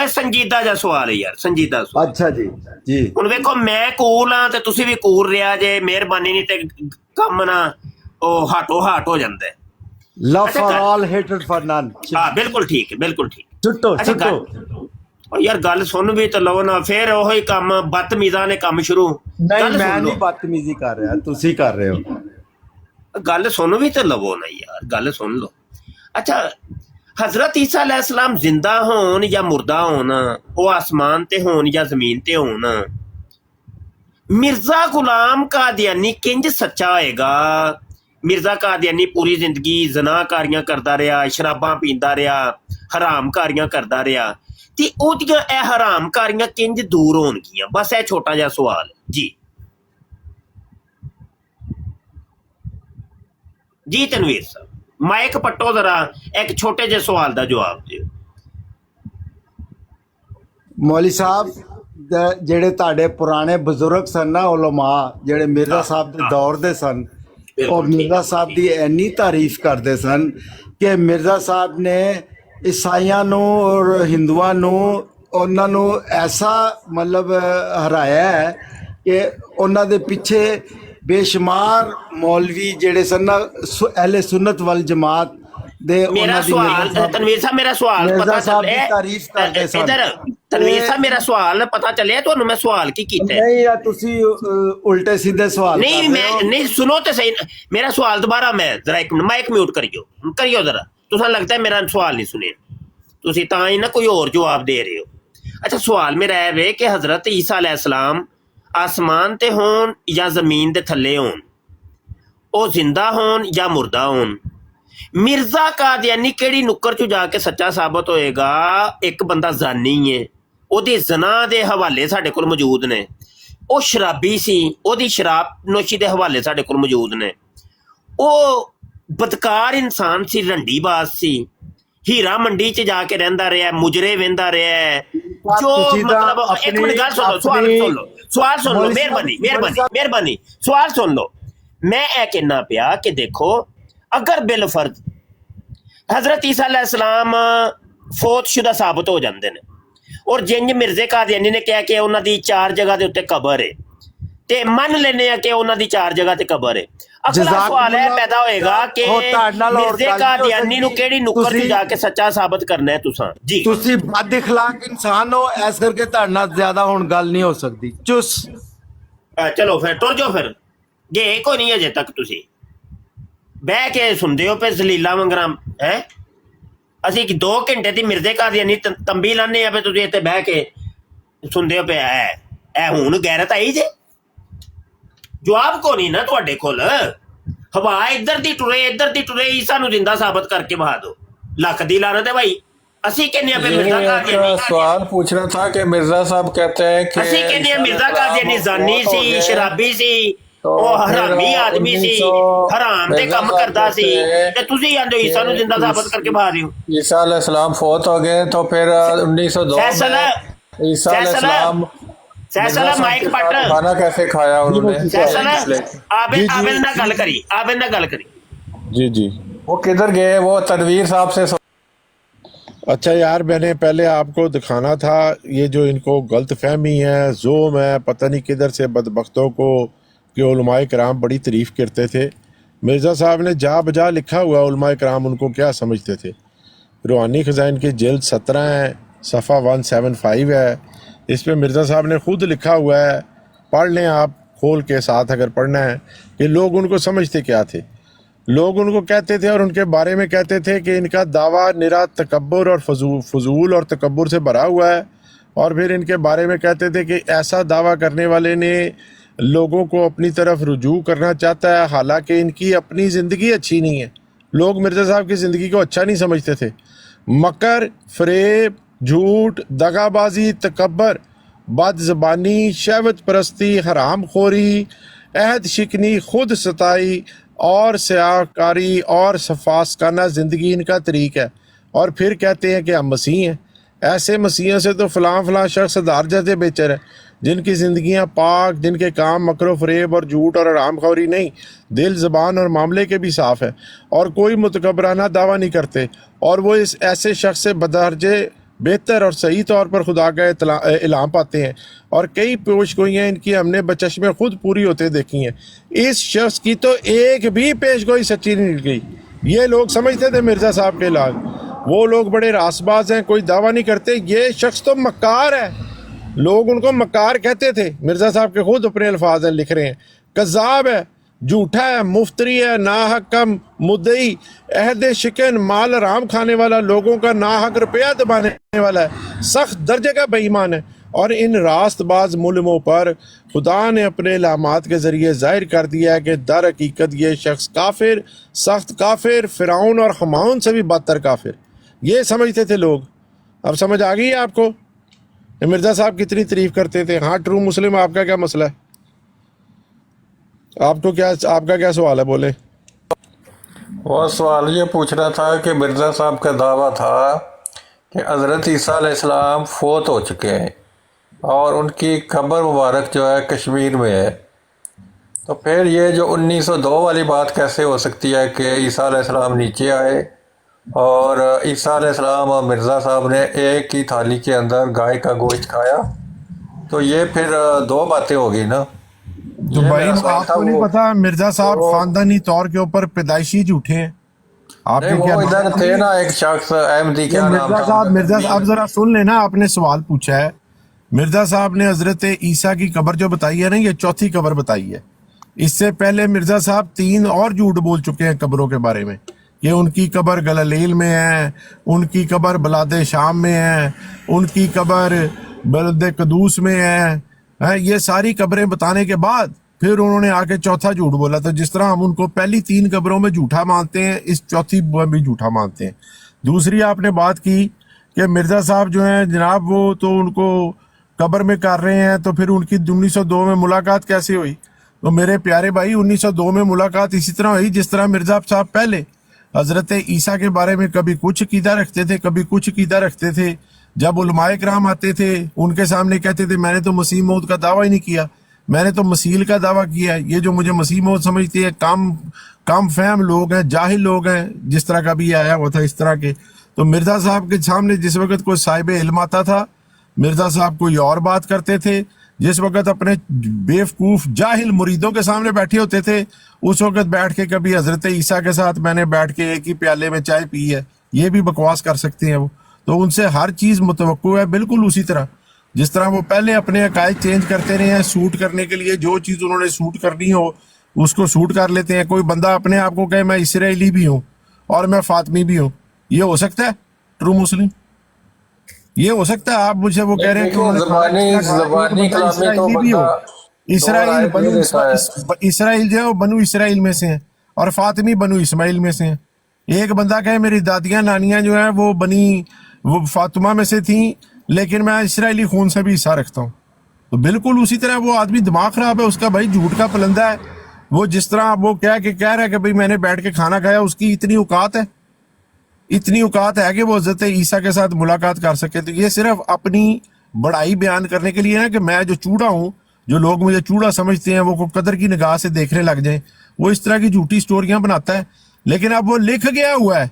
ਸੰਜੀਦਾ ਜਿਹਾ ਸਵਾਲ ਹੈ ਯਾਰ, ਸੰਜੀਦਾ ਸਵਾਲ। ਅੱਛਾ ਜੀ ਜੀ। ਹੁਣ ਵੇਖੋ ਮੈਂ ਕੂਲ ਆ ਤੇ ਤੁਸੀਂ ਵੀ ਕੂਲ ਰਿਹਾ ਜੇ, ਮਿਹਰਬਾਨੀ ਨਹੀਂ ਤੇ ਕੰਮ ਨਾ ਉਹ ਹਾਟੋ ਹਾਟ ਹੋ ਜਾਂਦਾ। Love for all hated for none. ਹਾਂ ਬਿਲਕੁਲ ਠੀਕ ਹੈ, ਬਿਲਕੁਲ ਠੀਕ। ਛੁੱਟੋ ਯਾਰ ਗੱਲ ਸੁਣ ਵੀ ਤਾਂ ਲਓ ਨਾ, ਫਿਰ ਉਹੀ ਕੰਮ ਬਦਤਮੀਜ਼ਾਂ ਨੇ ਕੰਮ ਸ਼ੁਰੂ। ਨਹੀਂ ਮੈਂ ਨਹੀਂ ਬਦਤਮੀਜ਼ੀ ਕਰ ਰਿਹਾ, ਤੁਸੀਂ ਕਰ ਰਹੇ ਹੋ। ਗੱਲ ਸੁਣ ਵੀ ਤਾਂ ਲਵੋ ਨਾ ਯਾਰ, ਗੱਲ ਸੁਣ ਲਓ। ਅੱਛਾ ਹਜ਼ਰਤ ਈਸਾ ਅਲੈਹਿਸਲਾਮ ਜ਼ਿੰਦਾ ਹੋਣ ਜਾਂ ਮੁਰਦਾ ਹੋਣ, ਉਹ ਆਸਮਾਨ ਤੇ ਹੋਣ ਜਾਂ ਜ਼ਮੀਨ ਤੇ ਹੋਣ, ਮਿਰਜ਼ਾ ਗੁਲਾਮ ਕਾਦੀਆਨੀ ਕਿੰਜ ਸੱਚਾ ਹੋਏਗਾ? ਮਿਰਜ਼ਾ ਕਾਦੀਆਨੀ ਪੂਰੀ ਜ਼ਿੰਦਗੀ ਜ਼ਨਾਕਾਰੀਆਂ ਕਰਦਾ ਰਿਹਾ, ਸ਼ਰਾਬਾਂ ਪੀਂਦਾ ਰਿਹਾ, ਹਰਾਮਕਾਰੀਆਂ ਕਰਦਾ ਰਿਹਾ, ਤੇ ਉਹਦੀਆਂ ਇਹ ਹਰਾਮਕਾਰੀਆਂ ਕਿੰਜ ਦੂਰ ਹੋਣਗੀਆਂ? ਬਸ ਇਹ ਛੋਟਾ ਜਿਹਾ ਸਵਾਲ ਜੀ। ਜੀ ਤਨਵੀਰ ਸਾਹਿਬ ਮਾਈਕ ਪੱਟੋ ਜ਼ਰਾ, ਇੱਕ ਛੋਟੇ ਜਿਹੇ ਸਵਾਲ ਦਾ ਜਵਾਬ ਦਿਓ। ਮੌਲੀ ਸਾਹਿਬ ਜਿਹੜੇ ਤੁਹਾਡੇ ਪੁਰਾਣੇ ਬਜ਼ੁਰਗ ਸਨ ਨਾ, ਉਲਮਾ ਜਿਹੜੇ ਮਿਰਜ਼ਾ ਸਾਹਿਬ ਦੇ ਦੌਰ ਦੇ ਸਨ, ਉਹ ਮਿਰਜ਼ਾ ਸਾਹਿਬ ਦੀ ਇੰਨੀ ਤਾਰੀਫ ਕਰਦੇ ਸਨ ਕਿ ਮਿਰਜ਼ਾ ਸਾਹਿਬ ਨੇ ਈਸਾਈਆਂ ਨੂੰ ਔਰ ਹਿੰਦੂਆਂ ਨੂੰ, ਉਹਨਾਂ ਨੂੰ ਐਸਾ ਮਤਲਬ ਹਰਾਇਆ ਹੈ ਕਿ ਉਹਨਾਂ ਦੇ ਪਿੱਛੇ ਬੇਸ਼ੁਮਾਰ ਮੌਲਵੀ ਜਿਹੜੇ ਸਨ ਨਾ, ਅਹਿਲੇ ਸੁਨਨਤ ਵਲ ਜਮਾਤ ਦੇ, ਮੇਰਾ ਸਵਾਲ ਤਨਵੀਰ ਸਾਹਿਬ, ਮੇਰਾ ਸਵਾਲ ਪਤਾ ਚੱਲਿਆ, ਤਾਰੀਫ ਕਰਦੇ ਸਨ। ਇਧਰ ਤਨਵੀਰ ਸਾਹਿਬ ਮੇਰਾ ਸਵਾਲ ਪਤਾ ਚੱਲਿਆ ਤੁਹਾਨੂੰ? ਮੈਂ ਸਵਾਲ ਕੀ ਕੀਤਾ? ਨਹੀਂ ਯਾਰ ਤੁਸੀਂ ਉਲਟੇ ਸਿੱਧੇ ਸਵਾਲ ਨਹੀਂ, ਮੈਂ ਨਹੀਂ, ਸੁਣੋ ਤੇ ਸਹੀ ਮੇਰਾ ਸਵਾਲ ਦੁਬਾਰਾ। ਮੈਂ ਜ਼ਰਾ ਇੱਕ ਮਾਈਕ ਮਿਊਟ ਕਰਿਓ ਜ਼ਰਾ। ਤੁਹਾਨੂੰ ਲੱਗਦਾ ਮੇਰਾ ਸਵਾਲ ਨਹੀਂ ਸੁਣਿਆ, ਤੁਸੀਂ ਤਾਂ ਹੀ ਨਾ ਕੋਈ ਹੋਰ ਜਵਾਬ ਦੇ ਰਹੇ ਹੋ। ਅੱਛਾ ਸਵਾਲ ਮੇਰਾ ਇਹ ਵੇ ਕਿ ਹਜ਼ਰਤ ਈਸਾ ਅਲੈਹਿਸਲਾਮ ਆਸਮਾਨ ਤੇ ਹੋਣ ਜਾਂ ਜ਼ਮੀਨ ਦੇ ਥੱਲੇ ਹੋਣ, ਉਹ ਜ਼ਿੰਦਾ ਹੋਣ ਜਾਂ ਮੁਰਦਾ ਹੋਣ, ਮਿਰਜ਼ਾ ਕਾਦੀਆਨੀ ਕਿਹੜੀ ਨੁੱਕਰ 'ਚ ਜਾ ਕੇ ਸੱਚਾ ਸਾਬਤ ਹੋਏਗਾ? ਇੱਕ ਬੰਦਾ ਜ਼ਾਨੀ ਹੈ, ਉਹਦੀ ਜ਼ਨਾ ਦੇ ਹਵਾਲੇ ਸਾਡੇ ਕੋਲ ਮੌਜੂਦ ਨੇ। ਉਹ ਸ਼ਰਾਬੀ ਸੀ, ਉਹਦੀ ਸ਼ਰਾਬ ਨੋਸ਼ੀ ਦੇ ਹਵਾਲੇ ਸਾਡੇ ਕੋਲ ਮੌਜੂਦ ਨੇ। ਉਹ ਬਦਕਾਰ ਇਨਸਾਨ ਸੀ, ਰੰਡੀਬਾਜ਼ ਸੀ, ਹੀਰਾ ਮੰਡੀ 'ਚ ਜਾ ਕੇ ਰਹਿੰਦਾ ਰਿਹਾ, ਮੁਜਰੇ ਵਹਿੰਦਾ ਰਿਹਾ। ਜੋ ਮਤਲਬ ਇੱਕ ਮਿੰਟ ਗੱਲ ਸੁਣ ਲਓ, ਸਵਾਲ ਸੁਣ ਲਓ, ਮਿਹਰਬਾਨੀ ਸਵਾਲ ਸੁਣ ਲਓ। ਮੈਂ ਇਹ ਕਹਿਣਾ ਪਿਆ ਕਿ ਦੇਖੋ, ਅਗਰ ਬਿਲ ਫਰਜ਼ ਹਜ਼ਰਤ ਈਸਾ ਅਲੈਹਿਸਲਾਮ ਫੌਤਸ਼ੁਦਾ ਸਾਬਤ ਹੋ ਜਾਂਦੇ ਨੇ, ਔਰ ਜਿੰਜ ਮਿਰਜ਼ੇ ਕਾਦੀਆਨੀ ਨੇ ਕਿਹਾ ਕਿ ਉਹਨਾਂ ਦੀ 4 ਜਗ੍ਹਾ ਦੇ ਉੱਤੇ ਕਬਰ ਹੈ, ਤੇ ਮੰਨ ਲੈਨੇ ਆ ਕਿ ਉਹਨਾਂ ਦੀ 4 ਜਗ੍ਹਾ ਤੇ ਕਬਰ ਹੈ। ਅਗਲਾ ਸਵਾਲ ਇਹ ਪੈਦਾ ਹੋਏਗਾ ਕਿ ਮਿਰਜ਼ੇ ਕਾਦੀਆਨੀ ਨੂੰ ਕਿਹੜੀ ਨੁੱਕਰ 'ਚ ਜਾ ਕੇ ਸੱਚਾ ਸਾਬਤ ਕਰਨਾ ਹੈ ਤੁਸੀਂ? ਜੀ ਤੁਸੀਂ ਬਦ ਇਖਲਾਕ ਇਨਸਾਨ ਹੋ, ਐਸ ਕਰਕੇ ਤੁਹਾਡੇ ਨਾਲ ਜ਼ਿਆਦਾ ਹੁਣ ਗੱਲ ਨਹੀਂ ਹੋ ਸਕਦੀ। ਚੁੱਸ ਚਲੋ ਫਿਰ ਤੁਰ ਜਾਓ, ਫਿਰ ਗਏ ਕੋਈ ਨਹੀਂ ਅਜੇ ਤੱਕ, ਤੁਸੀਂ ਬਹਿ ਕੇ ਸੁਣਦੇ ਹੋ ਪਏ ਜ਼ਲੀਲਾ ਮੰਗਰਾ ਹੈ। ਅਸੀਂ 2 ਘੰਟੇ ਦੀ ਮਿਰਜ਼ੇ ਕਾਦੀਆਨੀ ਤੰਬੀ ਲਾਨੇ ਆ, ਫਿਰ ਤੁਸੀਂ ਇੱਥੇ ਬਹਿ ਕੇ ਸੁਣਦੇ ਹੋ ਪਏ। ਇਹ ਹੁਣ ਗੈਰਤ ਆਈ ਜੇ? ਜਵਾਬ ਕੋ ਨਹੀਂ ਨਾ ਤੁਹਾਡੇ ਕੋਲ। ਹਵਾ ਇੱਧਰ ਦੀ ਟੁਰੇ ਈਸਾ ਨੂੰ ਜਿੰਦਾ ਸਾਬਤ ਕਰਕੇ ਬਹਾ ਦੋ। ਲੱਖ ਦੀ ਲਾਨਤ है भाई। ਅਸੀਂ ਕਹਿੰਦੇ ਆ ਮਿਰਜ਼ਾ ਕਾਦੀਆਨੀ सवाल पूछना था कि मिर्जा साहब कहते हैं कि ਅਸੀਂ ਕਹਿੰਦੇ ਆ ਮਿਰਜ਼ਾ ਕਾਦੀਆਨੀ ਜ਼ਾਨੀ ਸੀ, ਸ਼ਰਾਬੀ ਸੀ, ਉਹ ਹਰਾਮੀ ਆਦਮੀ ਸੀ, ਹਰਾਮ ਦੇ ਕੰਮ ਕਰਦਾ ਸੀ, ਤੇ ਤੁਸੀਂ ਆਂਦੇ ਹੋ ਈਸਾ ਨੂੰ ਜਿੰਦਾ ਸਾਬਤ ਕਰਕੇ ਬਹਾ ਰਹੇ ਹੋ। ईसा अलैहिस्सलाम फौत हो गए तो फिर 1902 में ईसा अलैहिस्सलाम माइक पट खाना कैसे खाया उन्होंने? आबिद ना गल करी जी जी वो किधर गए? वो तनवीर साहब से अच्छा यार, मैंने पहले आपको दिखाना था ये जो इनको गलत फहमी है, जोम है, पता नहीं किधर से बदबख्तों को कि उलमाए कराम बड़ी तारीफ़ करते थे। मिर्ज़ा साहब ने जा बजा लिखा हुआ, उलमाए कराम उनको क्या समझते थे। रूहानी ख़ज़ाइन की जिल्द 17 है, सफ़ा 175 है, इस पर मिर्ज़ा साहब ने ख़ुद लिखा हुआ है। पढ़ लें आप खोल के साथ अगर पढ़ना है कि लोग उनको समझते क्या थे। लोग उनको कहते थे और उनके बारे में कहते थे कि इनका दावा निरा तकब्बुर और फजूल और तकब्बुर से भरा हुआ है। और फिर इनके बारे में कहते थे कि ऐसा दावा करने वाले ने लोगों को अपनी तरफ रुजू करना चाहता है, हालांकि इनकी अपनी ज़िंदगी अच्छी नहीं है। लोग मिर्ज़ा साहब की ज़िंदगी को अच्छा नहीं समझते थे। मकर, फ़रेब, झूठ, दगाबाजी, तकब्बर, बद ज़बानी, शहवत परस्ती, हराम खोरी, अहद शिकनी, खुद सताई और स्याहकारी और सफासकाना ज़िंदगी इनका तरीक है। और फिर कहते हैं कि हम मसीह हैं। ऐसे मसीहों से तो फ़लाँ शख्स दार जैसे बेहतर है, जिनकी ज़िंदगियाँ पाक, जिनके काम मकरो फ़रेब और झूठ और हराम खोरी नहीं, दिल, ज़बान और मामले के भी साफ़ है और कोई मुतकबराना दावा नहीं करते। और वो इस ऐसे शख्स से बदरजे बेहतर और सही तौर पर खुदा का इल्हाम पाते हैं। और कई पेशगोइयाँ इनकी हमने बचश्मे खुद पूरी होते देखी हैं। इस शख्स की तो एक भी पेशगोई सच्ची नहीं निकली। ये लोग समझते थे मिर्ज़ा साहब के लाल, वो लोग बड़े रासबाज हैं, कोई दावा नहीं करते। ये शख्स तो मक्कार है, लोग उनको मक्कार कहते थे। मिर्ज़ा साहब के खुद अपने अल्फाज हैं, लिख रहे हैं। कज़्ज़ाब है, झूठा है, मुफ्तरी है, नाहकम, मुद्दई, अहद शिकन, माल हराम खाने वाला, लोगों का नाहक रुपया दबाने वाला है, सख्त दर्जे का बेईमान है। और इन रास्तबाज मुल्मों पर खुदा ने अपने इल्हामात के ज़रिए ज़ाहिर कर दिया है कि दर हकीकत ये शख्स काफिर, सख्त काफिर, फ़िरौन और हमाउन से भी बदतर काफिर। ये समझते थे लोग। अब समझ आ गई है आपको मिर्ज़ा साहब कितनी तारीफ़ करते थे। हाँ, ट्रू मुस्लिम, आपका क्या मसला है? आपका क्या सवाल है, बोले। वो सवाल ये पूछना था कि मिर्ज़ा साहब का दावा था कि हज़रत ईसा अलैहिस्सलाम फ़ौत हो चुके हैं और उनकी कब्र मुबारक जो है कश्मीर में है। तो फिर ये जो 1902 वाली बात कैसे हो सकती है कि ईसा अलैहिस्सलाम नीचे आए और ईसा अलैहिस्सलाम और मिर्ज़ा साहब ने एक ही थाली के अंदर गाय का गोश्त खाया? तो ये फिर 2 बातें होगी ना। तो भाई आपको नहीं पता मिर्ज़ा साहब खानदानी तौर के ऊपर पैदाइशी झूठे हैं। आपने क्या इधर थे ना एक शख्स अहमदी, क्या नाम था? मिर्ज़ा साहब जरा सुन लेना, आपने सवाल पूछा है। मिर्ज़ा साहब ने हज़रत ईसा की कब्र जो बताई है ना, ये चौथी कब्र बताई है। इससे पहले मिर्ज़ा साहब 3 और झूठ बोल चुके हैं कब्रों के बारे में। ये उनकी कब्र गलील में है, उनकी कब्र बलाद शाम में है, उनकी कब्र बलद कदूस में है। ये सारी कब्रें बताने के बाद फिर उन्होंने आके चौथा झूठ बोला। तो जिस तरह हम उनको पहली 3 कब्रों में झूठा मानते हैं, इस चौथी में भी झूठा मानते हैं। दूसरी आपने बात की कि मिर्ज़ा साहब जो हैं जनाब, वो तो उनको कब्र में कर रहे हैं, तो फिर उनकी 1902 में मुलाकात कैसे हुई? तो मेरे प्यारे भाई, 1902 में मुलाकात इसी तरह हुई जिस तरह मिर्ज़ा साहब पहले हज़रत ईसा के बारे में कभी कुछ कीदा रखते थे, कभी कुछ कीदा रखते थे। जब उलमाए कराम आते थे उनके सामने कहते थे मैंने तो मसीह मौत का दावा ही नहीं किया, मैंने तो मसीह का दावा किया है। ये जो मुझे मसीह मौत समझते हैं कम फहम लोग हैं, जाहिल लोग हैं, जिस तरह का भी आया हुआ था इस तरह के। तो मिर्ज़ा साहब के सामने जिस वक्त कोई साहिब इल्म आता था, मिर्ज़ा साहब कोई और बात करते थे। जिस वक्त अपने बेवकूफ़ जाहिल मुरीदों के सामने बैठे होते थे, उस वक्त बैठ के कभी हज़रत ईसा के साथ मैंने बैठ के एक ही प्याले में चाय पी है, ये भी बकवास कर सकते हैं वो। तो उनसे हर चीज़ मुतवक्को है, बिल्कुल उसी तरह जिस तरह वो पहले अपने अकायद चेंज करते रहे हैं सूट करने के लिए, जो चीज़ उन्होंने सूट करनी हो उसको सूट कर लेते हैं। कोई बंदा अपने आप को कहे मैं इसराइली भी हूँ और मैं फातमी भी हूँ, ये हो सकता है ट्रू मुस्लिम? ये हो सकता है? आप मुझे वो कह रहे हैं कि ज़बानी कलामी तो भी हो, बंदा इसराइल दो राय दे देता है। इसराइल जो है वो बनु इसराइल में से हैं और फातिमी बनु इस्माइल में से हैं। एक बंदा कहे मेरी दादियाँ नानियाँ जो है वो फातिमा में से थी, लेकिन मैं इसराइली खून से भी हिस्सा रखता हूँ। तो बिल्कुल उसी तरह वो आदमी दिमाग खराब है उसका, भाई झूठ का पलंदा है वो। जिस तरह वो कह रहा है कि भाई मैंने बैठ के खाना खाया, उसकी इतनी औकात है कि वो हज़रत ईसा के साथ मुलाकात कर सके। तो ये सिर्फ अपनी बड़ाई बयान करने के लिए ना कि मैं जो चूड़ा हूँ, जो लोग मुझे चूड़ा समझते हैं, वो कदर की निगाह से देखने लग जाएं, वो इस तरह की झूठी स्टोरियां बनाता है। लेकिन अब वो लिख गया हुआ है,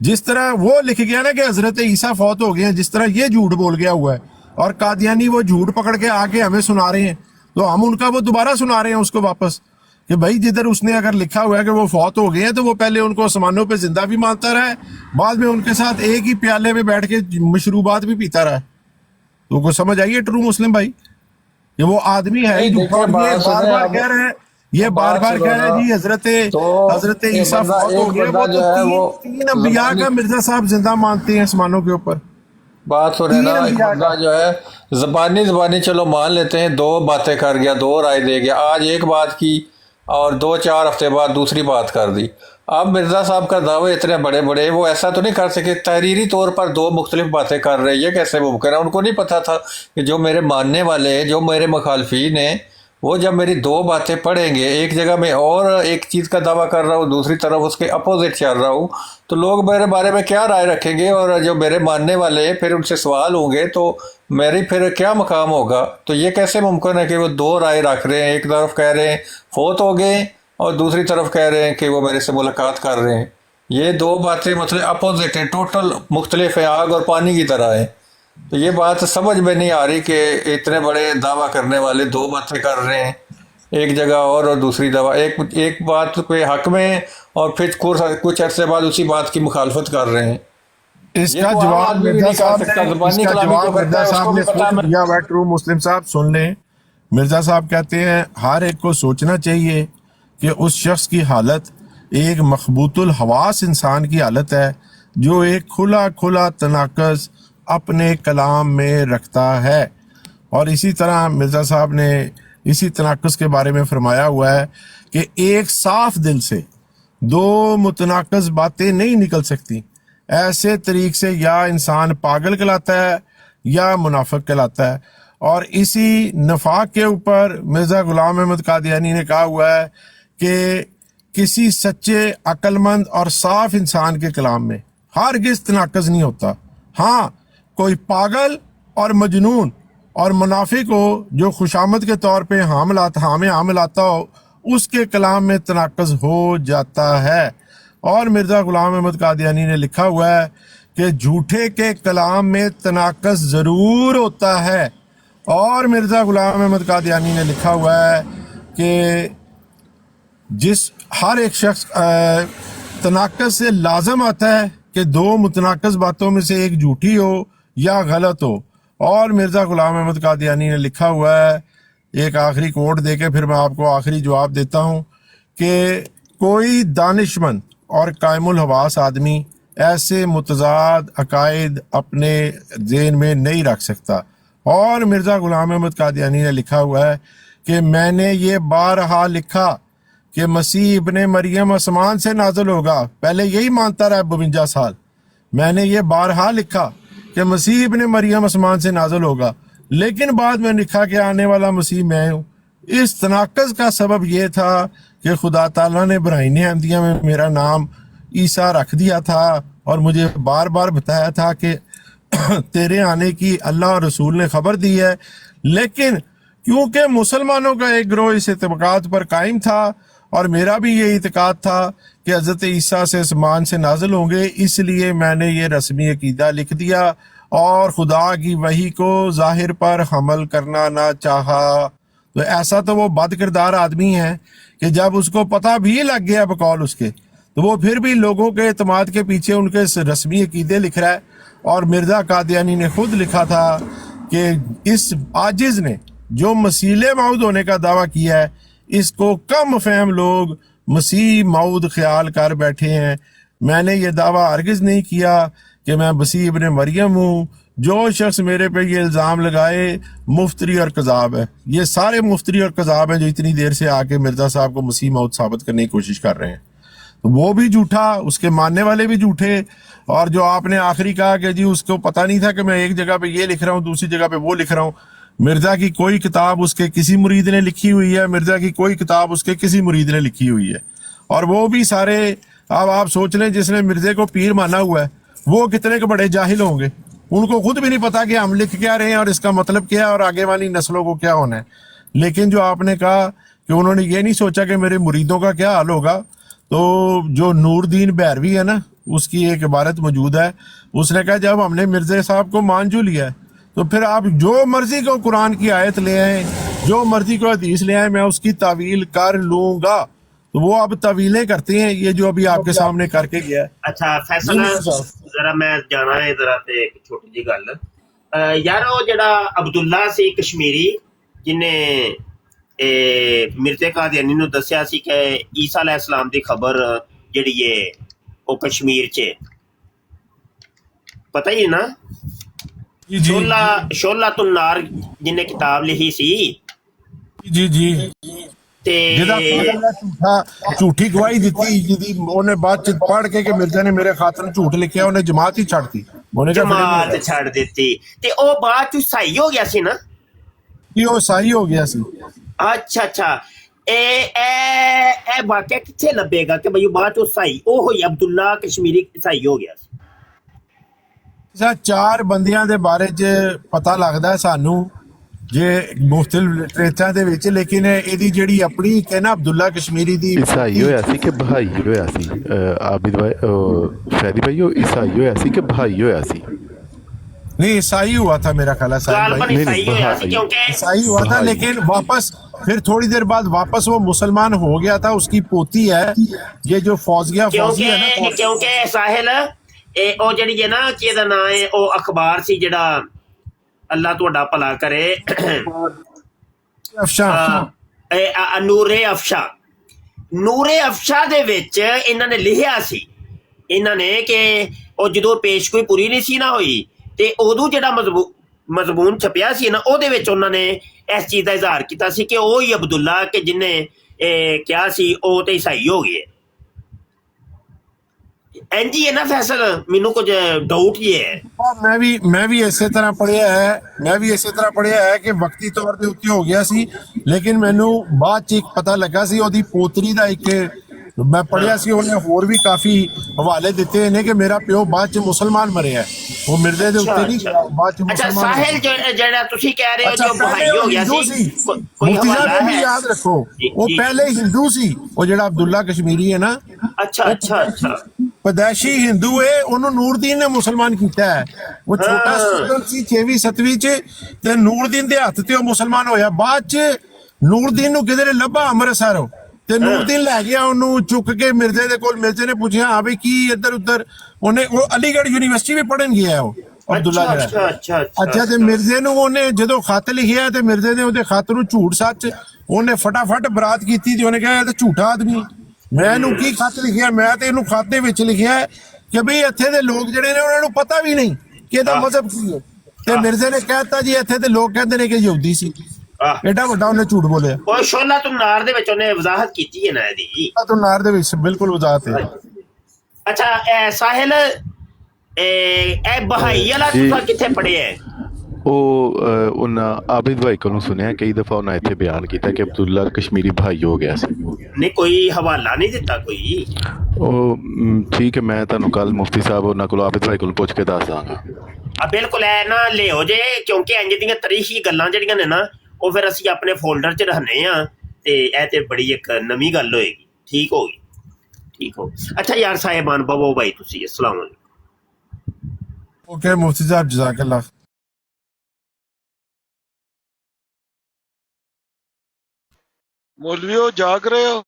जिस तरह वो लिख गया ना कि हज़रत ईसा फौत हो गए हैं, जिस तरह ये झूठ बोल गया हुआ है और कादियानी वो झूठ पकड़ के आके हमें सुना रहे हैं, तो हम उनका वो दोबारा सुना रहे हैं उसको वापस कि भाई जिधर उसने अगर लिखा हुआ है कि वो फौत हो गए हैं, तो वो पहले उनको आसमानों पे जिंदा भी मानता रहा है, बाद में उनके साथ एक ही प्याले में बैठ के मशरूबात भी पीता रहा है। तो को समझ आइए ट्रू मुस्लिम भाई, ये वो आदमी है जो बार बार कह रहे हैं, ये बार बार कह रहे हैं जी हजरत ईसा फौत हो गए। वो तो तीन अंबिया का मिर्जा साहब जिंदा मानते हैं आसमानों के ऊपर। बात हो रही ना, एक बंदा जो है जबानी चलो मान लेते हैं, दो बातें कर गया, दो राय दे गया, आज एक बात की और 2-4 हफ्ते बाद दूसरी बात कर दी। अब मिर्ज़ा साहब का दावे इतने बड़े बड़े, वो ऐसा तो नहीं कर सके तहरीरी तौर पर दो मुख्तलिफ बातें कर रहे हैं, ये कैसे मुमकिन है? उनको नहीं पता था कि जो मेरे मानने वाले हैं, जो मेरे मुखालफीन हैं, वो जब मेरी दो बातें पढ़ेंगे, एक जगह में और एक चीज़ का दावा कर रहा हूँ, दूसरी तरफ उसके अपोजिट चल रहा हूँ, तो लोग मेरे बारे में क्या राय रखेंगे? और जो मेरे मानने वाले हैं फिर उनसे सवाल होंगे, तो मेरी फिर क्या मकाम होगा? तो ये कैसे मुमकिन है कि वो दो राय रख रहे हैं? एक तरफ कह रहे हैं फौत हो गए और दूसरी तरफ कह रहे हैं कि वो मेरे से मुलाकात कर रहे हैं। ये दो बातें मतलब अपोजिट हैं, टोटल मुख्तलिफ है, आग और पानी की तरह है। तो ये बात समझ में नहीं आ रही कि इतने बड़े दावा करने वाले दो बातें कर रहे हैं, एक जगह और दूसरी दवा एक बात पे हक में और फिर कुछ अरसे बाद उसी बात की मुखालफत कर रहे हैं। इसका जवाब मिर्जा साहब ने खुद दिया हुआ। ट्रू मुस्लिम साहब सुन लें, मिर्जा साहब कहते हैं हर एक को सोचना चाहिए कि उस शख्स की हालत एक मखबूतुल हवास इंसान की हालत है, जो एक खुला तनाकस अपने कलाम में रखता है। और इसी तरह मिर्जा साहब ने इसी तनाकस के बारे में फरमाया हुआ है कि एक साफ दिल से दो मुतनाकस बातें नहीं निकल सकती। ऐसे तरीके से या इंसान पागल कहलाता है या मुनाफिक कहलाता है। और इसी नफाक के ऊपर मिर्ज़ा गुलाम अहमद कादियानी ने कहा हुआ है कि किसी सच्चे अक्लमंद और साफ इंसान के कलाम में हरगिज़ तनाकस नहीं होता। हाँ, कोई पागल और मजनून और मुनाफिक हो जो खुशामद के तौर पे हामिल आता हो, उसके कलाम में तनाकस हो जाता है। और मिर्ज़ा गुलाम अहमद कादियानी ने लिखा हुआ है कि झूठे के कलाम में तनाकस ज़रूर होता है। और मिर्ज़ा गुलाम अहमद कादियानी ने लिखा हुआ है कि जिस हर एक शख्स तनाकस से लाजम आता है कि दो मुतनाकस बातों में से एक झूठी हो या गलत हो। और मिर्ज़ा गुलाम अहमद कादियानी ने लिखा हुआ है, एक आखिरी कोट दे के फिर मैं आपको आखिरी जवाब देता हूँ, कि कोई दानिशमंद और कायमुल हवास आदमी ऐसे मुतज़ाद अकायद अपने ज़हन में नहीं रख सकता। और मिर्ज़ा गुलाम अहमद कादियानी ने लिखा हुआ है कि मैंने ये बारहा लिखा कि मसीह इब्ने मरियम आसमान से नाज़िल होगा। पहले यही मानता रहा 52 साल। मैंने ये बारहा लिखा कि मसीह इब्ने मरियम आसमान से नाज़िल होगा, लेकिन बाद में लिखा कि आने वाला मसीह मैं हूँ। इस तनाकस का सबब यह था कि खुदा ताला ने बराइन अहमदिया में मेरा नाम ईसा रख दिया था और मुझे बार बार बताया था कि तेरे आने की अल्लाह और रसूल ने खबर दी है। लेकिन क्योंकि मुसलमानों का एक गिरोह इस इत्तिकाद पर कायम था और मेरा भी ये इत्तिकाद था कि हज़रत ईसा से आसमान से नाजिल होंगे, इसलिए मैंने ये रस्मी अकीदा लिख दिया और खुदा की वही को जाहिर पर हमल करना ना चाहा। तो ऐसा तो वो बद किरदार आदमी है कि जब उसको पता भी लग गया बकौल उसके, तो वो फिर भी लोगों के एतमाद के पीछे उनके रस्मी अकीदे लिख रहा है। और मिर्ज़ा कादियानी ने खुद लिखा था कि इस आजिज़ ने जो मसीले मौद होने का दावा किया है, इसको कम फहम लोग मसीह मौद ख्याल कर बैठे हैं। मैंने ये दावा हरगिज़ नहीं किया कि मैं मसीह इब्न मरियम हूँ। जो शख्स मेरे पे ये इल्ज़ाम लगाए मुफ्तरी और कज़ाब है। ये सारे मुफ्तरी और कज़ाब हैं जो इतनी देर से आके मिर्ज़ा साहब को मसीह मौद साबित करने की कोशिश कर रहे हैं। तो वो भी झूठा, उसके मानने वाले भी झूठे। और जो आपने आखिरी कहा कि जी उसको पता नहीं था कि मैं एक जगह पे ये लिख रहा हूँ, दूसरी जगह पे वो लिख रहा हूँ। मिर्ज़ा की कोई किताब उसके किसी मुरीद ने लिखी हुई है, मिर्ज़ा की कोई किताब उसके किसी मुरीद ने लिखी हुई है। और वो भी सारे, अब आप सोच लें जिसने मिर्ज़े को पीर माना हुआ है वो कितने के बड़े जाहिल होंगे। उनको खुद भी नहीं पता कि हम लिख क्या रहे हैं और इसका मतलब क्या है और आगे वाली नस्लों को क्या होना है। लेकिन जो आपने कहा कि उन्होंने ये नहीं सोचा कि मेरे मुरीदों का क्या हाल होगा, तो जो नूरदीन बैरवी है ना, उसकी एक इबारत मौजूद है। उसने कहा जब हमने मिर्ज़ा साहब को मान जो लिया है तो फिर आप जो मर्जी को कुरान की आयत ले आए, जो मर्जी को हदीस ले आए, मैं उसकी तावील कर लूंगा। तो वो अब तवीलें करते हैं, ये जो अभी आपके सामने करके गया है। अच्छा फैसल जरा मैं जाना है जरा ते एक छोटी जी गल यार, वो जड़ा अब्दुल्ला सी कश्मीरी जिन्ने मिर्ज़ा कादियानी नूं दस्सिया सी कि ईसा अलैहिस्सलाम दी खबर जिहड़ी है वो कश्मीर च पता ही है ना। शोला तुन नार जिन्ने किताब लिखी सी जी जी ते झूठी गवाही दी जिहदी ਉਹਨੇ ਬਾਅਦ ਚ ਪੜ ਕੇ ਮਿਰਜ਼ਾ ਨੇ ਮੇਰੇ ਖਾਤਰ ਝੂਠ ਲਿਖਿਆ, ਉਹਨੇ ਜਮਾਤ ਹੀ ਛੱਡਤੀ। ਉਹਨੇ ਜਮਾਤ ਛੱਡ ਦਿੱਤੀ ਤੇ ਉਹ ਬਾਅਦ ਚ ਸਹੀ ਹੋ ਗਿਆ ਸੀ ਨਾ। ਕੀ ਉਹ ਸਹੀ ਹੋ ਗਿਆ ਸੀ? ਅੱਛਾ ਅੱਛਾ, ਇਹ ਵਾਕਿਆ ਕਿੱਥੇ ਲੱਭੇਗਾ ਕਿ ਬਈ ਬਾਅਦ ਚ ਸਹੀ ਉਹ ਹੋਈ ਅਬਦੁੱਲਾ ਕਸ਼ਮੀਰੀ ਸਹੀ ਹੋ ਗਿਆ ਸੀ? ਚਾਰ ਬੰਦਿਆਂ ਦੇ ਬਾਰੇ ਚ ਪਤਾ ਲੱਗਦਾ ਸਾਨੂੰ ਜੇ ਮੁਖਤਲਿਫ ਲਿਟਰੇਚਰਾਂ ਦੇ ਵਿੱਚ, ਲੇਕਿਨ ਇਹਦੀ ਜਿਹੜੀ ਆਪਣੀ ਕਿ ਨਾ ਅਬਦੁੱਲਾ ਕਸ਼ਮੀਰੀ ਦੀ ਈਸਾਈ ਹੋਇਆ ਸੀ ਕਿ ਬਹਾਈ ਹੋਇਆ ਸੀ? ਆबिद भाई फैदी भाई, ਉਹ ईसाई होया सी कि बहाई होया सी? नहीं ईसाई हुआ था मेरा ख्याल है, ईसाई हुआ था। लेकिन वापस फिर थोड़ी देर बाद वापस वो मुसलमान हो गया था। उसकी पोती है ये जो फौजी है ना, क्योंकि साहिल ਉਹ ਜਿਹੜੀ ਹੈ ਨਾ ਕੀ ਇਹਦਾ ਨਾਂ ਹੈ, ਉਹ ਅਖਬਾਰ ਸੀ ਜਿਹੜਾ ਅੱਲਾ ਤੁਹਾਡਾ ਭਲਾ ਕਰੇ, ਨੂਰੇ ਅਫਸ਼ਾ ਦੇ ਵਿੱਚ ਇਹਨਾਂ ਨੇ ਲਿਖਿਆ ਸੀ ਇਹਨਾਂ ਨੇ ਕਿ ਉਹ ਜਦੋਂ ਪੇਸ਼ਗੋਈ ਪੂਰੀ ਨਹੀਂ ਸੀ ਨਾ ਹੋਈ ਤੇ ਉਦੋਂ ਜਿਹੜਾ ਮਜ਼ਮੂਨ ਛਪਿਆ ਸੀ ਨਾ, ਉਹਦੇ ਵਿੱਚ ਉਹਨਾਂ ਨੇ ਇਸ ਚੀਜ਼ ਦਾ ਇਜ਼ਹਾਰ ਕੀਤਾ ਸੀ ਕਿ ਉਹ ਹੀ ਅਬਦੁੱਲਾ ਕਿ ਜਿਹਨੇ ਕਿਹਾ ਸੀ ਉਹ ਤੇ ਈਸਾਈ ਹੋ ਗਏ। ਇੰਜੀ ਹੈ ਨਾ ਫੈਸਲ, ਮੈਨੂੰ ਕੁਝ ਡਾਊਟ ਹੀ ਹੈ। ਮੈਂ ਵੀ ਇਸੇ ਤਰ੍ਹਾਂ ਪੜ੍ਹਿਆ ਹੈ ਕਿ ਵਕਤੀ ਤੌਰ ਦੇ ਉੱਤੇ ਹੋ ਗਿਆ ਸੀ, ਲੇਕਿਨ ਮੈਨੂੰ ਬਾਅਦ ਚ ਇੱਕ ਪਤਾ ਲੱਗਾ ਸੀ ਉਹਦੀ ਪੋਤਰੀ ਦਾ ਇੱਕ ਮੈਂ ਪੜ੍ਹਿਆ ਸੀ, ਉਹਨੇ ਹੋਰ ਵੀ ਕਾਫੀ ਹਵਾਲੇ ਦਿੱਤੇ ਨੇ ਕਿ ਮੇਰਾ ਪਿਓ ਬਾਅਦ ਚ ਮੁਸਲਮਾਨ ਮਰਿਆ। ਉਹ ਮਿਰਜ਼ੇ ਦੇ ਉੱਤੇ ਨਹੀਂ, ਬਾਅਦ ਚ ਮੁਸਲਮਾਨ। ਸਾਹਿਲ ਜਿਹੜਾ ਤੁਸੀਂ ਕਹਿ ਰਹੇ ਹੋ ਜੋ ਬਹਾਈ ਹੋ ਗਿਆ ਸੀ, ਮੁਫਤੀ ਸਾਹਿਬ ਵੀ ਯਾਦ ਰੱਖੋ ਉਹ ਪਹਿਲੇ ਹਿੰਦੂ ਸੀ। ਉਹ ਜਿਹੜਾ ਅਬਦੁੱਲਾ ਕਸ਼ਮੀਰੀ ਹੈ ਨਾ, ਅੱਛਾ ਅੱਛਾ ਅੱਛਾ, पैदाइशी हिंदू है, उन्होंने नूरदीन ने मुसलमान किया है। वो छोटा स्टूडेंट सी 6वीं 7वीं च ते नूरदीन दे हत्थ ते मुसलमान होया। बाद च नूरदीन नूं किधरे लभा अमृतसर ते नूरदीन लै गया ओनू चुक के मिर्जे दे कोल। मिर्जे ने पूछा हाँ भाई की इधर उधर, उन्हें वो अलीगढ़ यूनिवर्सिटी भी पढ़न गया है वो अब्दुल्ला जरा। अच्छा ते मिर्जे नूं ओने जदों खत लिखिया ते मिर्जे ने ओदे खत नूं झूठ सच ओने फटाफट बरात कीती ते ओने कहा ते झूठा आदमी। मैं ਇਹਨੂੰ ਕੀ ਖਤ ਲਿਖਿਆ? ਮੈਂ ਤੇ ਇਹਨੂੰ ਖਤ ਦੇ ਵਿੱਚ ਲਿਖਿਆ ਕਿ ਬਈ ਇੱਥੇ ਦੇ ਲੋਕ ਜਿਹੜੇ ਨੇ ਉਹਨਾਂ ਨੂੰ ਪਤਾ ਵੀ ਨਹੀਂ ਕਿ ਇਹਦਾ ਮਜ਼ਹਬ ਕੀ ਹੈ। ਤੇ ਮਿਰਜ਼ੇ ਨੇ ਕਹਿਤਾ ਜੀ ਇੱਥੇ ਦੇ ਲੋਕ ਕਹਿੰਦੇ ਨੇ ਕਿ ਯਹੂਦੀ ਸੀ। ਐਡਾ ਵੱਡਾ ਉਹਨੇ ਝੂਠ ਬੋਲਿਆ। ਉਹ ਸ਼ੋਲਾ ਤੁਨ ਨਾਰ ਦੇ ਵਿੱਚ ਉਹਨੇ ਵਜ਼ਾਹਤ ਕੀਤੀ ਹੈ ਨਾ ਇਹਦੀ। ਤੁਨ ਨਾਰ ਦੇ ਵਿੱਚ ਬਿਲਕੁਲ ਵਜ਼ਾਹਤ ਹੈ। ਅੱਛਾ ਸਾਹਿਲ, ਇਹ ਬਹਾਈ ਵਾਲਾ ਤੁਸੀਂ ਕਿੱਥੇ ਪੜ੍ਹਿਆ ਹੈ? ਉਹ ਉਹਨਾਂ ਆबिद भाई ਕੋਲੋਂ ਸੁਣਿਆ ਕਈ ਦਫਾ ਉਹਨਾਂ ਇੱਥੇ ਬਿਆਨ ਕੀਤਾ ਕਿ ਅਬਦੁੱਲਾ ਕਸ਼ਮੀਰੀ ਭਾਈ ਹੋ ਗਿਆ ਸੀ। ਨਹੀਂ ਕੋਈ ਹਵਾਲਾ ਨਹੀਂ ਦਿੱਤਾ ਕੋਈ? ਉਹ ਠੀਕ ਹੈ, ਮੈਂ ਤੁਹਾਨੂੰ ਕੱਲ ਮੁਫਤੀ ਸਾਹਿਬ ਉਹਨਾਂ ਕੋਲ ਆबिद भाई ਕੋਲ ਪੁੱਛ ਕੇ ਦੱਸ ਦਾਂਗਾ। ਬਿਲਕੁਲ ਐ ਨਾ ਲਿਓ ਜੇ, ਕਿਉਂਕਿ ਇੰਜ ਦੀਆਂ ਤਾਰੀਖੀ ਗੱਲਾਂ ਜਿਹੜੀਆਂ ਨੇ ਨਾ ਉਹ ਫਿਰ ਅਸੀਂ ਆਪਣੇ ਫੋਲਡਰ 'ਚ ਰੱਖਨੇ ਆ ਤੇ ਇਹ ਤੇ ਬੜੀ ਇੱਕ ਨਵੀਂ ਗੱਲ ਹੋਏਗੀ। ਠੀਕ ਹੋ ਗਈ, ਠੀਕ ਹੋ। ਅੱਛਾ ਯਾਰ ਸਾਹਿਬਾਨ ਬਵੋ ਭਾਈ ਤੁਸੀਂ, ਅਸਲਾਮ ਵਾਲੇਕੁਮ। ओके मुफ्ती साहब जज़ाकल्लाह। मौलवियो जाग रहे हो?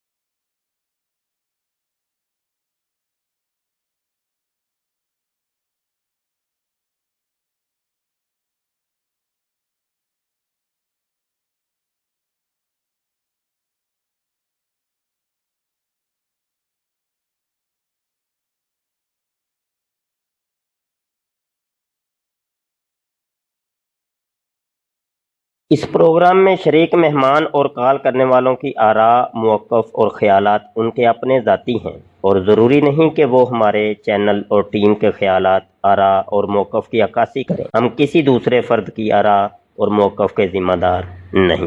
इस प्रोग्राम में शरीक मेहमान और कॉल करने वालों की आरा, मौक़िफ़ और ख़यालात उनके अपने ज़ाती हैं और ज़रूरी नहीं कि वो हमारे चैनल और टीम के ख़यालात, आरा और मौक़िफ़ की अक्कासी करें। हम किसी दूसरे फ़र्द की आरा और मौक़िफ़ के ज़िम्मेदार नहीं।